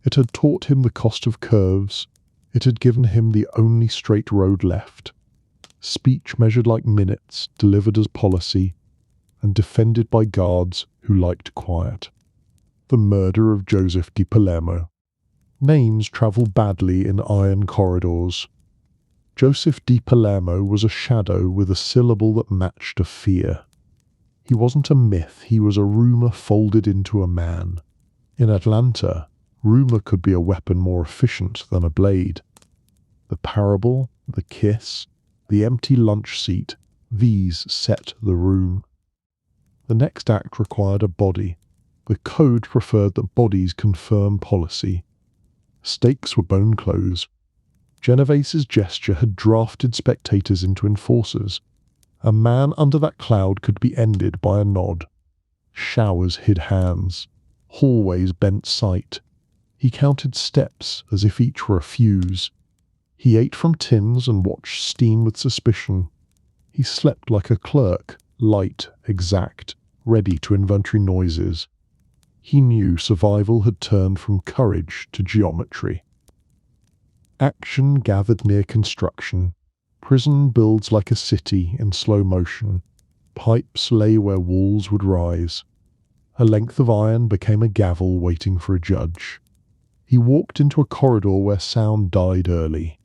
It had taught him the cost of curves. It had given him the only straight road left. Speech measured like minutes, delivered as policy, and defended by guards who liked quiet. The murder of Joseph di Palermo. Names travel badly in iron corridors. Joseph di Palermo was a shadow with a syllable that matched a fear. He wasn't a myth, he was a rumor folded into a man. In Atlanta, rumor could be a weapon more efficient than a blade. The parable, the kiss, the empty lunch seat, these set the room. The next act required a body. The code preferred that bodies confirm policy. Stakes were bone clothes. Genovese's gesture had drafted spectators into enforcers. A man under that cloud could be ended by a nod. Showers hid hands. Hallways bent sight. He counted steps as if each were a fuse. He ate from tins and watched steam with suspicion. He slept like a clerk, light, exact, ready to inventory noises. He knew survival had turned from courage to geometry. Action gathered near construction. Prison builds like a city in slow motion. Pipes lay where walls would rise. A length of iron became a gavel waiting for a judge. He walked into a corridor where sound died early.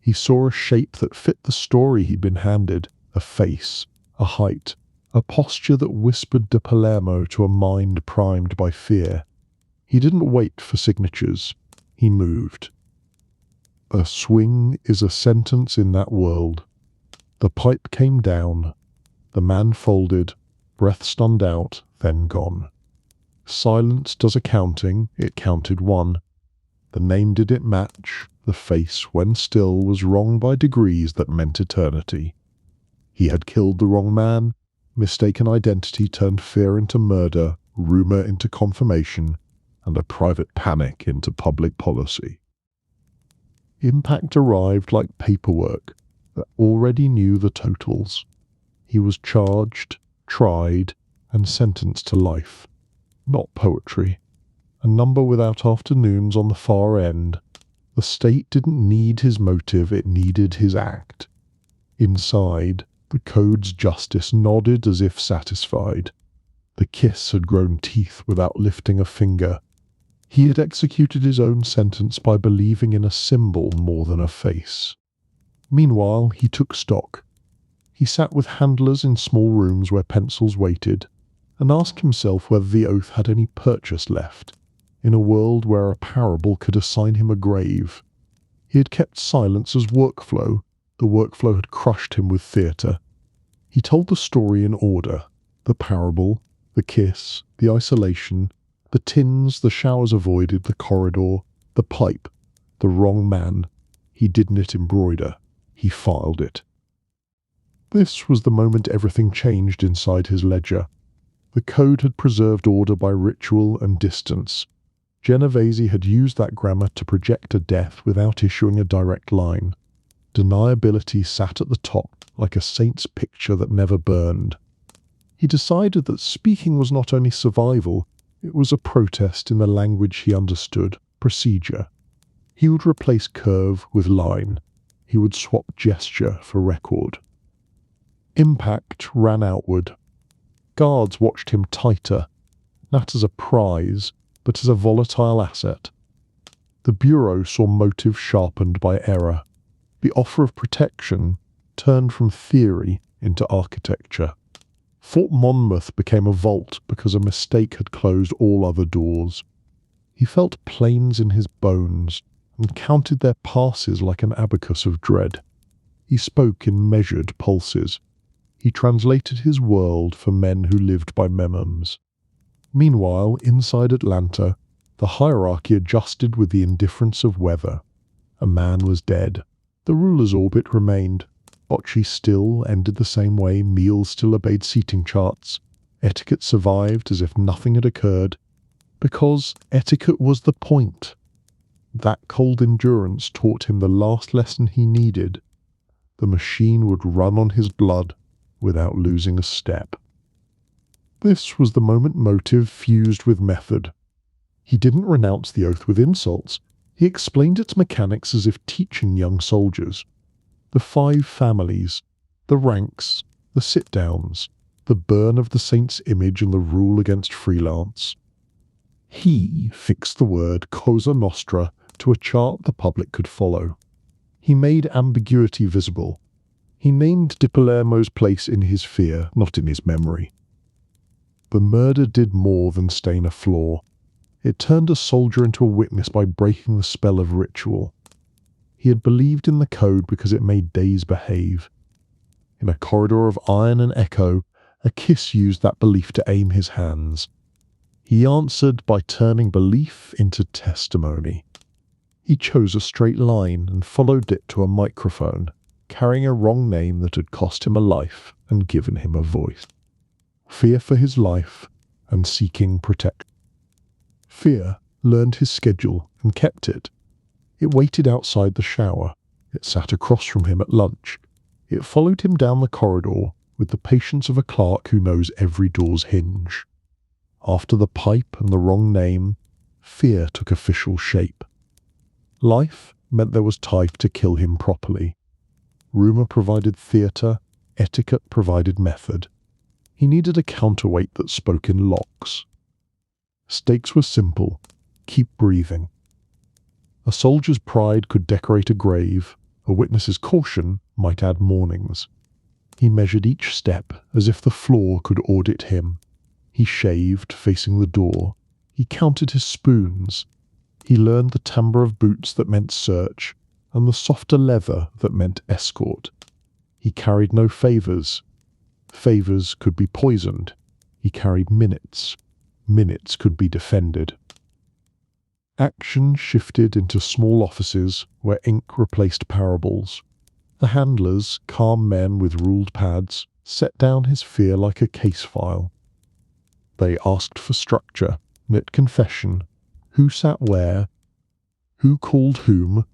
He saw a shape that fit the story he'd been handed, a face, a height, a posture that whispered de Palermo to a mind primed by fear. He didn't wait for signatures. He moved. A swing is a sentence in that world. The pipe came down. The man folded, breath stunned out, then gone. Silence does a counting, it counted one. The name did it match, the face, when still, was wrong by degrees that meant eternity. He had killed the wrong man, mistaken identity turned fear into murder, rumor into confirmation, and a private panic into public policy. Impact arrived like paperwork that already knew the totals. He was charged, tried, and sentenced to life. Not poetry. A number without afternoons on the far end. The state didn't need his motive, it needed his act. Inside, the code's justice nodded as if satisfied. The kiss had grown teeth without lifting a finger. He had executed his own sentence by believing in a symbol more than a face. Meanwhile, he took stock. He sat with handlers in small rooms where pencils waited, and asked himself whether the oath had any purchase left, in a world where a parable could assign him a grave. He had kept silence as workflow. The workflow had crushed him with theatre. He told the story in order. The parable, the kiss, the isolation, the tins, the showers avoided, the corridor, the pipe, the wrong man. He didn't embroider. He filed it. This was the moment everything changed inside his ledger. The code had preserved order by ritual and distance. Genovese had used that grammar to project a death without issuing a direct line. Deniability sat at the top like a saint's picture that never burned. He decided that speaking was not only survival, it was a protest in the language he understood, procedure. He would replace curve with line. He would swap gesture for record. Impact ran outward. Guards watched him tighter, not as a prize, but as a volatile asset. The Bureau saw motive sharpened by error. The offer of protection turned from theory into architecture. Fort Monmouth became a vault because a mistake had closed all other doors. He felt planes in his bones and counted their passes like an abacus of dread. He spoke in measured pulses. He translated his world for men who lived by memoms. Meanwhile, inside Atlanta, the hierarchy adjusted with the indifference of weather. A man was dead. The ruler's orbit remained. Bocce still ended the same way, meals still obeyed seating charts. Etiquette survived as if nothing had occurred, because etiquette was the point. That cold endurance taught him the last lesson he needed. The machine would run on his blood without losing a step. This was the moment motive fused with method. He didn't renounce the oath with insults. He explained its mechanics as if teaching young soldiers. The 5 families, the ranks, the sit-downs, the burn of the saint's image and the rule against freelance. He fixed the word Cosa Nostra to a chart the public could follow. He made ambiguity visible. He named Di Palermo's place in his fear, not in his memory. The murder did more than stain a flaw. It turned a soldier into a witness by breaking the spell of ritual. He had believed in the code because it made days behave. In a corridor of iron and echo, a kiss used that belief to aim his hands. He answered by turning belief into testimony. He chose a straight line and followed it to a microphone, carrying a wrong name that had cost him a life and given him a voice. Fear for his life and seeking protection. Fear learned his schedule and kept it. It waited outside the shower. It sat across from him at lunch. It followed him down the corridor with the patience of a clerk who knows every door's hinge. After the pipe and the wrong name, fear took official shape. Life meant there was time to kill him properly. Rumour provided theatre, etiquette provided method. He needed a counterweight that spoke in locks. Stakes were simple. Keep breathing. A soldier's pride could decorate a grave. A witness's caution might add mournings. He measured each step as if the floor could audit him. He shaved, facing the door. He counted his spoons. He learned the timbre of boots that meant search, and the softer leather that meant escort. He carried no favours. Favours could be poisoned. He carried minutes. Minutes could be defended. Action shifted into small offices where ink replaced parables. The handlers, calm men with ruled pads, set down his fear like a case file. They asked for structure, knit confession, who sat where, who called whom,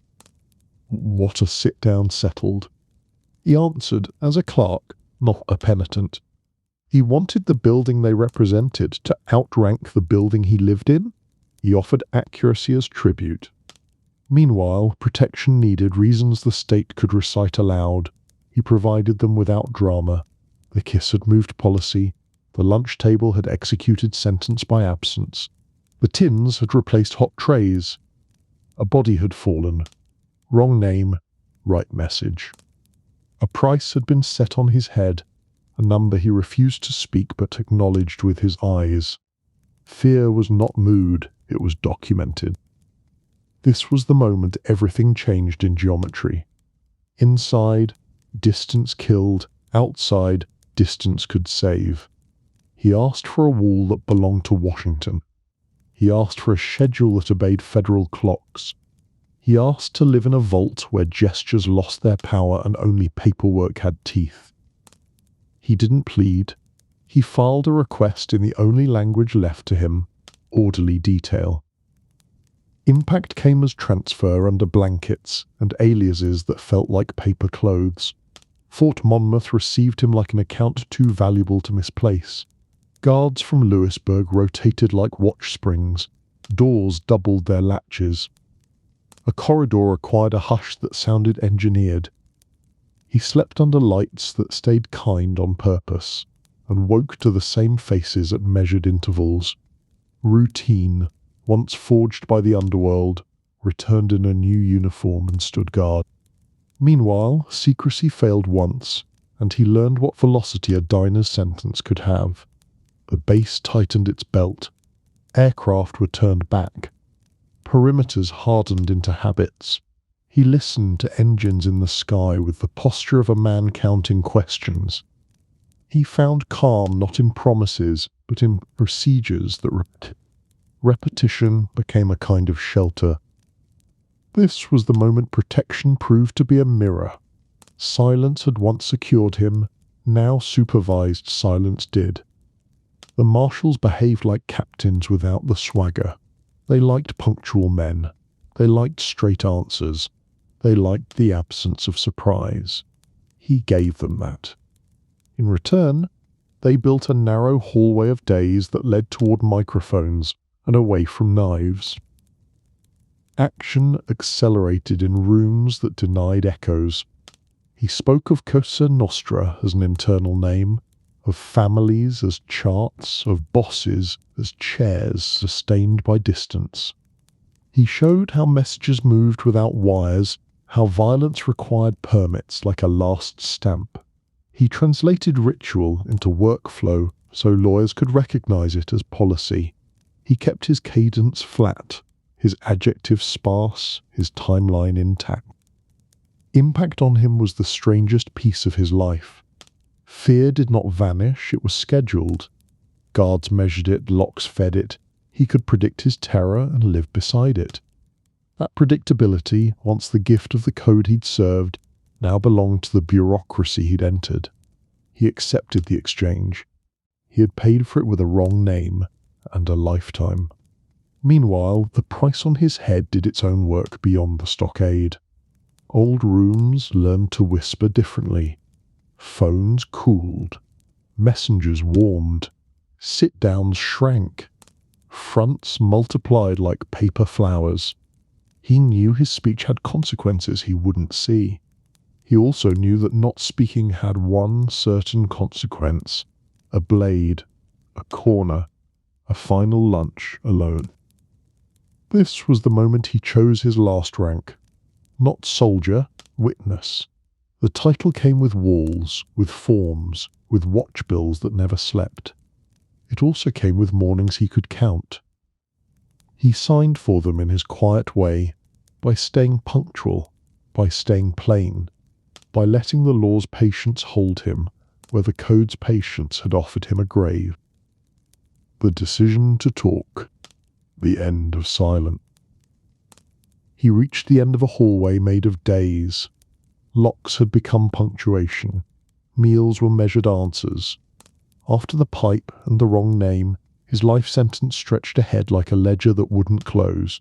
what a sit-down settled. He answered as a clerk, not a penitent. He wanted the building they represented to outrank the building he lived in. He offered accuracy as tribute. Meanwhile, protection needed reasons the state could recite aloud. He provided them without drama. The kiss had moved policy. The lunch table had executed sentence by absence. The tins had replaced hot trays. A body had fallen. Wrong name, right message. A price had been set on his head, a number he refused to speak but acknowledged with his eyes. Fear was not mood, it was documented. This was the moment everything changed in geometry. Inside, distance killed. Outside, distance could save. He asked for a wall that belonged to Washington. He asked for a schedule that obeyed federal clocks. He asked to live in a vault where gestures lost their power and only paperwork had teeth. He didn't plead. He filed a request in the only language left to him, orderly detail. Impact came as transfer under blankets and aliases that felt like paper clothes. Fort Monmouth received him like an account too valuable to misplace. Guards from Louisburg rotated like watch springs. Doors doubled their latches. A corridor acquired a hush that sounded engineered. He slept under lights that stayed kind on purpose, and woke to the same faces at measured intervals. Routine, once forged by the underworld, returned in a new uniform and stood guard. Meanwhile, secrecy failed once, and he learned what velocity a diner's sentence could have. The base tightened its belt. Aircraft were turned back. Perimeters hardened into habits. He listened to engines in the sky with the posture of a man counting questions. He found calm not in promises, but in procedures that repetition became a kind of shelter. This was the moment protection proved to be a mirror. Silence had once secured him, now supervised silence did. The marshals behaved like captains without the swagger. They liked punctual men. They liked straight answers. They liked the absence of surprise. He gave them that. In return, they built a narrow hallway of days that led toward microphones and away from knives. Action accelerated in rooms that denied echoes. He spoke of Cosa Nostra as an internal name, of families as charts, of bosses as chairs sustained by distance. He showed how messages moved without wires, how violence required permits like a last stamp. He translated ritual into workflow so lawyers could recognize it as policy. He kept his cadence flat, his adjectives sparse, his timeline intact. Impact on him was the strangest piece of his life. Fear did not vanish, it was scheduled. Guards measured it, locks fed it. He could predict his terror and live beside it. That predictability, once the gift of the code he'd served, now belonged to the bureaucracy he'd entered. He accepted the exchange. He had paid for it with a wrong name and a lifetime. Meanwhile, the price on his head did its own work beyond the stockade. Old rooms learned to whisper differently. Phones cooled. Messengers warmed. Sit-downs shrank. Fronts multiplied like paper flowers. He knew his speech had consequences he wouldn't see. He also knew that not speaking had one certain consequence: a blade, a corner, a final lunch alone. This was the moment he chose his last rank. Not soldier, witness. The title came with walls, with forms, with watch bills that never slept. It also came with mornings he could count. He signed for them in his quiet way, by staying punctual, by staying plain, by letting the law's patience hold him where the code's patience had offered him a grave. The decision to talk. The end of silence. He reached the end of a hallway made of days. Locks had become punctuation. Meals were measured answers. After the pipe and the wrong name, his life sentence stretched ahead like a ledger that wouldn't close.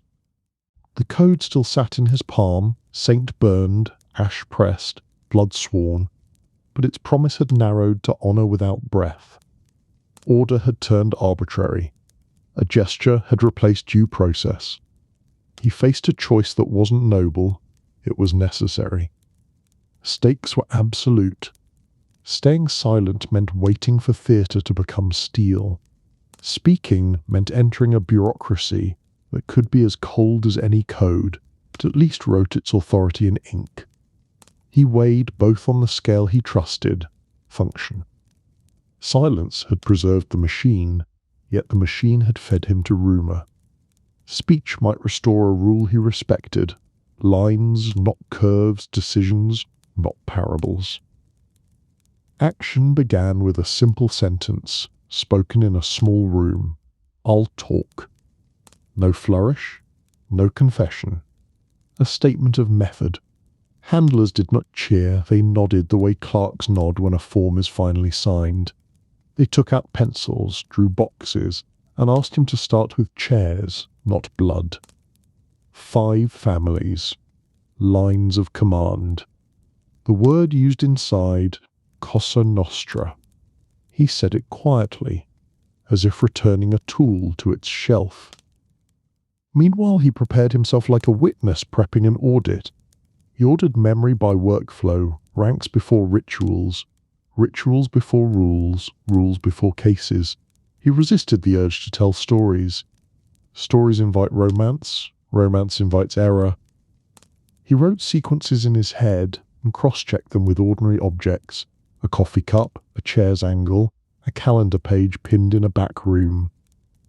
The code still sat in his palm, saint-burned, ash-pressed, blood-sworn, but its promise had narrowed to honor without breath. Order had turned arbitrary. A gesture had replaced due process. He faced a choice that wasn't noble, it was necessary. Stakes were absolute. Staying silent meant waiting for theatre to become steel. Speaking meant entering a bureaucracy that could be as cold as any code, but at least wrote its authority in ink. He weighed both on the scale he trusted, function. Silence had preserved the machine, yet the machine had fed him to rumour. Speech might restore a rule he respected, lines, not curves, decisions, not parables. Action began with a simple sentence, spoken in a small room. I'll talk. No flourish, no confession. A statement of method. Handlers did not cheer, they nodded the way clerks nod when a form is finally signed. They took out pencils, drew boxes, and asked him to start with chairs, not blood. 5 families. Lines of command. The word used inside, Cosa Nostra. He said it quietly, as if returning a tool to its shelf. Meanwhile, he prepared himself like a witness prepping an audit. He ordered memory by workflow, ranks before rituals, rituals before rules, rules before cases. He resisted the urge to tell stories. Stories invite romance, romance invites error. He wrote sequences in his head and cross-checked them with ordinary objects: a coffee cup, a chair's angle, a calendar page pinned in a back room.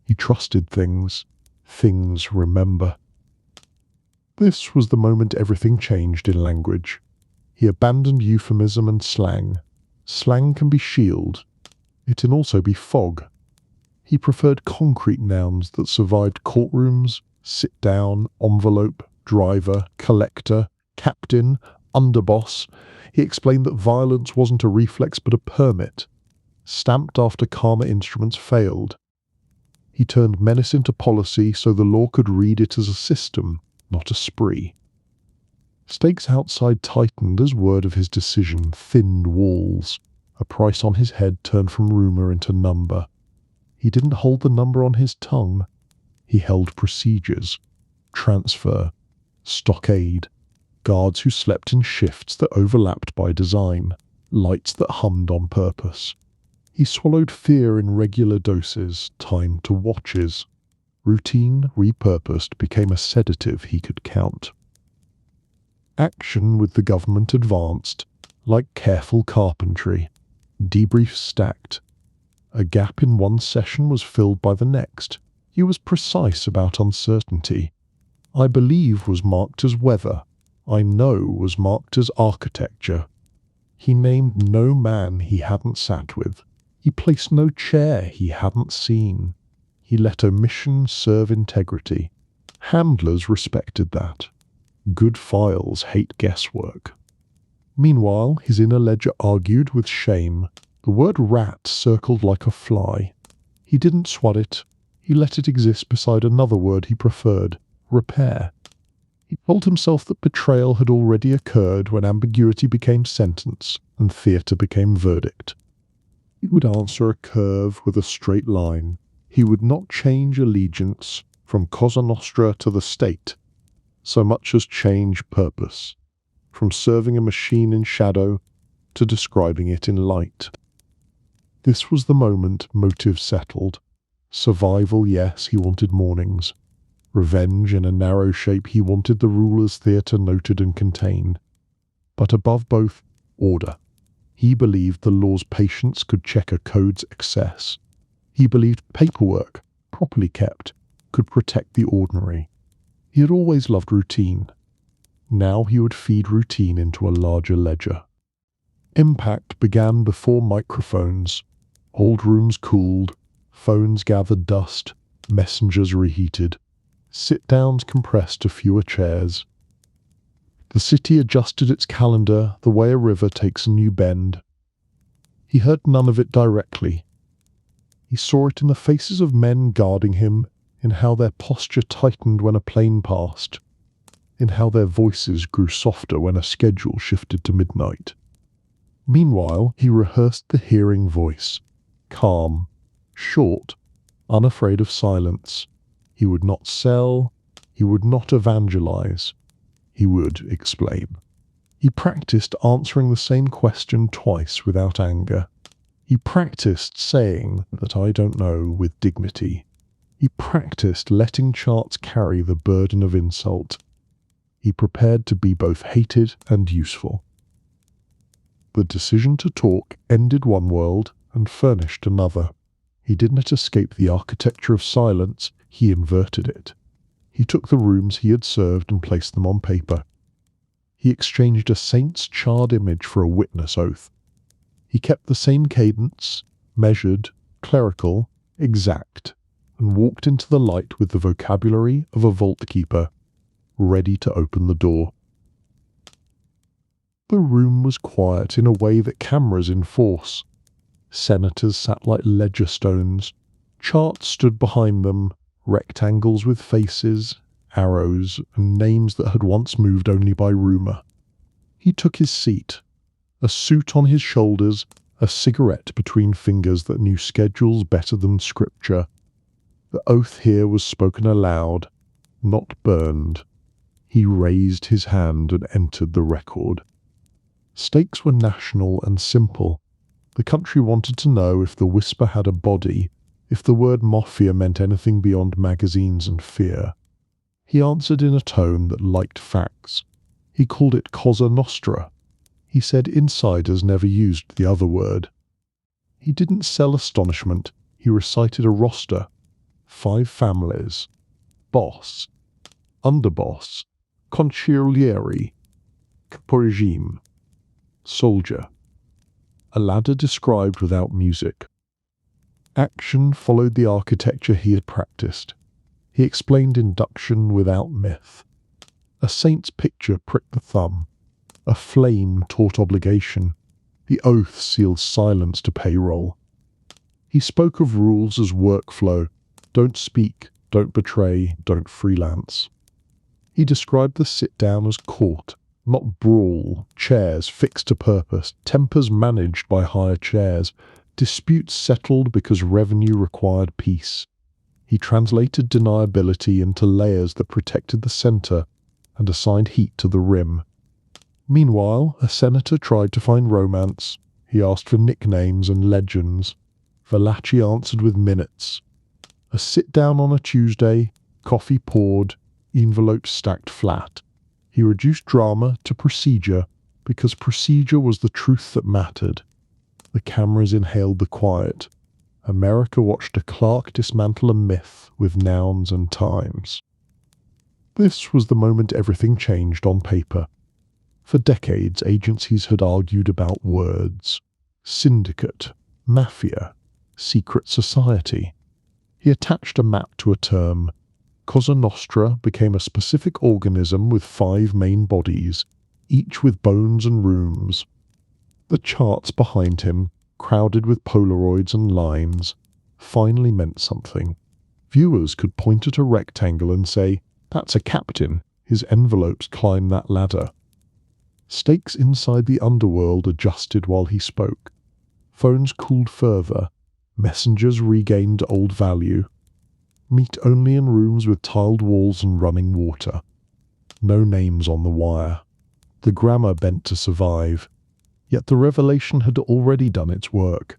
He trusted things. Things remember. This was the moment everything changed in language. He abandoned euphemism and slang. Slang can be shield. It can also be fog. He preferred concrete nouns that survived courtrooms: sit down, envelope, driver, collector, captain, underboss. He explained that violence wasn't a reflex but a permit. stamped after calmer instruments failed. He turned menace into policy so the law could read it as a system, not a spree. Stakes outside tightened as word of his decision thinned walls. A price on his head turned from rumour into number. He didn't hold the number on his tongue. He held procedures, transfer, stockade, guards who slept in shifts that overlapped by design, lights that hummed on purpose. He swallowed fear in regular doses, timed to watches. Routine, repurposed, became a sedative he could count. Action with the government advanced, like careful carpentry. Debriefs stacked. A gap in one session was filled by the next. He was precise about uncertainty. I believe was marked as weather. I know was marked as architecture. He named no man he hadn't sat with. He placed no chair he hadn't seen. He let omission serve integrity. Handlers respected that. Good files hate guesswork. Meanwhile, his inner ledger argued with shame. The word rat circled like a fly. He didn't swat it. He let it exist beside another word he preferred, repair. He told himself that betrayal had already occurred when ambiguity became sentence and theatre became verdict. He would answer a curve with a straight line. He would not change allegiance from Cosa Nostra to the state, so much as change purpose, from serving a machine in shadow to describing it in light. This was the moment motive settled. Survival, yes, he wanted mornings. Revenge in a narrow shape, he wanted the ruler's theatre noted and contained. But above both, order. He believed the law's patience could check a code's excess. He believed paperwork, properly kept, could protect the ordinary. He had always loved routine. Now he would feed routine into a larger ledger. Impact began before microphones. Old rooms cooled, phones gathered dust, messengers reheated. Sit-downs compressed to fewer chairs. The city adjusted its calendar the way a river takes a new bend. He heard none of it directly. He saw it in the faces of men guarding him, in how their posture tightened when a plane passed, in how their voices grew softer when a schedule shifted to midnight. Meanwhile, he rehearsed the hearing voice, calm, short, unafraid of silence. He would not sell, he would not evangelize, he would explain. He practiced answering the same question twice without anger. He practiced saying that I don't know with dignity. He practiced letting charts carry the burden of insult. He prepared to be both hated and useful. The decision to talk ended one world and furnished another. He did not escape the architecture of silence, he inverted it. He took the rooms he had served and placed them on paper. He exchanged a saint's charred image for a witness oath. He kept the same cadence, measured, clerical, exact, and walked into the light with the vocabulary of a vault keeper, ready to open the door. The room was quiet in a way that cameras enforce. Senators sat like ledger stones. Charts stood behind them, rectangles with faces, arrows, and names that had once moved only by rumour. He took his seat, a suit on his shoulders, a cigarette between fingers that knew schedules better than scripture. The oath here was spoken aloud, not burned. He raised his hand and entered the record. Stakes were national and simple. The country wanted to know if the whisper had a body, if the word mafia meant anything beyond magazines and fear. He answered in a tone that liked facts. He called it Cosa Nostra. He said insiders never used the other word. He didn't sell astonishment. He recited a roster. 5 families. Boss. Underboss. Consigliere. Caporegime. Soldier. A ladder described without music. Action followed the architecture he had practiced. He explained induction without myth. A saint's picture pricked the thumb. A flame taught obligation. The oath sealed silence to payroll. He spoke of rules as workflow. Don't speak, don't betray, don't freelance. He described the sit-down as court, not brawl, chairs fixed to purpose, tempers managed by higher chairs, disputes settled because revenue required peace. He translated deniability into layers that protected the center and assigned heat to the rim. Meanwhile, a senator tried to find romance. He asked for nicknames and legends. Valachi answered with minutes. A sit-down on a Tuesday, coffee poured, envelopes stacked flat. He reduced drama to procedure because procedure was the truth that mattered. The cameras inhaled the quiet. America watched a clerk dismantle a myth with nouns and times. This was the moment everything changed on paper. For decades, agencies had argued about words. Syndicate, mafia, secret society. He attached a map to a term. Cosa Nostra became a specific organism with 5 main bodies, each with bones and rooms. The charts behind him, crowded with Polaroids and lines, finally meant something. Viewers could point at a rectangle and say, "That's a captain. His envelopes climb that ladder." Stakes inside the underworld adjusted while he spoke. Phones cooled further. Messengers regained old value. Meet only in rooms with tiled walls and running water. No names on the wire. The grammar bent to survive. Yet the revelation had already done its work.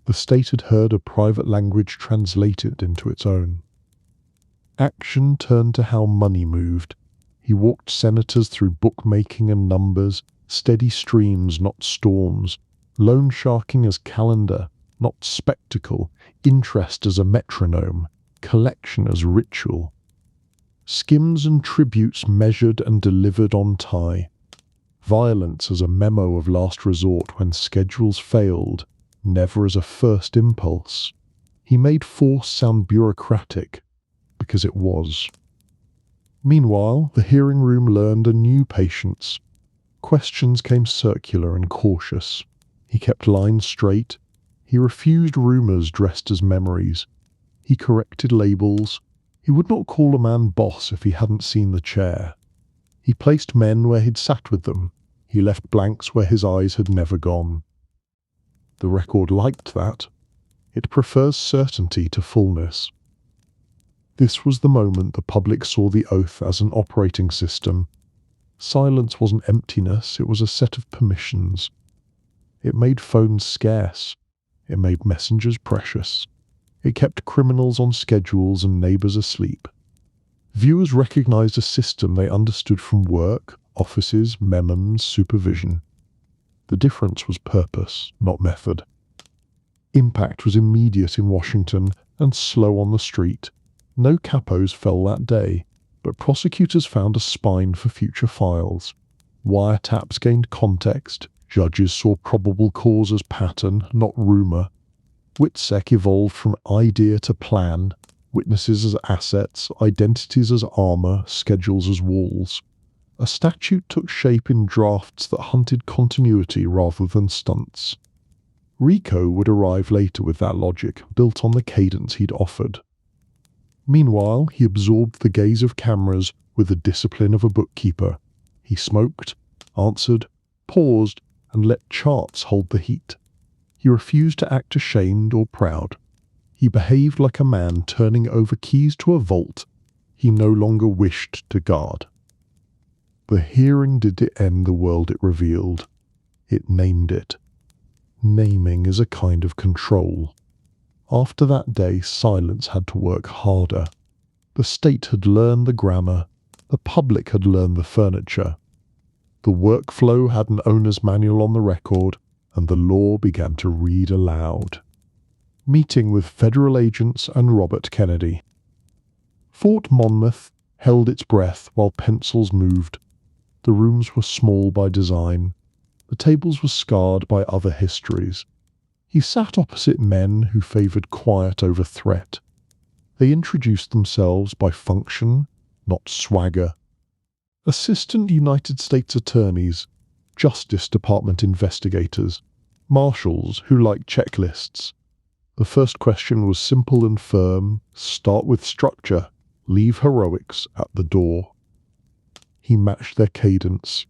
The state had heard a private language translated into its own. Action turned to how money moved. He walked senators through bookmaking and numbers, steady streams, not storms, loan sharking as calendar, not spectacle, interest as a metronome, collection as ritual. Skims and tributes measured and delivered on tie. Violence as a memo of last resort when schedules failed, never as a first impulse. He made force sound bureaucratic, because it was. Meanwhile, the hearing room learned a new patience. Questions came circular and cautious. He kept lines straight. He refused rumors dressed as memories. He corrected labels. He would not call a man boss if he hadn't seen the chair. He placed men where he'd sat with them. He left blanks where his eyes had never gone. The record liked that. It prefers certainty to fullness. This was the moment the public saw the oath as an operating system. Silence wasn't emptiness, it was a set of permissions. It made phones scarce. It made messengers precious. It kept criminals on schedules and neighbors asleep. Viewers recognized a system they understood from work, offices, memos, supervision. The difference was purpose, not method. Impact was immediate in Washington and slow on the street. No capos fell that day, but prosecutors found a spine for future files. Wiretaps gained context. Judges saw probable cause as pattern, not rumor. WITSEC evolved from idea to plan, witnesses as assets, identities as armor, schedules as walls. A statute took shape in drafts that hunted continuity rather than stunts. Rico would arrive later with that logic, built on the cadence he'd offered. Meanwhile, he absorbed the gaze of cameras with the discipline of a bookkeeper. He smoked, answered, paused, and let charts hold the heat. He refused to act ashamed or proud. He behaved like a man turning over keys to a vault he no longer wished to guard. The hearing didn't end the world it revealed. It named it. Naming is a kind of control. After that day, silence had to work harder. The state had learned the grammar. The public had learned the furniture. The workflow had an owner's manual on the record, and the law began to read aloud. Meeting with federal agents and Robert Kennedy. Fort Monmouth held its breath while pencils moved. The rooms were small by design. The tables were scarred by other histories. He sat opposite men who favored quiet over threat. They introduced themselves by function, not swagger. Assistant United States attorneys, Justice Department investigators, marshals who liked checklists. The first question was simple and firm: start with structure, leave heroics at the door. He matched their cadence: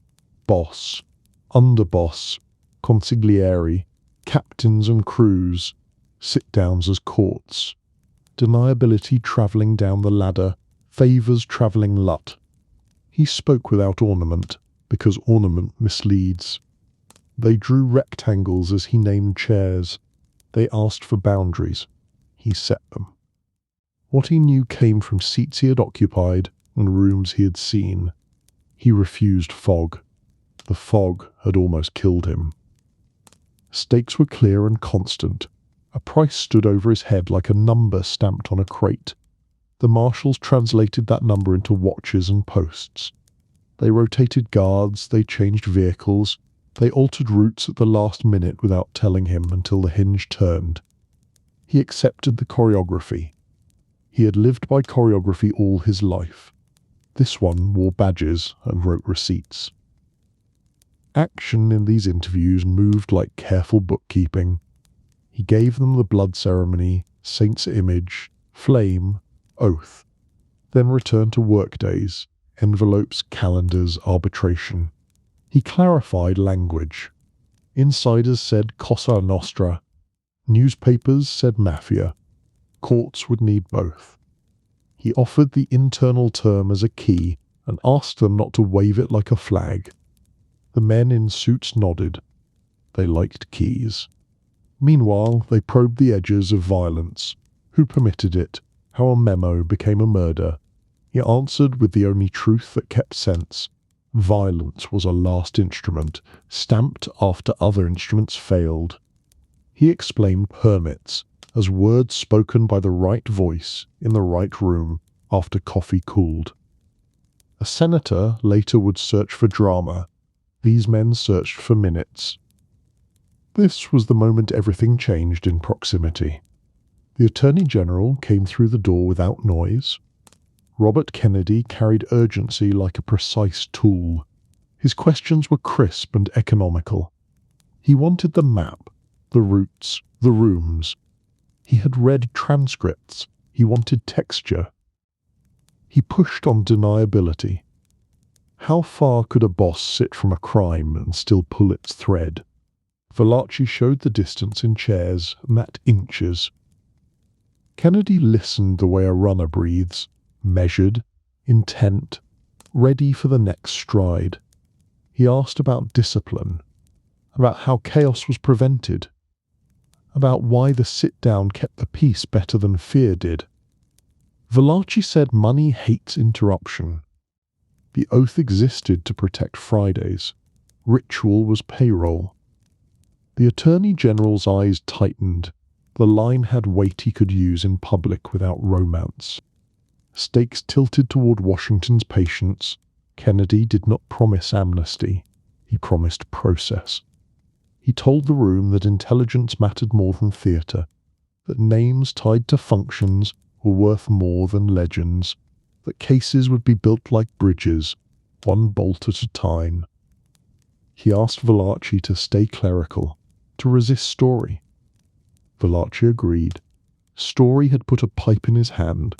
boss, underboss, consigliere, captains and crews, sit-downs as courts, deniability travelling down the ladder, favours travelling lut. He spoke without ornament, because ornament misleads. They drew rectangles as he named chairs. They asked for boundaries. He set them. What he knew came from seats he had occupied and rooms he had seen. He refused fog. The fog had almost killed him. Stakes were clear and constant. A price stood over his head like a number stamped on a crate. The marshals translated that number into watches and posts. They rotated guards, they changed vehicles, they altered routes at the last minute without telling him until the hinge turned. He accepted the choreography. He had lived by choreography all his life. This one wore badges and wrote receipts. Action in these interviews moved like careful bookkeeping. He gave them the blood ceremony, saint's image, flame, oath, then returned to workdays, envelopes, calendars, arbitration. He clarified language. Insiders said Cosa Nostra. Newspapers said mafia. Courts would need both. He offered the internal term as a key and asked them not to wave it like a flag. The men in suits nodded. They liked keys. Meanwhile, they probed the edges of violence. Who permitted it? How a memo became a murder. He answered with the only truth that kept sense. Violence was a last instrument, stamped after other instruments failed. He explained permits as words spoken by the right voice in the right room after coffee cooled. A senator later would search for drama. These men searched for minutes. This was the moment everything changed in proximity. The Attorney General came through the door without noise. Robert Kennedy carried urgency like a precise tool. His questions were crisp and economical. He wanted the map, the routes, the rooms. He had read transcripts. He wanted texture. He pushed on deniability. How far could a boss sit from a crime and still pull its thread? Valachi showed the distance in chairs, and that inches. Kennedy listened the way a runner breathes, measured, intent, ready for the next stride. He asked about discipline, about how chaos was prevented, about why the sit-down kept the peace better than fear did. Valachi said money hates interruption. The oath existed to protect Fridays. Ritual was payroll. The Attorney General's eyes tightened. The line had weight he could use in public without romance. Stakes tilted toward Washington's patience. Kennedy did not promise amnesty. He promised process. He told the room that intelligence mattered more than theatre, that names tied to functions were worth more than legends, that cases would be built like bridges, one bolt at a time. He asked Valachi to stay clerical, to resist Story. Valachi agreed. Story had put a pipe in his hand.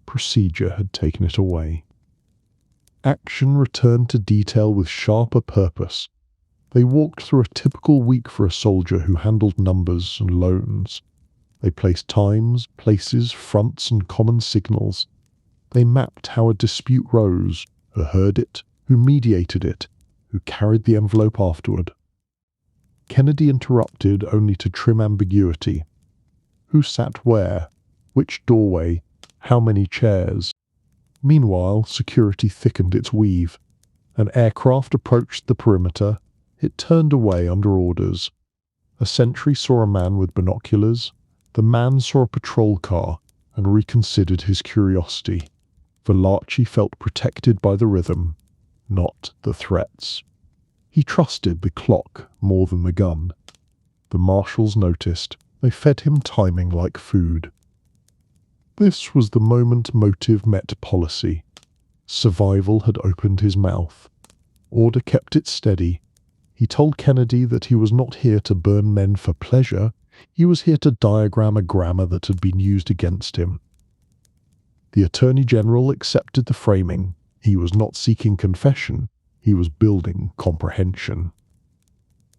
Procedure had taken it away. Action returned to detail with sharper purpose. They walked through a typical week for a soldier who handled numbers and loans. They placed times, places, fronts, and common signals. They mapped how a dispute rose, who heard it, who mediated it, who carried the envelope afterward. Kennedy interrupted only to trim ambiguity. Who sat where? Which doorway? How many chairs? Meanwhile, security thickened its weave. An aircraft approached the perimeter. It turned away under orders. A sentry saw a man with binoculars. The man saw a patrol car and reconsidered his curiosity. Valachi felt protected by the rhythm, not the threats. He trusted the clock more than the gun. The marshals noticed. They fed him timing like food. This was the moment motive met policy. Survival had opened his mouth. Order kept it steady. He told Kennedy that he was not here to burn men for pleasure. He was here to diagram a grammar that had been used against him. The Attorney General accepted the framing. He was not seeking confession, he was building comprehension.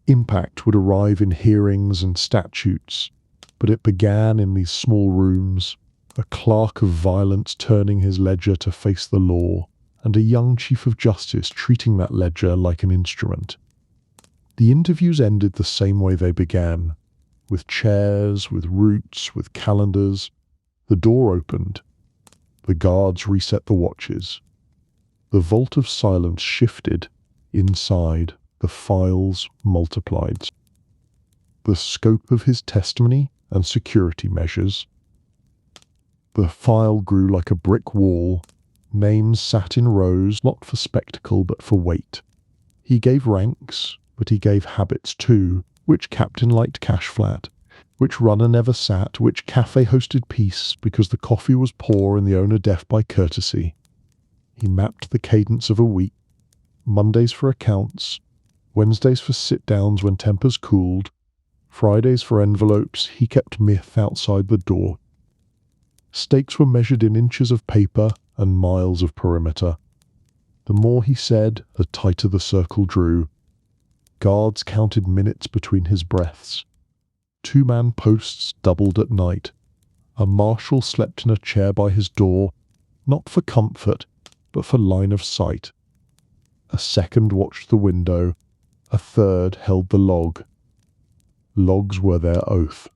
Impact would arrive in hearings and statutes, but it began in these small rooms, a clerk of violence turning his ledger to face the law, and a young Chief of Justice treating that ledger like an instrument. The interviews ended the same way they began, with chairs, with roots, with calendars. The door opened. The guards reset the watches. The vault of silence shifted. Inside, the files multiplied. The scope of his testimony and security measures. The file grew like a brick wall. Names sat in rows, not for spectacle but for weight. He gave ranks, but he gave habits too. Which captain liked cash flat? Which runner never sat? Which cafe hosted peace because the coffee was poor and the owner deaf by courtesy? He mapped the cadence of a week. Mondays for accounts, Wednesdays for sit-downs when tempers cooled, Fridays for envelopes. He kept myth outside the door. Stakes were measured in inches of paper and miles of perimeter. The more he said, the tighter the circle drew. Guards counted minutes between his breaths. Two-man posts doubled at night. A marshal slept in a chair by his door, not for comfort, but for line of sight. A second watched the window. A third held the log. Logs were their oath.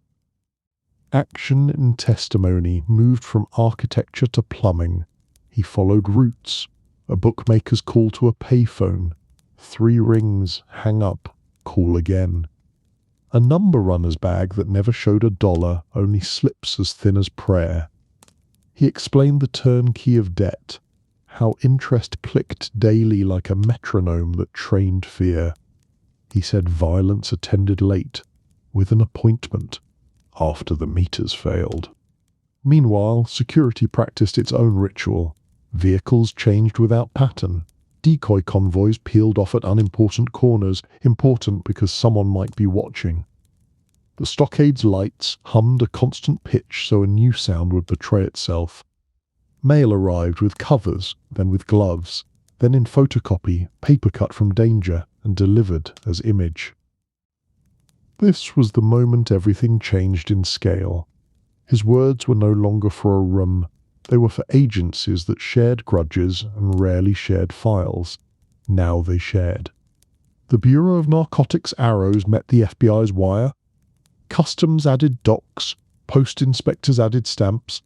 Action in testimony moved from architecture to plumbing. He followed routes, a bookmaker's call to a payphone. 3 rings, hang up, call again. A number runner's bag that never showed $1, only slips as thin as prayer. He explained the turnkey of debt, how interest clicked daily like a metronome that trained fear. He said violence attended late, with an appointment, after the meters failed. Meanwhile, security practiced its own ritual. Vehicles changed without pattern. Decoy convoys peeled off at unimportant corners, important because someone might be watching. The stockade's lights hummed a constant pitch so a new sound would betray itself. Mail arrived with covers, then with gloves, then in photocopy, paper cut from danger, and delivered as image. This was the moment everything changed in scale. His words were no longer for a room. They were for agencies that shared grudges and rarely shared files. Now they shared. The Bureau of Narcotics arrows met the FBI's wire. Customs added docs. Post inspectors added stamps.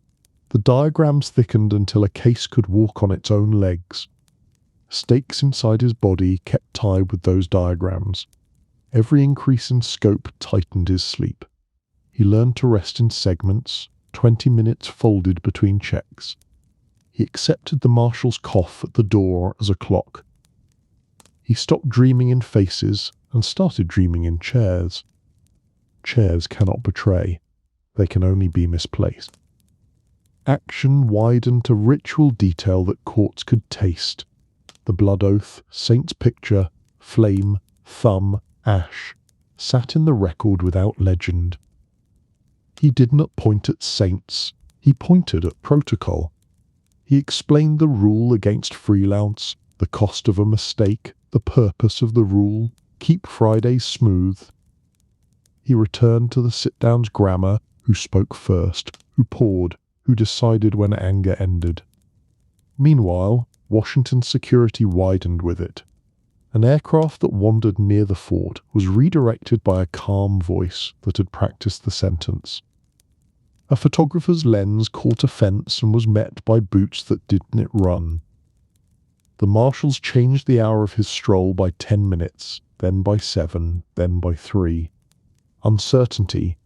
The diagrams thickened until a case could walk on its own legs. Stakes inside his body kept tied with those diagrams. Every increase in scope tightened his sleep. He learned to rest in segments, 20 minutes folded between checks. He accepted the marshal's cough at the door as a clock. He stopped dreaming in faces and started dreaming in chairs. Chairs cannot betray. They can only be misplaced. Action widened to ritual detail that courts could taste. The blood oath, saint's picture, flame, thumb, ash, sat in the record without legend. He did not point at saints, he pointed at protocol. He explained the rule against freelance, the cost of a mistake, the purpose of the rule, keep Fridays smooth. He returned to the sit-down's grammar, who spoke first, who poured, who decided when anger ended. Meanwhile, Washington's security widened with it. An aircraft that wandered near the fort was redirected by a calm voice that had practiced the sentence. A photographer's lens caught a fence and was met by boots that didn't run. The marshals changed the hour of his stroll by 10 minutes, then by 7, then by 3. Uncertainty,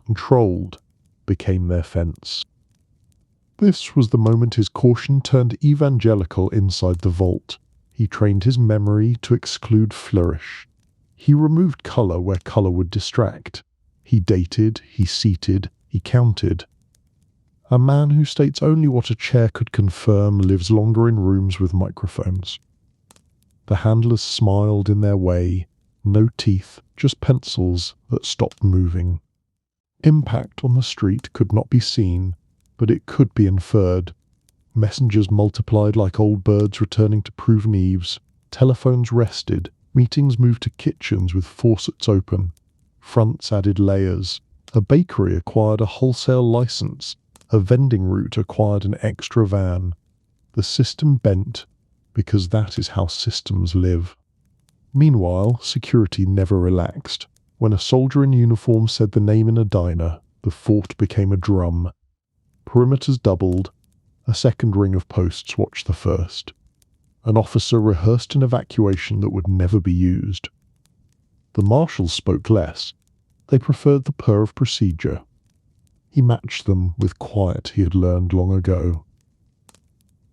controlled, became their fence. This was the moment his caution turned evangelical inside the vault. He trained his memory to exclude flourish. He removed colour where colour would distract. He dated, he seated, he counted. A man who states only what a chair could confirm lives longer in rooms with microphones. The handlers smiled in their way, no teeth, just pencils that stopped moving. Impact on the street could not be seen, but it could be inferred. Messengers multiplied like old birds returning to proven eaves. Telephones rested. Meetings moved to kitchens with faucets open. Fronts added layers. A bakery acquired a wholesale license. A vending route acquired an extra van. The system bent, because that is how systems live. Meanwhile, security never relaxed. When a soldier in uniform said the name in a diner, the fort became a drum. Perimeters doubled. A second ring of posts watched the first. An officer rehearsed an evacuation that would never be used. The marshals spoke less. They preferred the purr of procedure. He matched them with quiet he had learned long ago.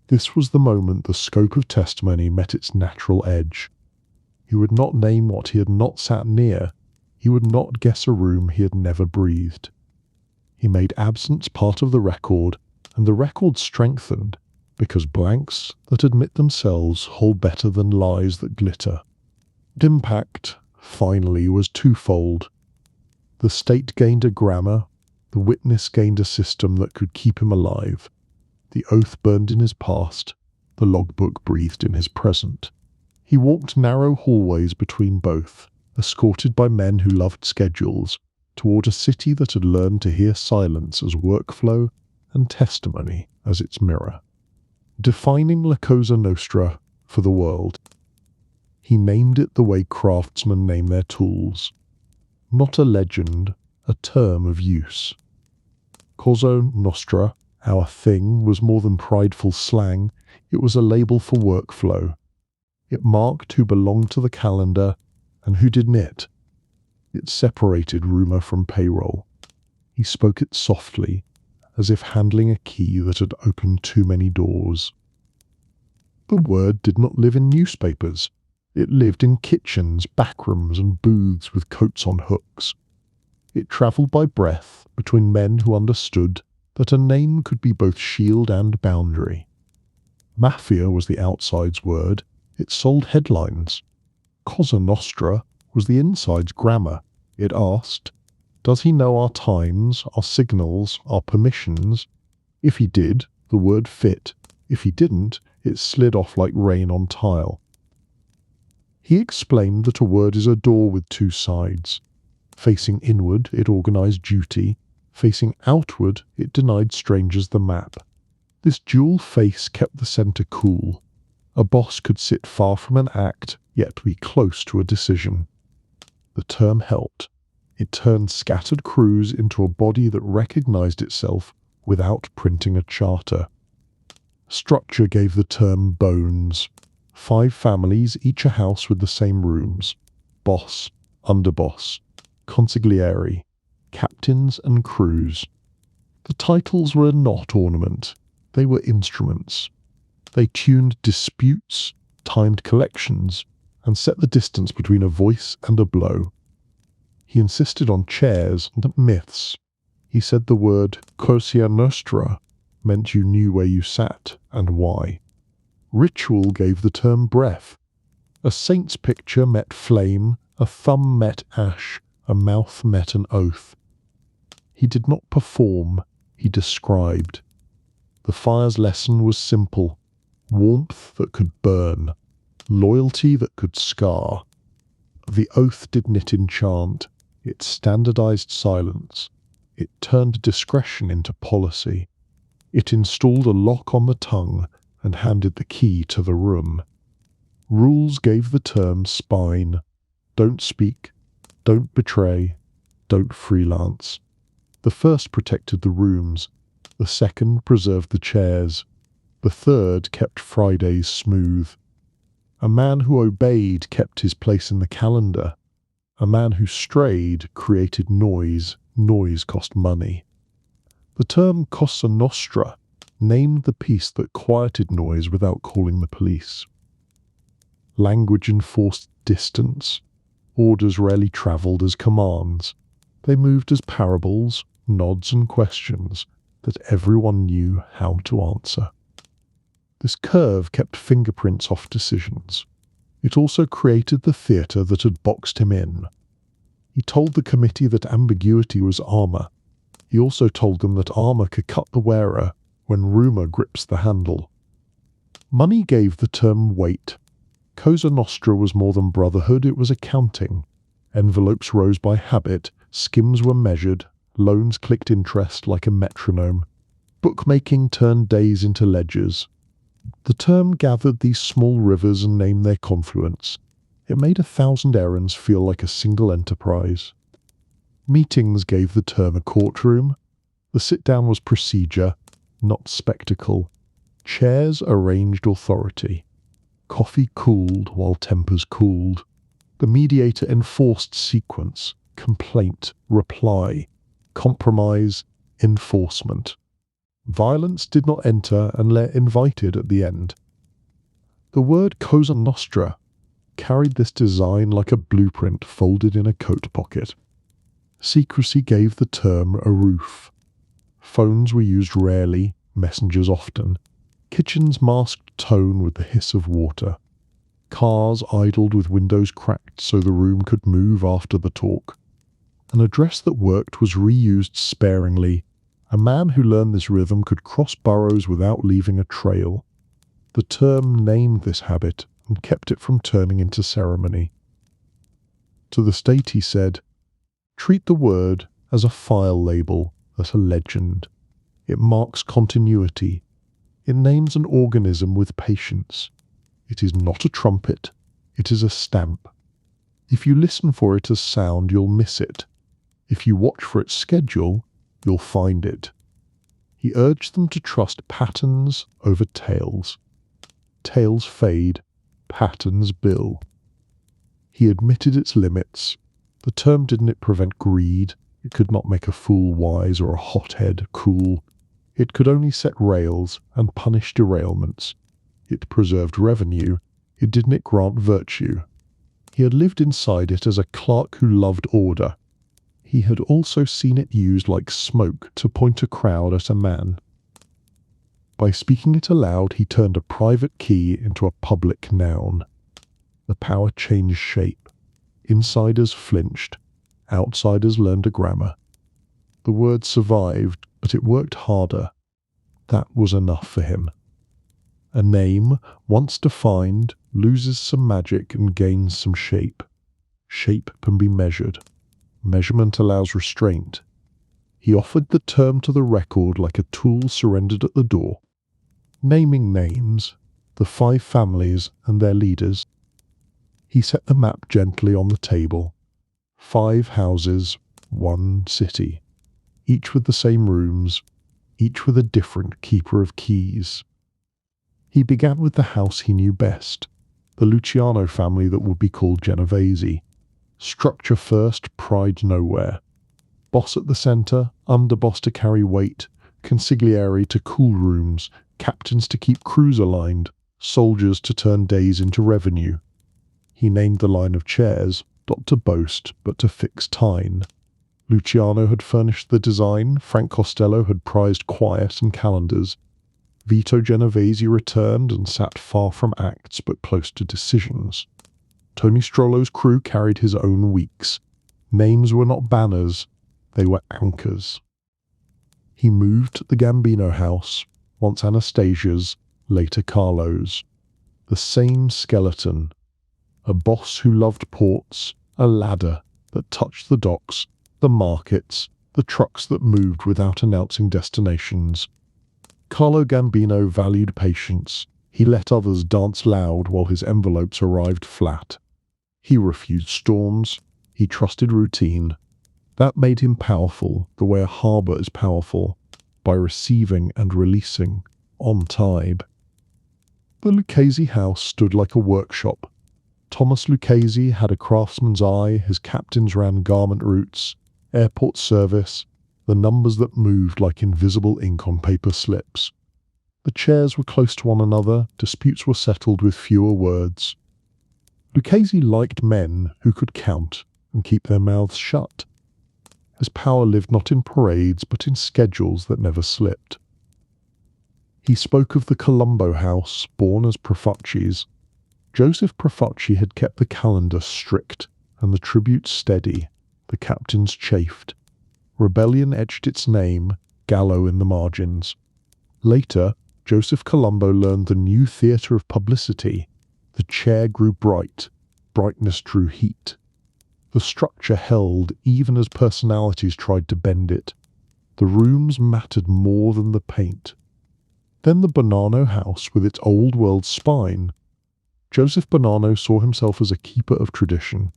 This was the moment the scope of testimony met its natural edge. He would not name what he had not sat near. He would not guess a room he had never breathed. He made absence part of the record, and the record strengthened, because blanks that admit themselves hold better than lies that glitter. Impact, finally, was twofold. The state gained a grammar, the witness gained a system that could keep him alive. The oath burned in his past, the logbook breathed in his present. He walked narrow hallways between both, escorted by men who loved schedules, toward a city that had learned to hear silence as workflow and testimony as its mirror. Defining La Cosa Nostra for the world, he named it the way craftsmen name their tools. Not a legend, a term of use. Cosa Nostra, our thing, was more than prideful slang. It was a label for workflow. It marked who belonged to the calendar and who didn't. It separated rumour from payroll. He spoke it softly, as if handling a key that had opened too many doors. The word did not live in newspapers. It lived in kitchens, backrooms, and booths with coats on hooks. It travelled by breath between men who understood that a name could be both shield and boundary. Mafia was the outside's word. It sold headlines. Cosa Nostra was the inside's grammar. It asked, does he know our times, our signals, our permissions? If he did, the word fit. If he didn't, it slid off like rain on tile. He explained that a word is a door with two sides. Facing inward, it organised duty. Facing outward, it denied strangers the map. This dual face kept the centre cool. A boss could sit far from an act, yet be close to a decision. The term helped. It turned scattered crews into a body that recognised itself without printing a charter. Structure gave the term bones. 5 families, each a house with the same rooms. Boss, underboss, consigliere, captains and crews. The titles were not ornament. They were instruments. They tuned disputes, timed collections, and set the distance between a voice and a blow. He insisted on chairs and myths. He said the word Cosa Nostra meant you knew where you sat and why. Ritual gave the term breath. A saint's picture met flame, a thumb met ash, a mouth met an oath. He did not perform, he described. The fire's lesson was simple. Warmth that could burn, loyalty that could scar. The oath did not enchant, it standardized silence. It turned discretion into policy. It installed a lock on the tongue and handed the key to the room. Rules gave the term spine. Don't speak, don't betray, don't freelance. The first protected the rooms, the second preserved the chairs. The third kept Fridays smooth. A man who obeyed kept his place in the calendar. A man who strayed created noise. Noise cost money. The term Cosa Nostra named the peace that quieted noise without calling the police. Language enforced distance. Orders rarely travelled as commands. They moved as parables, nods and questions that everyone knew how to answer. This curve kept fingerprints off decisions. It also created the theatre that had boxed him in. He told the committee that ambiguity was armour, He also told them that armor could cut the wearer when rumor grips the handle. Money gave the term weight. Cosa Nostra was more than brotherhood, it was accounting. Envelopes rose by habit, skims were measured, loans clicked interest like a metronome. Bookmaking turned days into ledgers. The term gathered these small rivers and named their confluence. It made 1,000 errands feel like a single enterprise. Meetings gave the term a courtroom. The sit-down was procedure, not spectacle. Chairs arranged authority. Coffee cooled while tempers cooled. The mediator enforced sequence, complaint, reply, compromise, enforcement. Violence did not enter unless invited at the end. The word Cosa Nostra carried this design like a blueprint folded in a coat pocket. Secrecy gave the term a roof. Phones were used rarely, messengers often. Kitchens masked tone with the hiss of water. Cars idled with windows cracked so the room could move after the talk. An address that worked was reused sparingly. A man who learned this rhythm could cross boroughs without leaving a trail. The term named this habit and kept it from turning into ceremony. To the state he said, "Treat the word as a file label, as a legend. It marks continuity. It names an organism with patience. It is not a trumpet, it is a stamp. If you listen for it as sound, you'll miss it. If you watch for its schedule, you'll find it." He urged them to trust patterns over tales. Tales fade, patterns bill. He admitted its limits. The term didn't prevent greed. It could not make a fool wise or a hothead cool. It could only set rails and punish derailments. It preserved revenue. It didn't grant virtue. He had lived inside it as a clerk who loved order. He had also seen it used like smoke to point a crowd at a man. By speaking it aloud, he turned a private key into a public noun. The power changed shape. Insiders flinched. Outsiders learned a grammar. The word survived, but it worked harder. That was enough for him. A name, once defined, loses some magic and gains some shape. Shape can be measured. Measurement allows restraint. He offered the term to the record like a tool surrendered at the door. Naming names, the 5 families and their leaders. He set the map gently on the table. 5 houses, 1 city. Each with the same rooms, each with a different keeper of keys. He began with the house he knew best, the Luciano family that would be called Genovese. Structure first, pride nowhere. Boss at the centre, underboss to carry weight, consigliere to cool rooms, captains to keep crews aligned, soldiers to turn days into revenue. He named the line of chairs, not to boast, but to fix time. Luciano had furnished the design, Frank Costello had prized quiet and calendars. Vito Genovese returned and sat far from acts but close to decisions. Tony Strollo's crew carried his own weeks. Names were not banners, they were anchors. He moved the Gambino house, once Anastasia's, later Carlo's. The same skeleton. A boss who loved ports, a ladder that touched the docks, the markets, the trucks that moved without announcing destinations. Carlo Gambino valued patience. He let others dance loud while his envelopes arrived flat. He refused storms. He trusted routine. That made him powerful, the way a harbour is powerful, by receiving and releasing, on time. The Lucchese house stood like a workshop. Thomas Lucchese had a craftsman's eye, his captains ran garment routes, airport service, the numbers that moved like invisible ink on paper slips. The chairs were close to one another, disputes were settled with fewer words. Lucchese liked men who could count and keep their mouths shut. His power lived not in parades, but in schedules that never slipped. He spoke of the Colombo house, born as Profaci's. Joseph Valachi had kept the calendar strict and the tributes steady. The captains chafed. Rebellion etched its name, Gallo in the margins. Later, Joseph Colombo learned the new theatre of publicity. The chair grew bright, brightness drew heat. The structure held even as personalities tried to bend it. The rooms mattered more than the paint. Then the Bonanno house with its old-world spine. Joseph Bonanno saw himself as a keeper of tradition.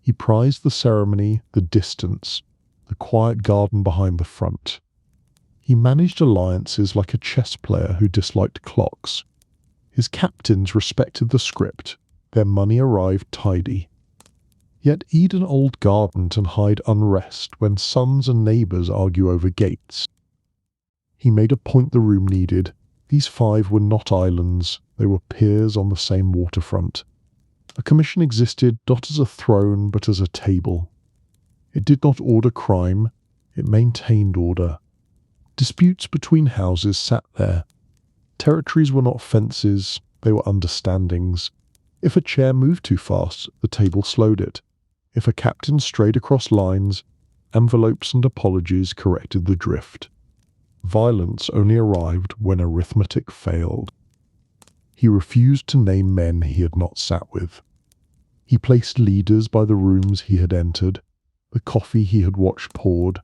He prized the ceremony, the distance, the quiet garden behind the front. He managed alliances like a chess player who disliked clocks. His captains respected the script. Their money arrived tidy. Yet eat an old garden and hide unrest when sons and neighbours argue over gates. He made a point the room needed. These 5 were not islands, they were piers on the same waterfront. A commission existed not as a throne but as a table. It did not order crime, it maintained order. Disputes between houses sat there. Territories were not fences, they were understandings. If a chair moved too fast, the table slowed it. If a captain strayed across lines, envelopes and apologies corrected the drift. Violence only arrived when arithmetic failed. He refused to name men he had not sat with. He placed leaders by the rooms he had entered, the coffee he had watched poured,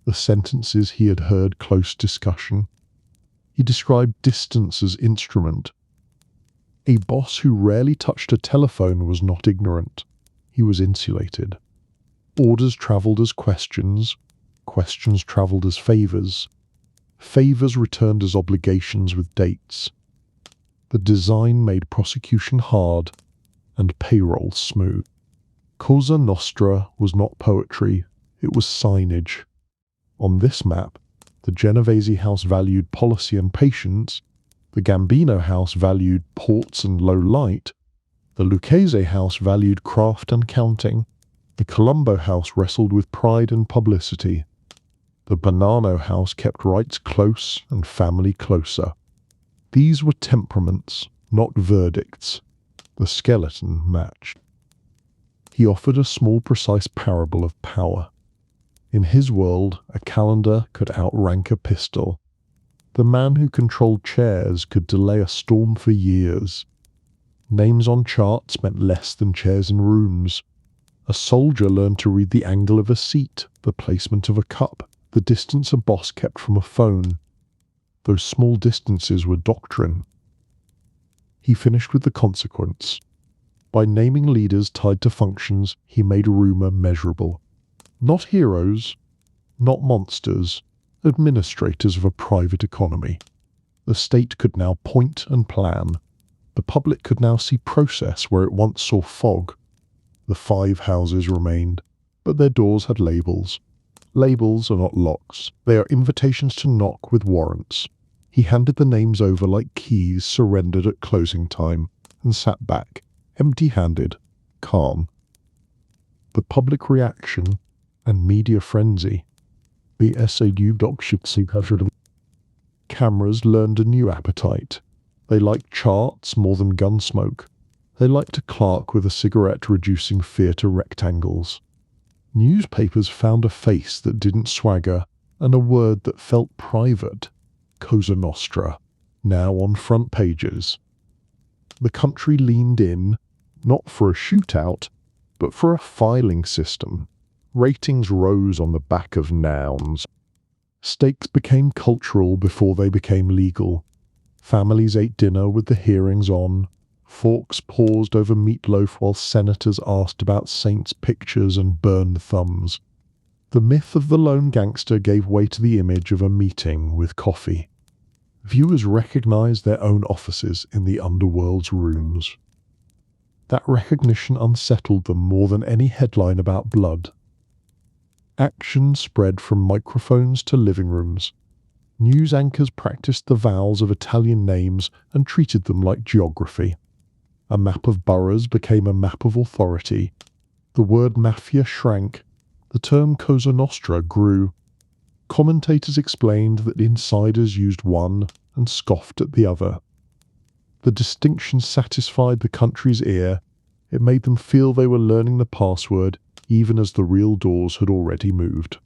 the sentences he had heard close discussion. He described distance as instrument. A boss who rarely touched a telephone was not ignorant. He was insulated. Orders travelled as questions, questions travelled as favours, favours returned as obligations with dates. The design made prosecution hard and payroll smooth. Cosa Nostra was not poetry, it was signage. On this map, the Genovese house valued policy and patience, the Gambino house valued ports and low light, the Lucchese house valued craft and counting, the Colombo house wrestled with pride and publicity, the Bonanno house kept rights close and family closer. These were temperaments, not verdicts. The skeleton matched. He offered a small precise parable of power. In his world, a calendar could outrank a pistol. The man who controlled chairs could delay a storm for years. Names on charts meant less than chairs in rooms. A soldier learned to read the angle of a seat, the placement of a cup, the distance a boss kept from a phone. Those small distances were doctrine. He finished with the consequence. By naming leaders tied to functions, he made rumour measurable. Not heroes, not monsters, administrators of a private economy. The state could now point and plan. The public could now see process where it once saw fog. The 5 houses remained, but their doors had labels. Labels are not locks. They are invitations to knock with warrants. He handed the names over like keys surrendered at closing time, and sat back, empty-handed, calm. The public reaction and media frenzy. Cameras learned a new appetite. They liked charts more than gunsmoke. They liked a clerk with a cigarette reducing fear to rectangles. Newspapers found a face that didn't swagger, and a word that felt private. Cosa Nostra, now on front pages. The country leaned in, not for a shootout, but for a filing system. Ratings rose on the back of nouns. Stakes became cultural before they became legal. Families ate dinner with the hearings on. Forks paused over meatloaf while senators asked about saints' pictures and burned thumbs. The myth of the lone gangster gave way to the image of a meeting with coffee. Viewers recognized their own offices in the underworld's rooms. That recognition unsettled them more than any headline about blood. Action spread from microphones to living rooms. News anchors practiced the vowels of Italian names and treated them like geography. A map of boroughs became a map of authority. The word mafia shrank. The term Cosa Nostra grew. Commentators explained that insiders used one and scoffed at the other. The distinction satisfied the country's ear. It made them feel they were learning the password, even as the real doors had already moved.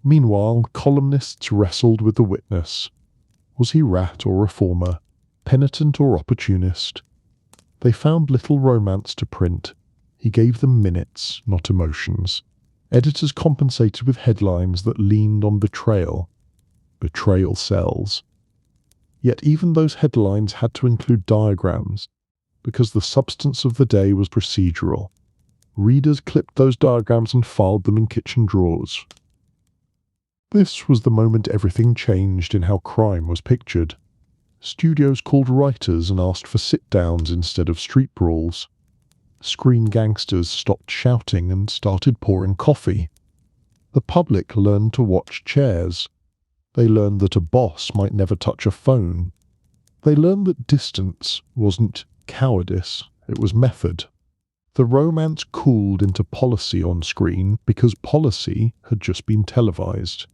Meanwhile, columnists wrestled with the witness. Was he rat or reformer, penitent or opportunist? They found little romance to print. He gave them minutes, not emotions. Editors compensated with headlines that leaned on betrayal. Betrayal sells. Yet even those headlines had to include diagrams, because the substance of the day was procedural. Readers clipped those diagrams and filed them in kitchen drawers. This was the moment everything changed in how crime was pictured. Studios called writers and asked for sit-downs instead of street brawls. Screen gangsters stopped shouting and started pouring coffee. The public learned to watch chairs. They learned that a boss might never touch a phone. They learned that distance wasn't cowardice, it was method. The romance cooled into policy on screen because policy had just been televised.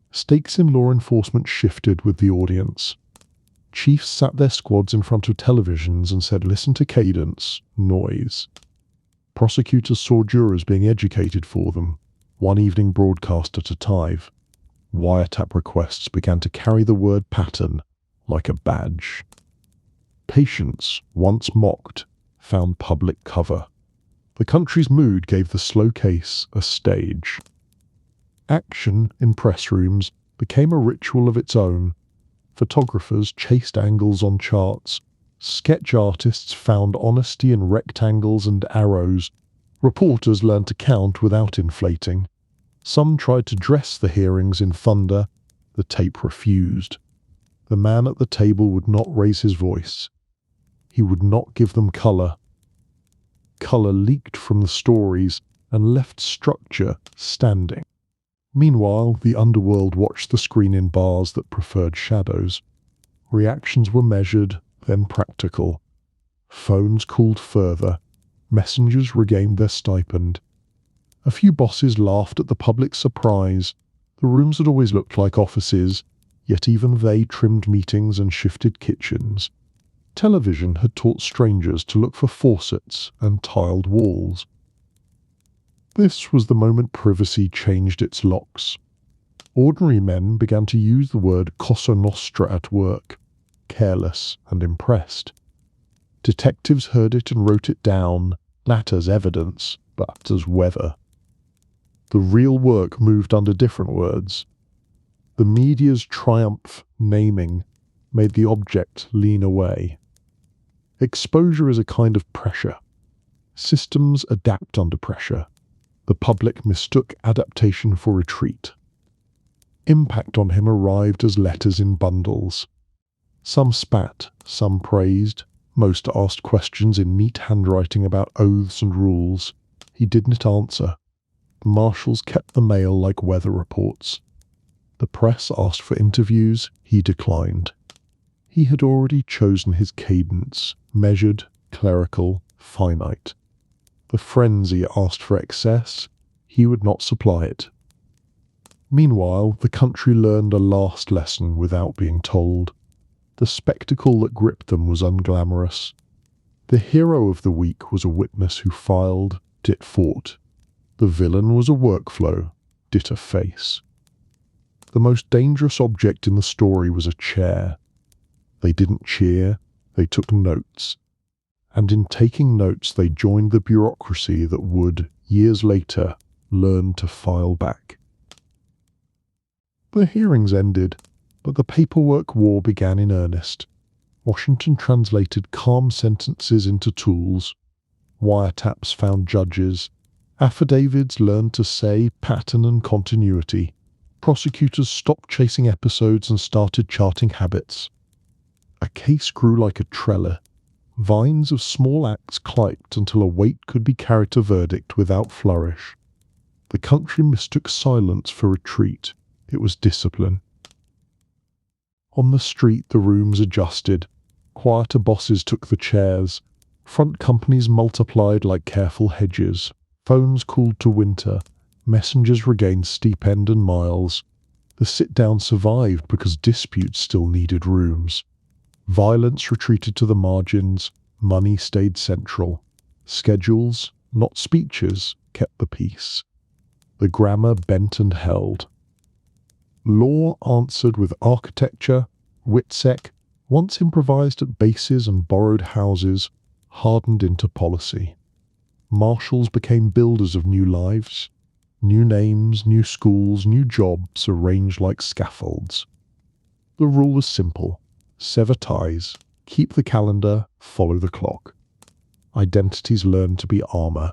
Stakes in law enforcement shifted with the audience. Chiefs sat their squads in front of televisions and said, "Listen to cadence, noise." Prosecutors saw jurors being educated for them, one evening broadcast at a time. Wiretap requests began to carry the word pattern like a badge. Patience, once mocked, found public cover. The country's mood gave the slow case a stage. Action in press rooms became a ritual of its own. Photographers chased angles on charts. Sketch artists found honesty in rectangles and arrows. Reporters learned to count without inflating. Some tried to dress the hearings in thunder. The tape refused. The man at the table would not raise his voice. He would not give them colour. Colour leaked from the stories and left structure standing. Meanwhile, the underworld watched the screen in bars that preferred shadows. Reactions were measured, then practical. Phones cooled further. Messengers regained their stipend. A few bosses laughed at the public's surprise. The rooms had always looked like offices, yet even they trimmed meetings and shifted kitchens. Television had taught strangers to look for faucets and tiled walls. This was the moment privacy changed its locks. Ordinary men began to use the word Cosa Nostra at work, careless and impressed. Detectives heard it and wrote it down, not as evidence, but as weather. The real work moved under different words. The media's triumph naming made the object lean away. Exposure is a kind of pressure. Systems adapt under pressure. The public mistook adaptation for retreat. Impact on him arrived as letters in bundles. Some spat, some praised, most asked questions in neat handwriting about oaths and rules. He didn't answer. Marshals kept the mail like weather reports. The press asked for interviews, he declined. He had already chosen his cadence, measured, clerical, finite. The frenzy asked for excess, he would not supply it. Meanwhile, the country learned a last lesson without being told. The spectacle that gripped them was unglamorous. The hero of the week was a witness who filed, dit fought. The villain was a workflow, dit a face. The most dangerous object in the story was a chair. They didn't cheer, they took notes. And in taking notes they joined the bureaucracy that would, years later, learn to file back. The hearings ended, but the paperwork war began in earnest. Washington translated calm sentences into tools. Wiretaps found judges. Affidavits learned to say pattern and continuity. Prosecutors stopped chasing episodes and started charting habits. A case grew like a trellis. Vines of small acts clipped until a weight could be carried to verdict without flourish. The country mistook silence for retreat. It was discipline. On the street the rooms adjusted. Quieter bosses took the chairs. Front companies multiplied like careful hedges. Phones cooled to winter. Messengers regained stipend and miles. The sit-down survived because disputes still needed rooms. Violence retreated to the margins, money stayed central. Schedules, not speeches, kept the peace. The grammar bent and held. Law answered with architecture. WITSEC, once improvised at bases and borrowed houses, hardened into policy. Marshals became builders of new lives. New names, new schools, new jobs arranged like scaffolds. The rule was simple. Sever ties, keep the calendar, follow the clock. Identities learned to be armor.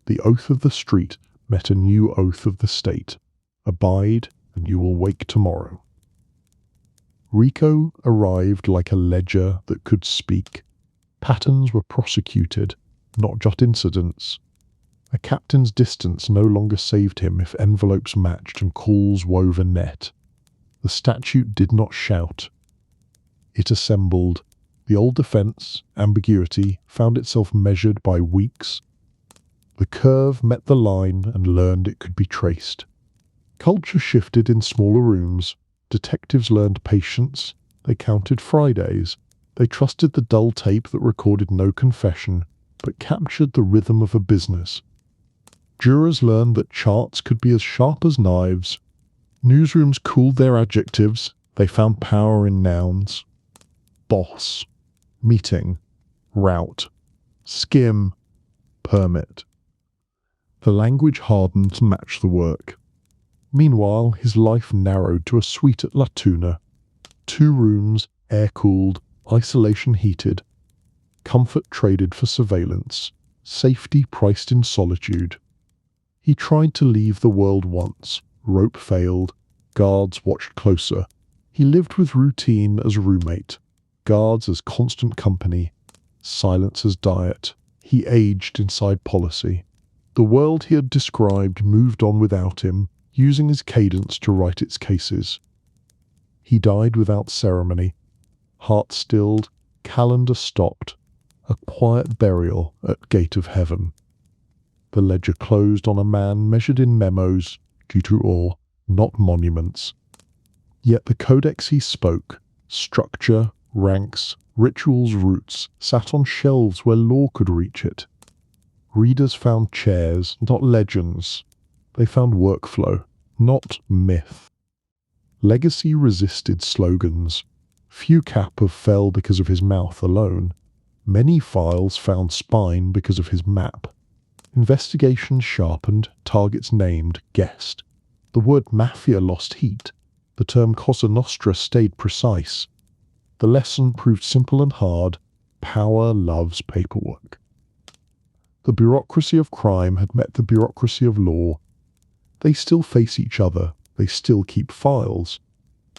The oath of the street met a new oath of the state. Abide, and you will wake tomorrow. RICO arrived like a ledger that could speak. Patterns were prosecuted, not just incidents. A captain's distance no longer saved him if envelopes matched and calls wove a net. The statute did not shout. It assembled. The old defense, ambiguity, found itself measured by weeks. The curve met the line and learned it could be traced. Culture shifted in smaller rooms. Detectives learned patience. They counted Fridays. They trusted the dull tape that recorded no confession, but captured the rhythm of a business. Jurors learned that charts could be as sharp as knives. Newsrooms cooled their adjectives. They found power in nouns. Boss, meeting, route, skim, permit. The language hardened to match the work. Meanwhile, his life narrowed to a suite at La Tuna. 2 rooms, air-cooled, isolation heated. Comfort traded for surveillance. Safety priced in solitude. He tried to leave the world once. Rope failed. Guards watched closer. He lived with routine as roommate. Guards as constant company. Silence as diet. He aged inside policy. The world he had described moved on without him, using his cadence to write its cases. He died without ceremony. Heart stilled, calendar stopped. A quiet burial at gate of heaven. The ledger closed on a man measured in memos, due to awe, not monuments. Yet the codex he spoke, structure, ranks, rituals, roots, sat on shelves where law could reach it. Readers found chairs, not legends. They found workflow, not myth. Legacy resisted slogans. Few Kappa fell because of his mouth alone. Many files found spine because of his map. Investigations sharpened, targets named, guessed. The word mafia lost heat. The term Cosa Nostras stayed precise. The lesson proved simple and hard. Power loves paperwork. The bureaucracy of crime had met the bureaucracy of law. They still face each other. They still keep files.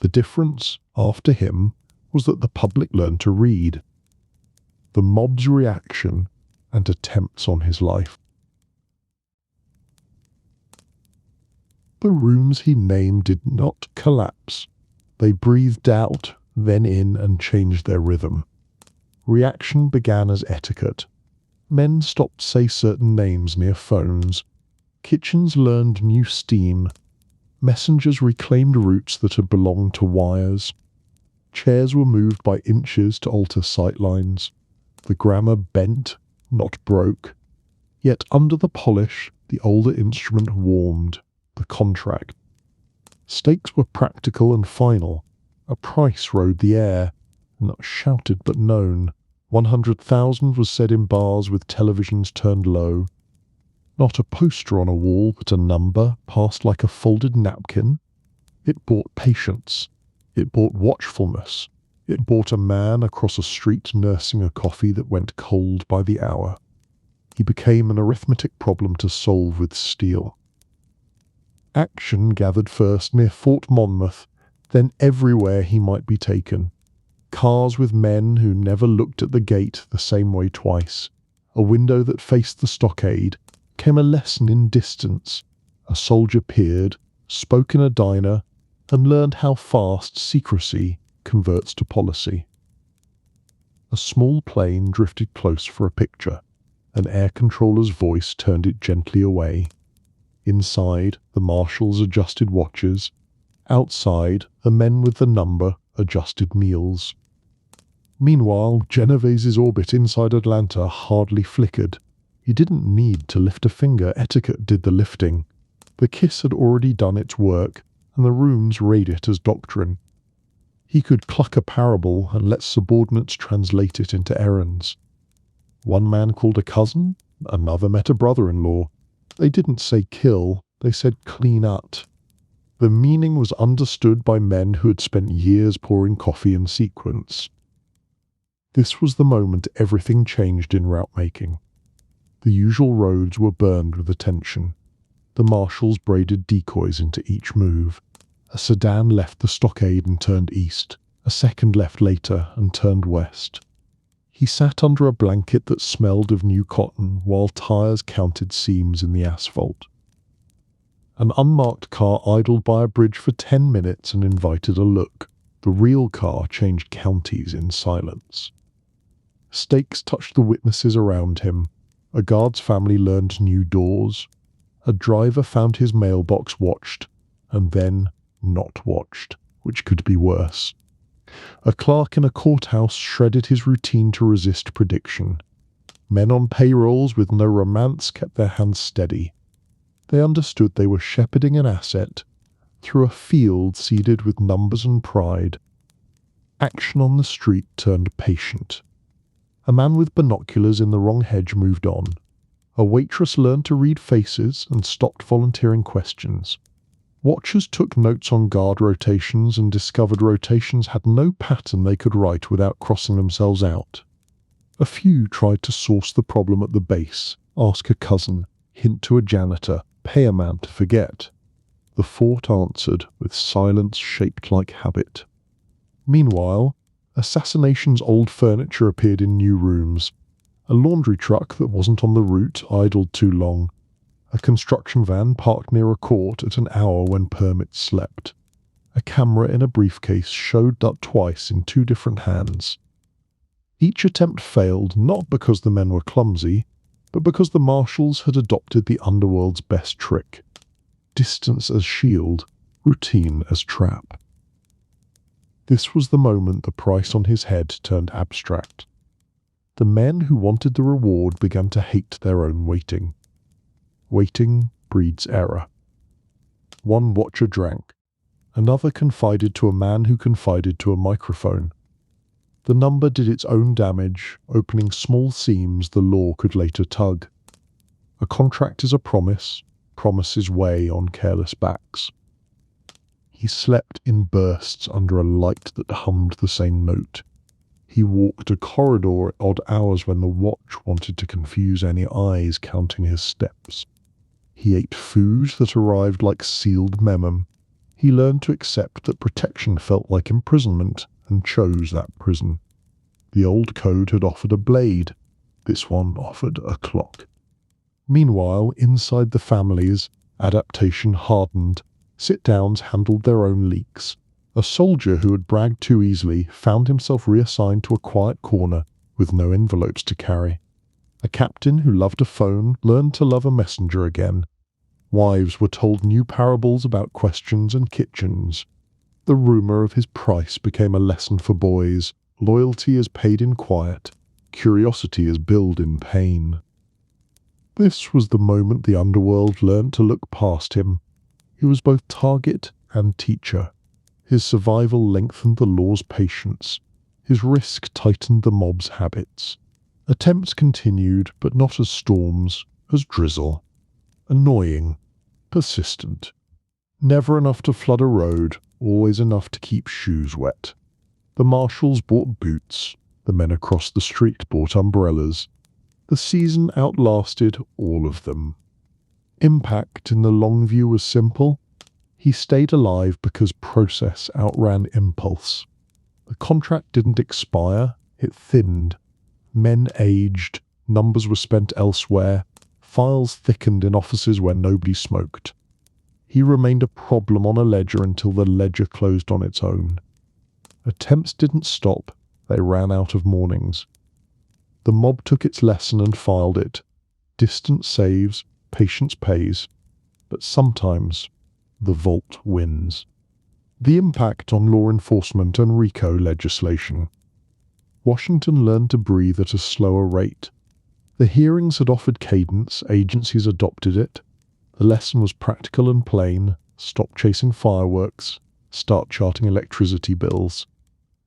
The difference, after him, was that the public learned to read. The mob's reaction and attempts on his life. The rooms he named did not collapse. They breathed out, then in, and changed their rhythm. Reaction began as etiquette. Men stopped to say certain names near phones. Kitchens learned new steam. Messengers reclaimed routes that had belonged to wires. Chairs were moved by inches to alter sightlines. The grammar bent, not broke. Yet under the polish, the older instrument warmed. The contract. Stakes were practical and final. A price rode the air, not shouted but known. 100,000 was said in bars with televisions turned low. Not a poster on a wall, but a number passed like a folded napkin. It bought patience. It bought watchfulness. It bought a man across a street nursing a coffee that went cold by the hour. He became an arithmetic problem to solve with steel. Action gathered first near Fort Monmouth, then everywhere he might be taken. Cars with men who never looked at the gate the same way twice. A window that faced the stockade came a lesson in distance. A soldier peered, spoke in a diner, and learned how fast secrecy converts to policy. A small plane drifted close for a picture. An air controller's voice turned it gently away. Inside, the marshals adjusted watches. Outside, the men with the number adjusted meals. Meanwhile, Genovese's orbit inside Atlanta hardly flickered. He didn't need to lift a finger. Etiquette did the lifting. The kiss had already done its work. and the rooms read it as doctrine. He could cluck a parable and let subordinates translate it into errands. One man called a cousin, another met a brother-in-law. They didn't say kill, they said clean out. The meaning was understood by men who had spent years pouring coffee in sequence. This was the moment everything changed in route-making. The usual roads were burned with attention. The marshals braided decoys into each move. A sedan left the stockade and turned east. A second left later and turned west. He sat under a blanket that smelled of new cotton while tires counted seams in the asphalt. An unmarked car idled by a bridge for 10 minutes and invited a look. The real car changed counties in silence. Stakes touched the witnesses around him. A guard's family learned new doors. A driver found his mailbox watched, and then not watched, which could be worse. A clerk in a courthouse shredded his routine to resist prediction. Men on payrolls with no romance kept their hands steady. They understood they were shepherding an asset through a field seeded with numbers and pride. Action on the street turned patient. A man with binoculars in the wrong hedge moved on. A waitress learned to read faces and stopped volunteering questions. Watchers took notes on guard rotations and discovered rotations had no pattern they could write without crossing themselves out. A few tried to source the problem at the base, ask a cousin, hint to a janitor, pay a man to forget. The fort answered with silence shaped like habit. Meanwhile, assassination's old furniture appeared in new rooms. A laundry truck that wasn't on the route idled too long. A construction van parked near a court at an hour when permits slept. A camera in a briefcase showed up twice in 2 different hands. Each attempt failed not because the men were clumsy, but because the marshals had adopted the underworld's best trick. Distance as shield, routine as trap. This was the moment the price on his head turned abstract. The men who wanted the reward began to hate their own waiting. Waiting breeds error. One watcher drank. Another confided to a man who confided to a microphone. The number did its own damage, opening small seams the law could later tug. A contract is a promise. Promises weigh on careless backs. He slept in bursts under a light that hummed the same note. He walked a corridor at odd hours when the watch wanted to confuse any eyes counting his steps. He ate food that arrived like sealed memum. He learned to accept that protection felt like imprisonment and chose that prison. The old code had offered a blade. This one offered a clock. Meanwhile, inside the families, adaptation hardened. Sit-downs handled their own leaks. A soldier who had bragged too easily found himself reassigned to a quiet corner with no envelopes to carry. A captain who loved a phone learned to love a messenger again. Wives were told new parables about questions and kitchens. The rumour of his price became a lesson for boys. Loyalty is paid in quiet. Curiosity is billed in pain. This was the moment the underworld learned to look past him. He was both target and teacher. His survival lengthened the law's patience. His risk tightened the mob's habits. Attempts continued, but not as storms, as drizzle. Annoying. Persistent. Never enough to flood a road, always enough to keep shoes wet. The marshals bought boots. The men across the street bought umbrellas. The season outlasted all of them. Impact in the long view was simple. He stayed alive because process outran impulse. The contract didn't expire, it thinned. Men aged, numbers were spent elsewhere, files thickened in offices where nobody smoked. He remained a problem on a ledger until the ledger closed on its own. Attempts didn't stop, they ran out of mornings. The mob took its lesson and filed it. Distance saves, patience pays, but sometimes the vault wins. The impact on law enforcement and RICO legislation. Washington learned to breathe at a slower rate. The hearings had offered cadence, agencies adopted it. The lesson was practical and plain. stop chasing fireworks, start charting electricity bills.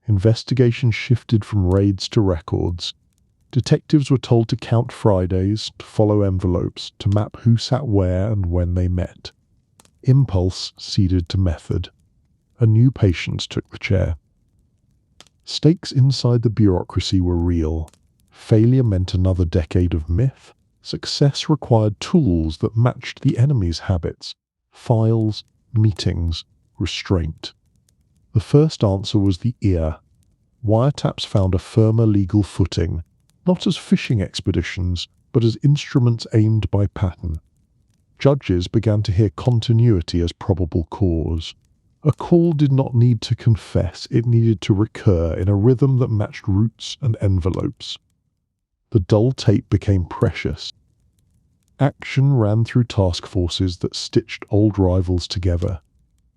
Investigations shifted from raids to records. Detectives were told to count Fridays, to follow envelopes, to map who sat where and when they met. Impulse ceded to method. A new patience took the chair. Stakes inside the bureaucracy were real. Failure meant another decade of myth. Success required tools that matched the enemy's habits: files, meetings, restraint. The first answer was the ear. Wiretaps found a firmer legal footing, not as fishing expeditions, but as instruments aimed by pattern. Judges began to hear continuity as probable cause. A call did not need to confess, it needed to recur in a rhythm that matched routes and envelopes. The dull tape became precious. Action ran through task forces that stitched old rivals together.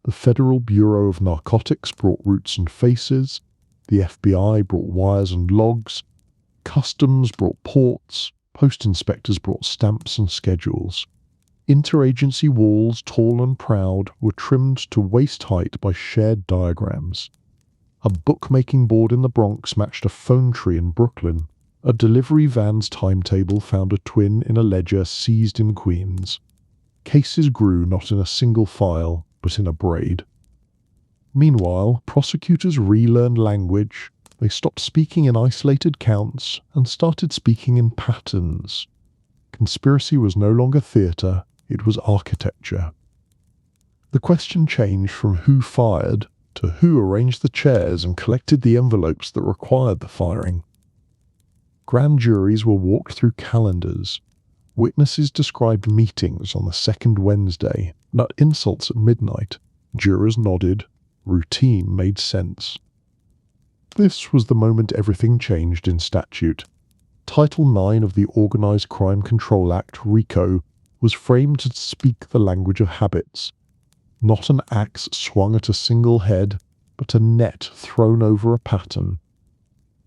The Federal Bureau of Narcotics brought roots and faces, the FBI brought wires and logs, Customs brought ports, post inspectors brought stamps and schedules. Interagency walls, tall and proud, were trimmed to waist height by shared diagrams. A bookmaking board in the Bronx matched a phone tree in Brooklyn. A delivery van's timetable found a twin in a ledger seized in Queens. Cases grew not in a single file, but in a braid. Meanwhile, prosecutors relearned language. They stopped speaking in isolated counts and started speaking in patterns. Conspiracy was no longer theatre, it was architecture. The question changed from who fired to who arranged the chairs and collected the envelopes that required the firing. Grand juries were walked through calendars. Witnesses described meetings on the second Wednesday, not insults at midnight. Jurors nodded. Routine made sense. This was the moment everything changed in statute. Title IX of the Organized Crime Control Act, RICO, was framed to speak the language of habits. Not an axe swung at a single head, but a net thrown over a pattern.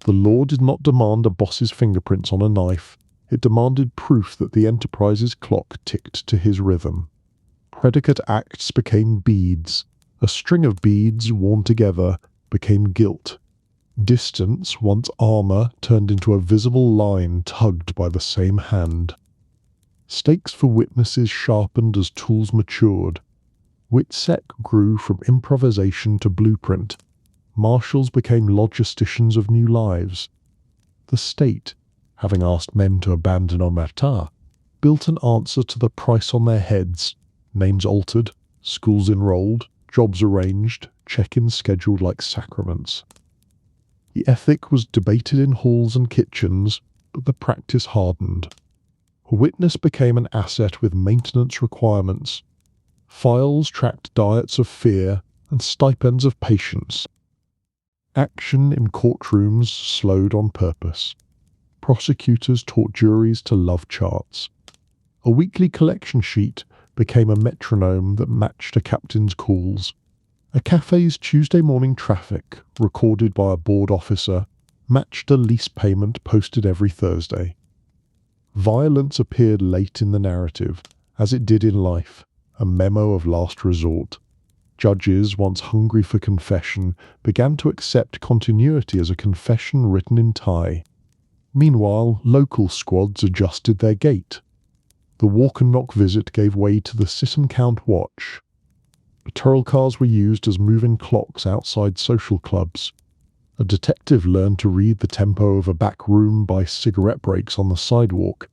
The law did not demand a boss's fingerprints on a knife. It demanded proof that the enterprise's clock ticked to his rhythm. Predicate acts became beads. A string of beads, worn together, became guilt. Distance, once armor, turned into a visible line tugged by the same hand. Stakes for witnesses sharpened as tools matured. WITSEC grew from improvisation to blueprint. Marshals became logisticians of new lives. The state, having asked men to abandon Omertà, built an answer to the price on their heads: names altered, schools enrolled, jobs arranged, check-ins scheduled like sacraments. The ethic was debated in halls and kitchens, but the practice hardened. A witness became an asset with maintenance requirements. Files tracked diets of fear and stipends of patience. Action in courtrooms slowed on purpose. Prosecutors taught juries to love charts. A weekly collection sheet became a metronome that matched a captain's calls. A cafe's Tuesday morning traffic, recorded by a board officer, matched a lease payment posted every Thursday. Violence appeared late in the narrative, as it did in life, a memo of last resort. Judges, once hungry for confession, began to accept continuity as a confession written in Thai. Meanwhile, local squads adjusted their gait. The walk-and-knock visit gave way to the sit-and-count watch. Patrol cars were used as moving clocks outside social clubs. A detective learned to read the tempo of a back room by cigarette breaks on the sidewalk.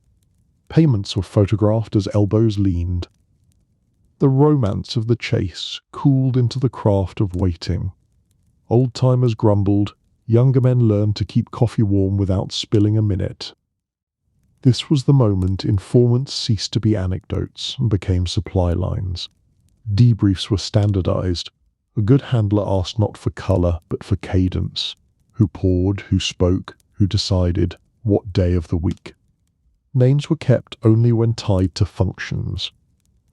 Payments were photographed as elbows leaned. The romance of the chase cooled into the craft of waiting. Old-timers grumbled, younger men learned to keep coffee warm without spilling a minute. This was the moment informants ceased to be anecdotes and became supply lines. Debriefs were standardized. A good handler asked not for color, but for cadence. Who poured, who spoke, who decided, what day of the week. Names were kept only when tied to functions.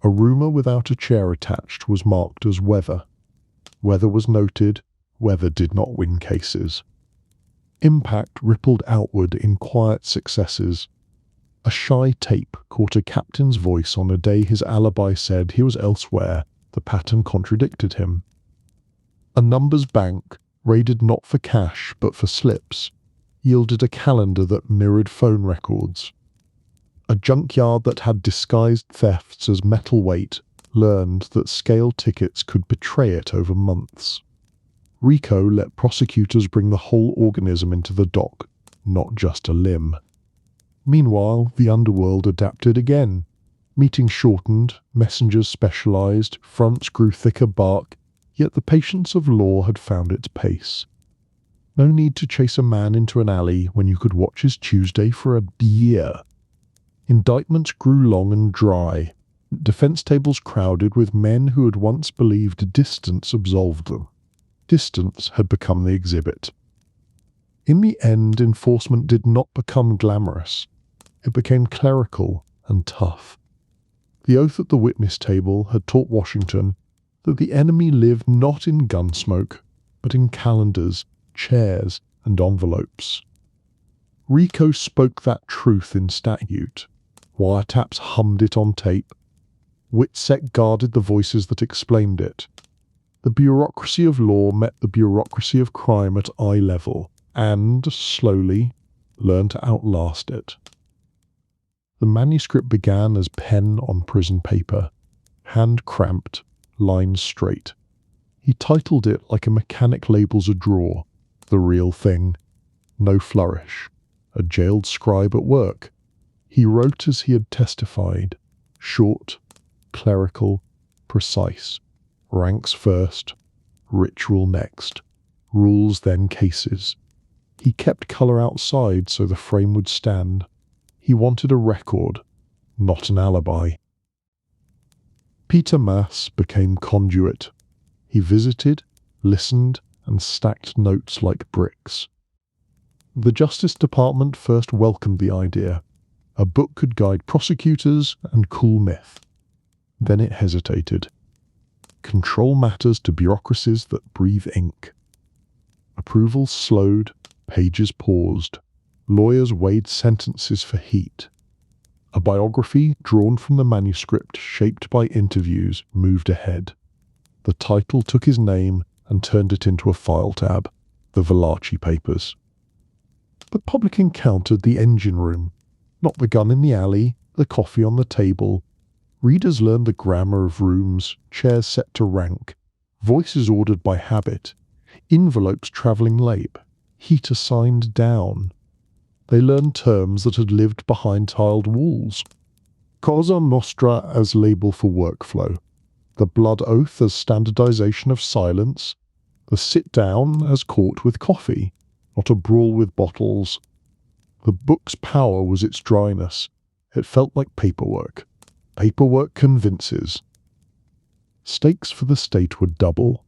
A rumor without a chair attached was marked as weather. Weather was noted, weather did not win cases. Impact rippled outward in quiet successes. A shy tape caught a captain's voice on a day his alibi said he was elsewhere, The pattern contradicted him. A numbers bank, raided not for cash but for slips, yielded a calendar that mirrored phone records. A junkyard that had disguised thefts as metal weight learned that scale tickets could betray it over months. Rico let prosecutors bring the whole organism into the dock, not just a limb. Meanwhile, the underworld adapted again. Meetings shortened, messengers specialized, fronts grew thicker bark, yet the patience of law had found its pace. No need to chase a man into an alley when you could watch his Tuesday for a year. Indictments grew long and dry. Defense tables crowded with men who had once believed distance absolved them. Distance had become the exhibit. In the end, enforcement did not become glamorous. It became clerical and tough. The oath at the witness table had taught Washington that the enemy lived not in gunsmoke, but in calendars, chairs, and envelopes. Rico spoke that truth in statute. Wiretaps hummed it on tape. WITSEC guarded the voices that explained it. The bureaucracy of law met the bureaucracy of crime at eye level, and, slowly, learned to outlast it. The manuscript began as pen on prison paper, hand cramped, lines straight. He titled it like a mechanic labels a drawer, The Real Thing. No flourish. A jailed scribe at work. He wrote as he had testified, short, clerical, precise. Ranks first, ritual next, rules then cases. He kept colour outside so the frame would stand. He wanted a record, not an alibi. Peter Maas became conduit. He visited, listened, and stacked notes like bricks. The Justice Department first welcomed the idea. A book could guide prosecutors and cool myth. Then it hesitated. Control matters to bureaucracies that breathe ink. Approvals slowed, pages paused. Lawyers weighed sentences for heat. A biography drawn from the manuscript, shaped by interviews, moved ahead. The title took his name and turned it into a file tab, the Valachi Papers. But public encountered the engine room, not the gun in the alley, the coffee on the table. Readers learned the grammar of rooms, chairs set to rank, voices ordered by habit, envelopes travelling late, heat assigned down. They learned terms that had lived behind tiled walls. Cosa Nostras as label for workflow, the blood oath as standardization of silence, the sit-down as court with coffee, not a brawl with bottles. The book's power was its dryness. It felt like paperwork. Paperwork convinces. Stakes for the state were double.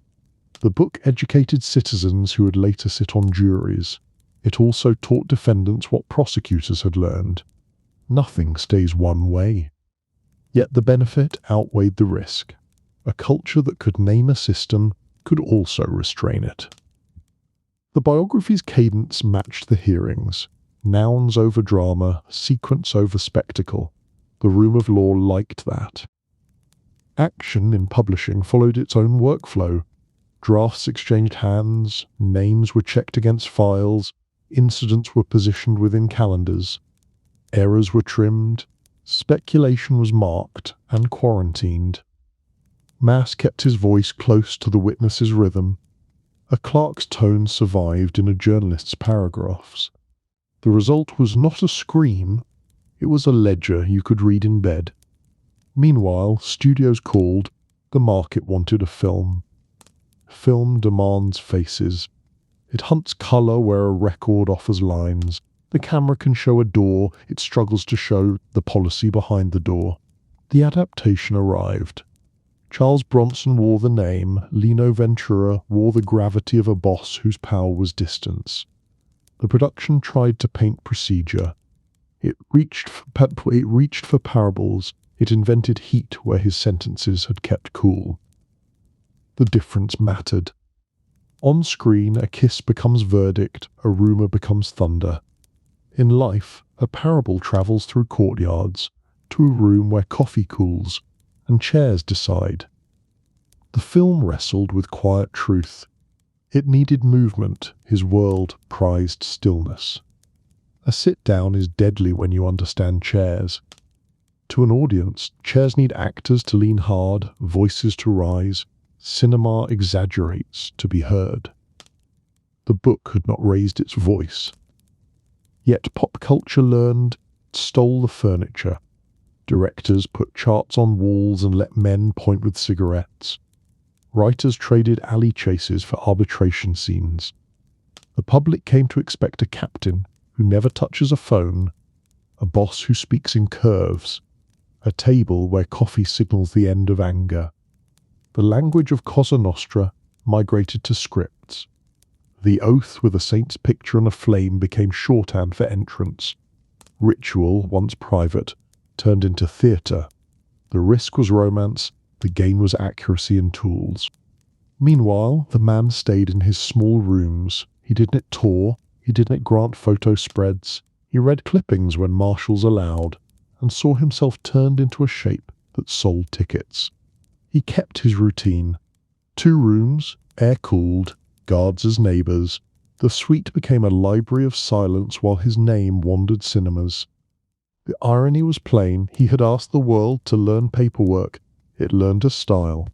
The book educated citizens who would later sit on juries. It also taught defendants what prosecutors had learned. Nothing stays one way. Yet the benefit outweighed the risk. A culture that could name a system could also restrain it. The biography's cadence matched the hearings. Nouns over drama, sequence over spectacle. The Room of Law liked that. Action in publishing followed its own workflow. Drafts exchanged hands, names were checked against files, incidents were positioned within calendars. Errors were trimmed, speculation was marked and quarantined. Maas kept his voice close to the witness's rhythm. A clerk's tone survived in a journalist's paragraphs. The result was not a scream, it was a ledger you could read in bed. Meanwhile, studios called, the market wanted a film. Film demands faces. It hunts colour where a record offers lines. The camera can show a door, it struggles to show the policy behind the door. The adaptation arrived. Charles Bronson wore the name, Lino Ventura wore the gravity of a boss whose power was distance. The production tried to paint procedure. It reached for parables. It invented heat where his sentences had kept cool. The difference mattered. On screen, a kiss becomes verdict, a rumour becomes thunder. In life, a parable travels through courtyards, to a room where coffee cools, and chairs decide. The film wrestled with quiet truth. It needed movement, his world prized stillness. A sit-down is deadly when you understand chairs. To an audience, chairs need actors to lean hard, voices to rise. Cinema exaggerates to be heard. The book had not raised its voice. Yet pop culture learned, stole the furniture. Directors put charts on walls and let men point with cigarettes. Writers traded alley chases for arbitration scenes. The public came to expect a captain who never touches a phone, a boss who speaks in curves, a table where coffee signals the end of anger. The language of Cosa Nostra migrated to scripts. The oath with a saint's picture and a flame became shorthand for entrance. Ritual, once private, turned into theatre. The risk was romance, the gain was accuracy and tools. Meanwhile, the man stayed in his small rooms. He didn't tour, he didn't grant photo spreads. He read clippings when marshals allowed, and saw himself turned into a shape that sold tickets. He kept his routine. 2 rooms, air-cooled, guards as neighbours. The suite became a library of silence while his name wandered cinemas. The irony was plain. He had asked the world to learn paperwork. It learned a style.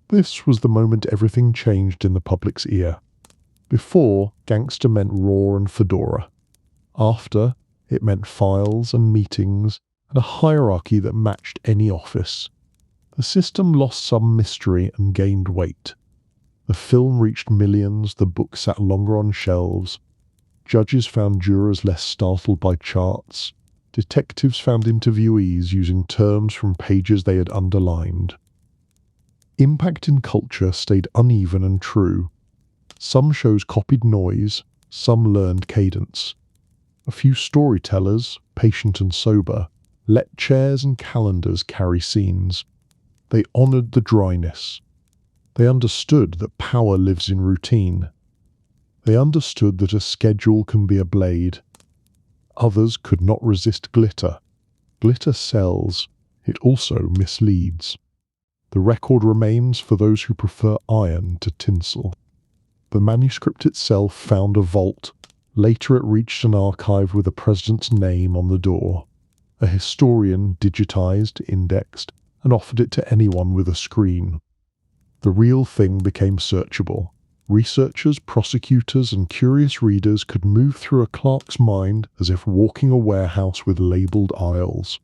This was the moment everything changed in the public's ear. Before, gangster meant raw and fedora. After, it meant files and meetings and a hierarchy that matched any office. The system lost some mystery and gained weight. The film reached millions, the book sat longer on shelves. Judges found jurors less startled by charts. Detectives found interviewees using terms from pages they had underlined. Impact in culture stayed uneven and true. Some shows copied noise, some learned cadence. A few storytellers, patient and sober, let chairs and calendars carry scenes. They honoured the dryness. They understood that power lives in routine. They understood that a schedule can be a blade. Others could not resist glitter. Glitter sells. It also misleads. The record remains for those who prefer iron to tinsel. The manuscript itself found a vault. Later it reached an archive with the president's name on the door. A historian digitized, indexed, and offered it to anyone with a screen. The real thing became searchable. Researchers, prosecutors, and curious readers could move through a clerk's mind as if walking a warehouse with labelled aisles.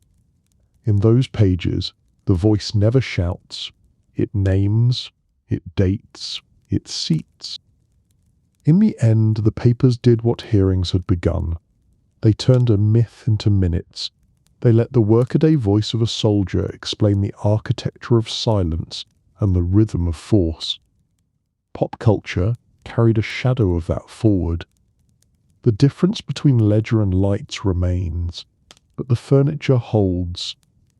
In those pages, the voice never shouts. It names, it dates, it seats. In the end, the papers did what hearings had begun. They turned a myth into minutes. They let the workaday voice of a soldier explain the architecture of silence and the rhythm of force. Pop culture carried a shadow of that forward. The difference between ledger and lights remains, but the furniture holds.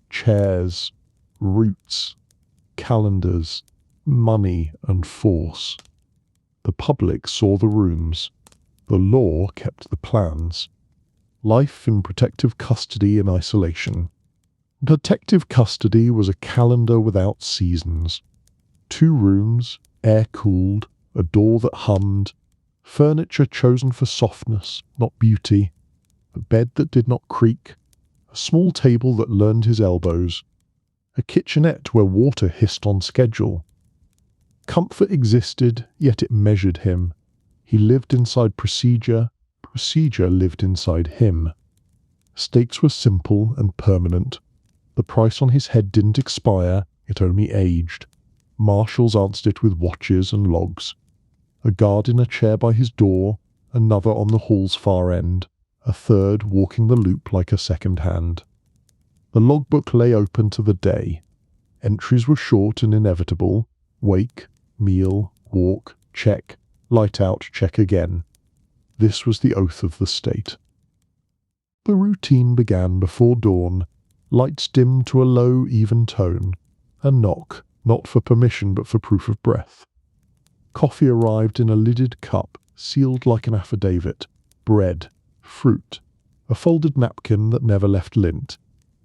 Chairs, roots, calendars, money and force. The public saw the rooms. The law kept the plans. Life in protective custody and isolation. Protective custody was a calendar without seasons. 2 rooms, air-cooled, a door that hummed, furniture chosen for softness, not beauty, a bed that did not creak, a small table that learned his elbows, a kitchenette where water hissed on schedule. Comfort existed, yet it measured him. He lived inside procedure, procedure lived inside him. Stakes were simple and permanent. The price on his head didn't expire, it only aged. Marshals answered it with watches and logs. A guard in a chair by his door, another on the hall's far end, a third walking the loop like a second hand. The logbook lay open to the day. Entries were short and inevitable. Wake, meal, walk, check, light out, check again. This was the oath of the state. The routine began before dawn. Lights dimmed to a low, even tone. A knock, not for permission but for proof of breath. Coffee arrived in a lidded cup, sealed like an affidavit. Bread, fruit, a folded napkin that never left lint.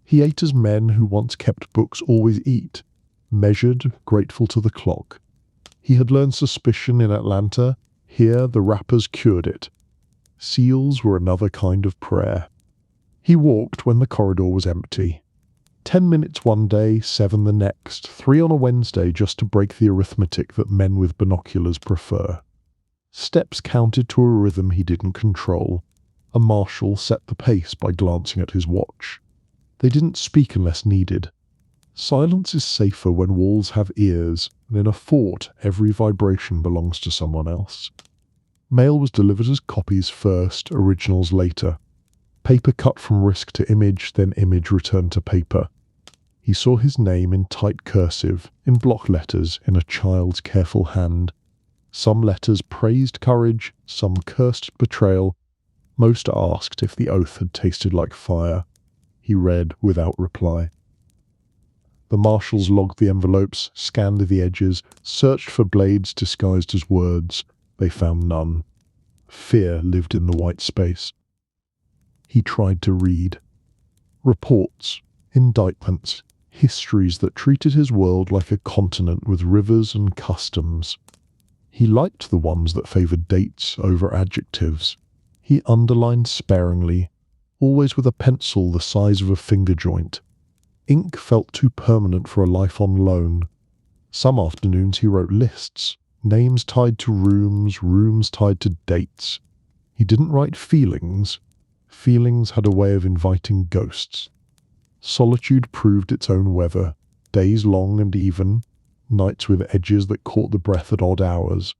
He ate as men who once kept books always eat. measured, grateful to the clock. He had learned suspicion in Atlanta. Here, the rappers cured it. Seals were another kind of prayer. He walked when the corridor was empty. 10 minutes one day, 7 the next, 3 on a Wednesday just to break the arithmetic that men with binoculars prefer. Steps counted to a rhythm he didn't control. A marshal set the pace by glancing at his watch. They didn't speak unless needed. Silence is safer when walls have ears, and in a fort every vibration belongs to someone else. Mail was delivered as copies first, originals later. Paper cut from risk to image, then image returned to paper. He saw his name in tight cursive, in block letters, in a child's careful hand. Some letters praised courage, some cursed betrayal. Most asked if the oath had tasted like fire. He read without reply. The marshals logged the envelopes, scanned the edges, searched for blades disguised as words. They found none. Fear lived in the white space. He tried to read. Reports, indictments, histories that treated his world like a continent with rivers and customs. He liked the ones that favoured dates over adjectives. He underlined sparingly, always with a pencil the size of a finger joint. Ink felt too permanent for a life on loan. Some afternoons he wrote lists, names tied to rooms, rooms tied to dates. He didn't write feelings. Feelings had a way of inviting ghosts. Solitude proved its own weather, days long and even, nights with edges that caught the breath at odd hours.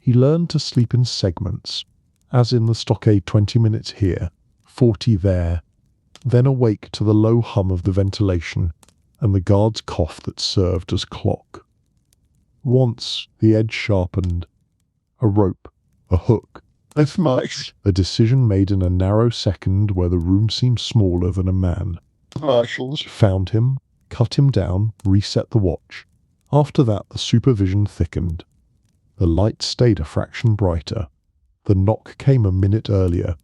He learned to sleep in segments, as in the stockade 20 minutes here, 40 there, then awake to the low hum of the ventilation and the guard's cough that served as clock. Once the edge sharpened. A rope, a hook. That's much. A decision made in a narrow second where the room seemed smaller than a man. Marshals found him, cut him down, reset the watch. After that the supervision thickened. The light stayed a fraction brighter. The knock came a minute earlier.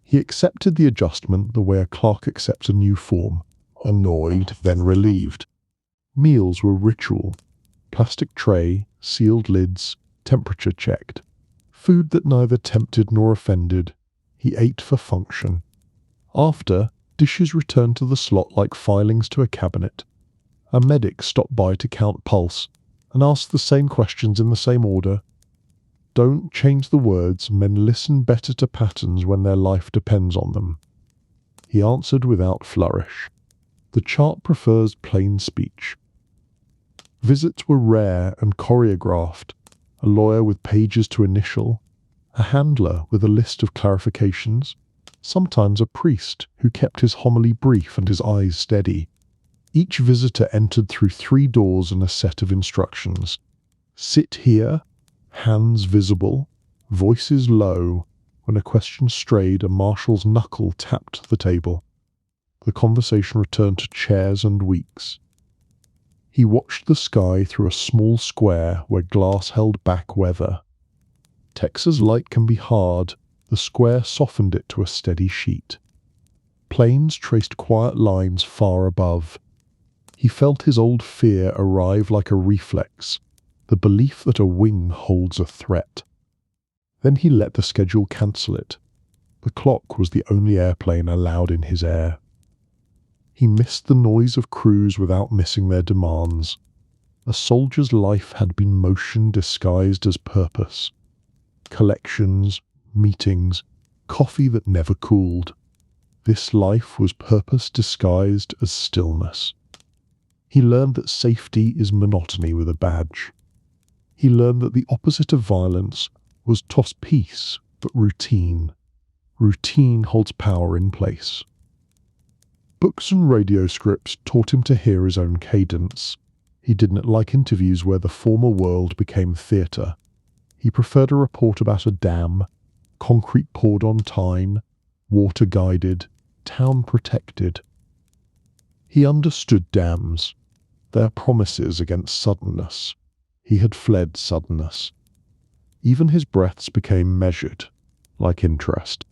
He accepted the adjustment the way a clerk accepts a new form. Annoyed, then relieved. Meals were ritual. Plastic tray, sealed lids, temperature checked. Food that neither tempted nor offended. He ate for function. After, dishes returned to the slot like filings to a cabinet. A medic stopped by to count pulse, and asked the same questions in the same order. Don't change the words, men listen better to patterns when their life depends on them. He answered without flourish. The chart prefers plain speech. Visits were rare and choreographed. A lawyer with pages to initial, a handler with a list of clarifications, sometimes a priest who kept his homily brief and his eyes steady. Each visitor entered through 3 doors and a set of instructions. Sit here, hands visible, voices low. When a question strayed, a marshal's knuckle tapped the table. The conversation returned to chairs and weeks. He watched the sky through a small square where glass held back weather. Texas light can be hard. The square softened it to a steady sheet. Planes traced quiet lines far above. He felt his old fear arrive like a reflex, the belief that a wing holds a threat. Then he let the schedule cancel it. The clock was the only airplane allowed in his air. He missed the noise of crews without missing their demands. A soldier's life had been motion disguised as purpose. Collections, meetings, coffee that never cooled. This life was purpose disguised as stillness. He learned that safety is monotony with a badge. He learned that the opposite of violence was toss peace, but routine. Routine holds power in place. Books and radio scripts taught him to hear his own cadence. He didn't like interviews where the former world became theatre. He preferred a report about a dam, concrete poured on time, water guided, town protected. He understood dams, their promises against suddenness. He had fled suddenness. Even his breaths became measured, like interest.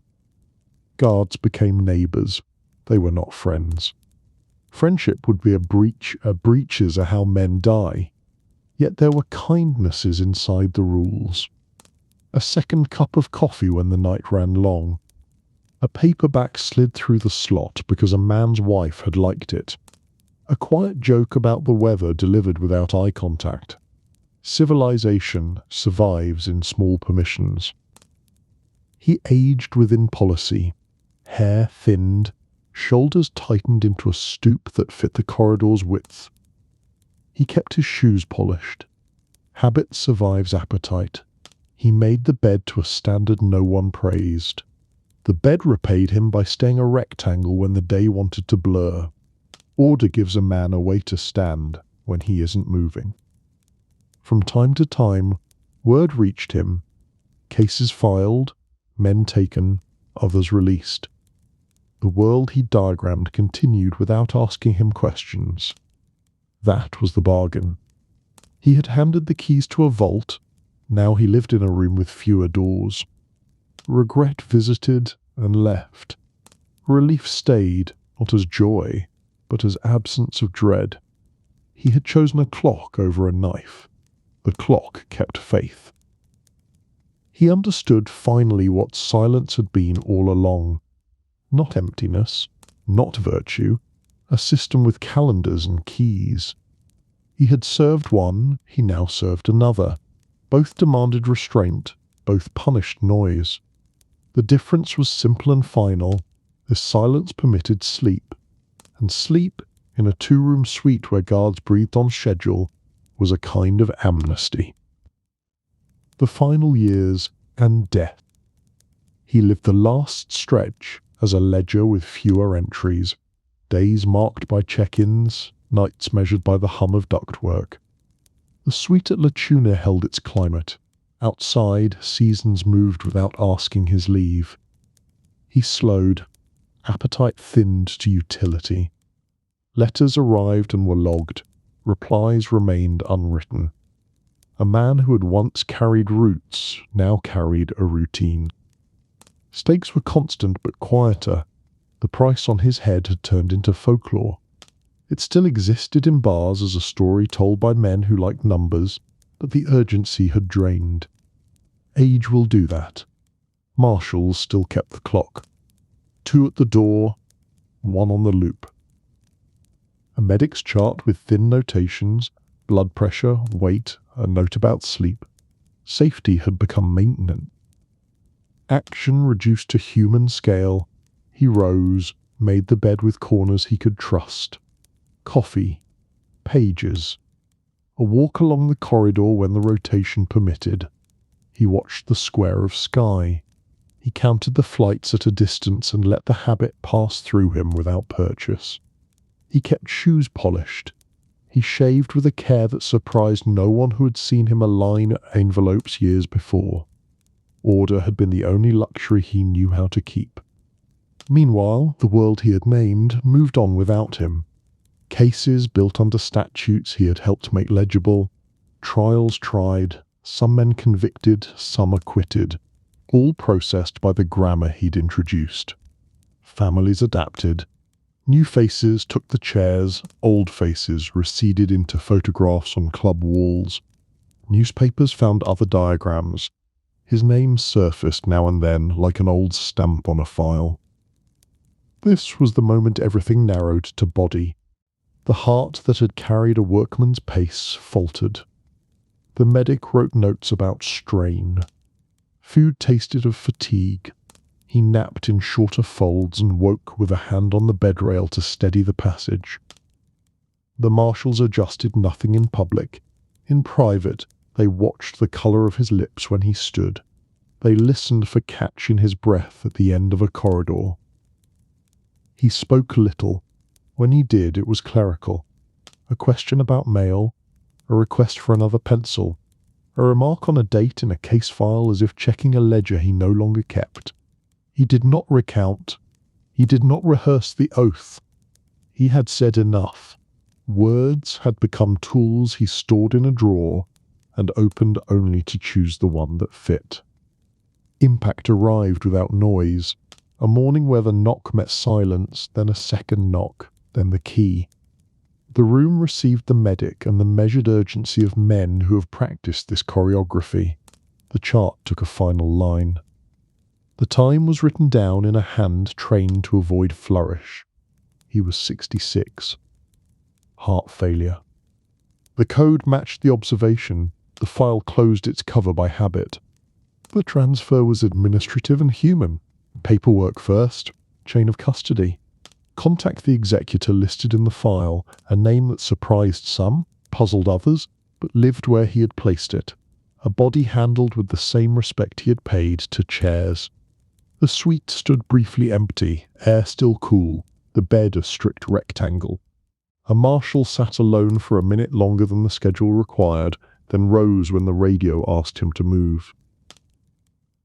Guards became neighbours. They were not friends. Friendship would be breaches are how men die. Yet there were kindnesses inside the rules. A second cup of coffee when the night ran long. A paperback slid through the slot because a man's wife had liked it. A quiet joke about the weather delivered without eye contact. Civilization survives in small permissions. He aged within policy. Hair thinned, shoulders tightened into a stoop that fit the corridor's width. He kept his shoes polished. Habit survives appetite. He made the bed to a standard no one praised. The bed repaid him by staying a rectangle when the day wanted to blur. Order gives a man a way to stand when he isn't moving. From time to time, word reached him. Cases filed, men taken, others released. The world he diagrammed continued without asking him questions. That was the bargain. He had handed the keys to a vault. Now he lived in a room with fewer doors. Regret visited and left. Relief stayed, not as joy, but as absence of dread. He had chosen a clock over a knife. The clock kept faith. He understood finally what silence had been all along. Not emptiness, not virtue, a system with calendars and keys. He had served one, he now served another. Both demanded restraint, both punished noise. The difference was simple and final. The silence permitted sleep. And sleep, in a two-room suite where guards breathed on schedule, was a kind of amnesty. The final years and death. He lived the last stretch as a ledger with fewer entries, days marked by check-ins, nights measured by the hum of ductwork. The suite at La Tuna held its climate. Outside, seasons moved without asking his leave. He slowed. Appetite thinned to utility. Letters arrived and were logged. Replies remained unwritten. A man who had once carried roots now carried a routine. Stakes were constant but quieter. The price on his head had turned into folklore. It still existed in bars as a story told by men who liked numbers, but the urgency had drained. Age will do that. Marshals still kept the clock. 2 at the door, 1 on the loop. A medic's chart with thin notations, blood pressure, weight, a note about sleep. Safety had become maintenance. Action reduced to human scale. He rose, made the bed with corners he could trust. Coffee. Pages. A walk along the corridor when the rotation permitted. He watched the square of sky. He counted the flights at a distance and let the habit pass through him without purchase. He kept shoes polished. He shaved with a care that surprised no one who had seen him align envelopes years before. Order had been the only luxury he knew how to keep. Meanwhile, the world he had named moved on without him. Cases built under statutes he had helped make legible. Trials tried, some men convicted, some acquitted. All processed by the grammar he'd introduced. Families adapted. New faces took the chairs, old faces receded into photographs on club walls. Newspapers found other diagrams. His name surfaced now and then like an old stamp on a file. This was the moment everything narrowed to body. The heart that had carried a workman's pace faltered. The medic wrote notes about strain. Food tasted of fatigue. He napped in shorter folds and woke with a hand on the bed rail to steady the passage. The marshals adjusted nothing in public. In private, they watched the colour of his lips when he stood. They listened for catch in his breath at the end of a corridor. He spoke little. When he did, it was clerical. A question about mail, a request for another pencil, a remark on a date in a case file as if checking a ledger he no longer kept. He did not recount. He did not rehearse the oath. He had said enough. Words had become tools he stored in a drawer and opened only to choose the one that fit. Impact arrived without noise. A morning where the knock met silence, then a second knock. Then the key. The room received the medic and the measured urgency of men who have practiced this choreography. The chart took a final line. The time was written down in a hand trained to avoid flourish. He was 66. Heart failure. The code matched the observation. The file closed its cover by habit. The transfer was administrative and human. Paperwork first, chain of custody. Contact the executor listed in the file, a name that surprised some, puzzled others, but lived where he had placed it. A body handled with the same respect he had paid to chairs. The suite stood briefly empty, air still cool, the bed a strict rectangle. A marshal sat alone for a minute longer than the schedule required, then rose when the radio asked him to move.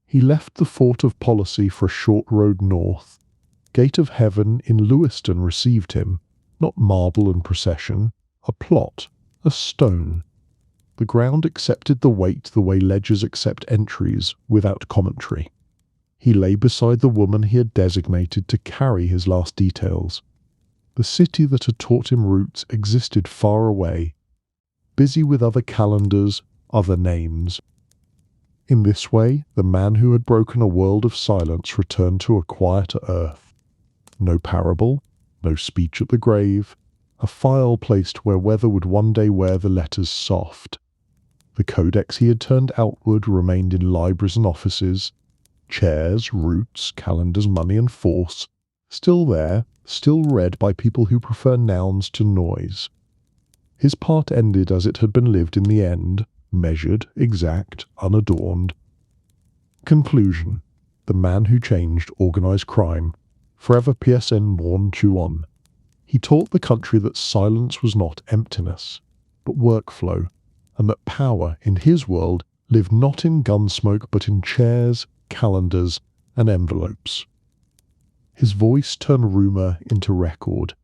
He left the fort of policy for a short road north. Gate of Heaven in Lewiston received him, not marble and procession, a plot, a stone. The ground accepted the weight the way ledgers accept entries, without commentary. He lay beside the woman he had designated to carry his last details. The city that had taught him roots existed far away, busy with other calendars, other names. In this way, the man who had broken a world of silence returned to a quieter earth. No parable, no speech at the grave, a file placed where weather would one day wear the letters soft. The codex he had turned outward remained in libraries and offices. Chairs, roots, calendars, money and force, still there, still read by people who prefer nouns to noise. His part ended as it had been lived in the end, measured, exact, unadorned. Conclusion. The man who changed organized crime. Forever PSN Morn Chuan. He taught the country that silence was not emptiness, but workflow, and that power, in his world, lived not in gunsmoke but in chairs, calendars, and envelopes. His voice turned rumor into record.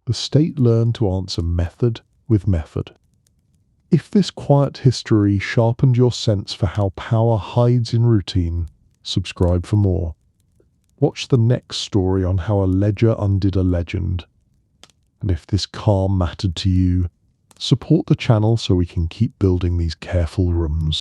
The state learned to answer method with method. If this quiet history sharpened your sense for how power hides in routine, subscribe for more. Watch the next story on how a ledger undid a legend. And if this calm mattered to you, support the channel so we can keep building these careful rooms.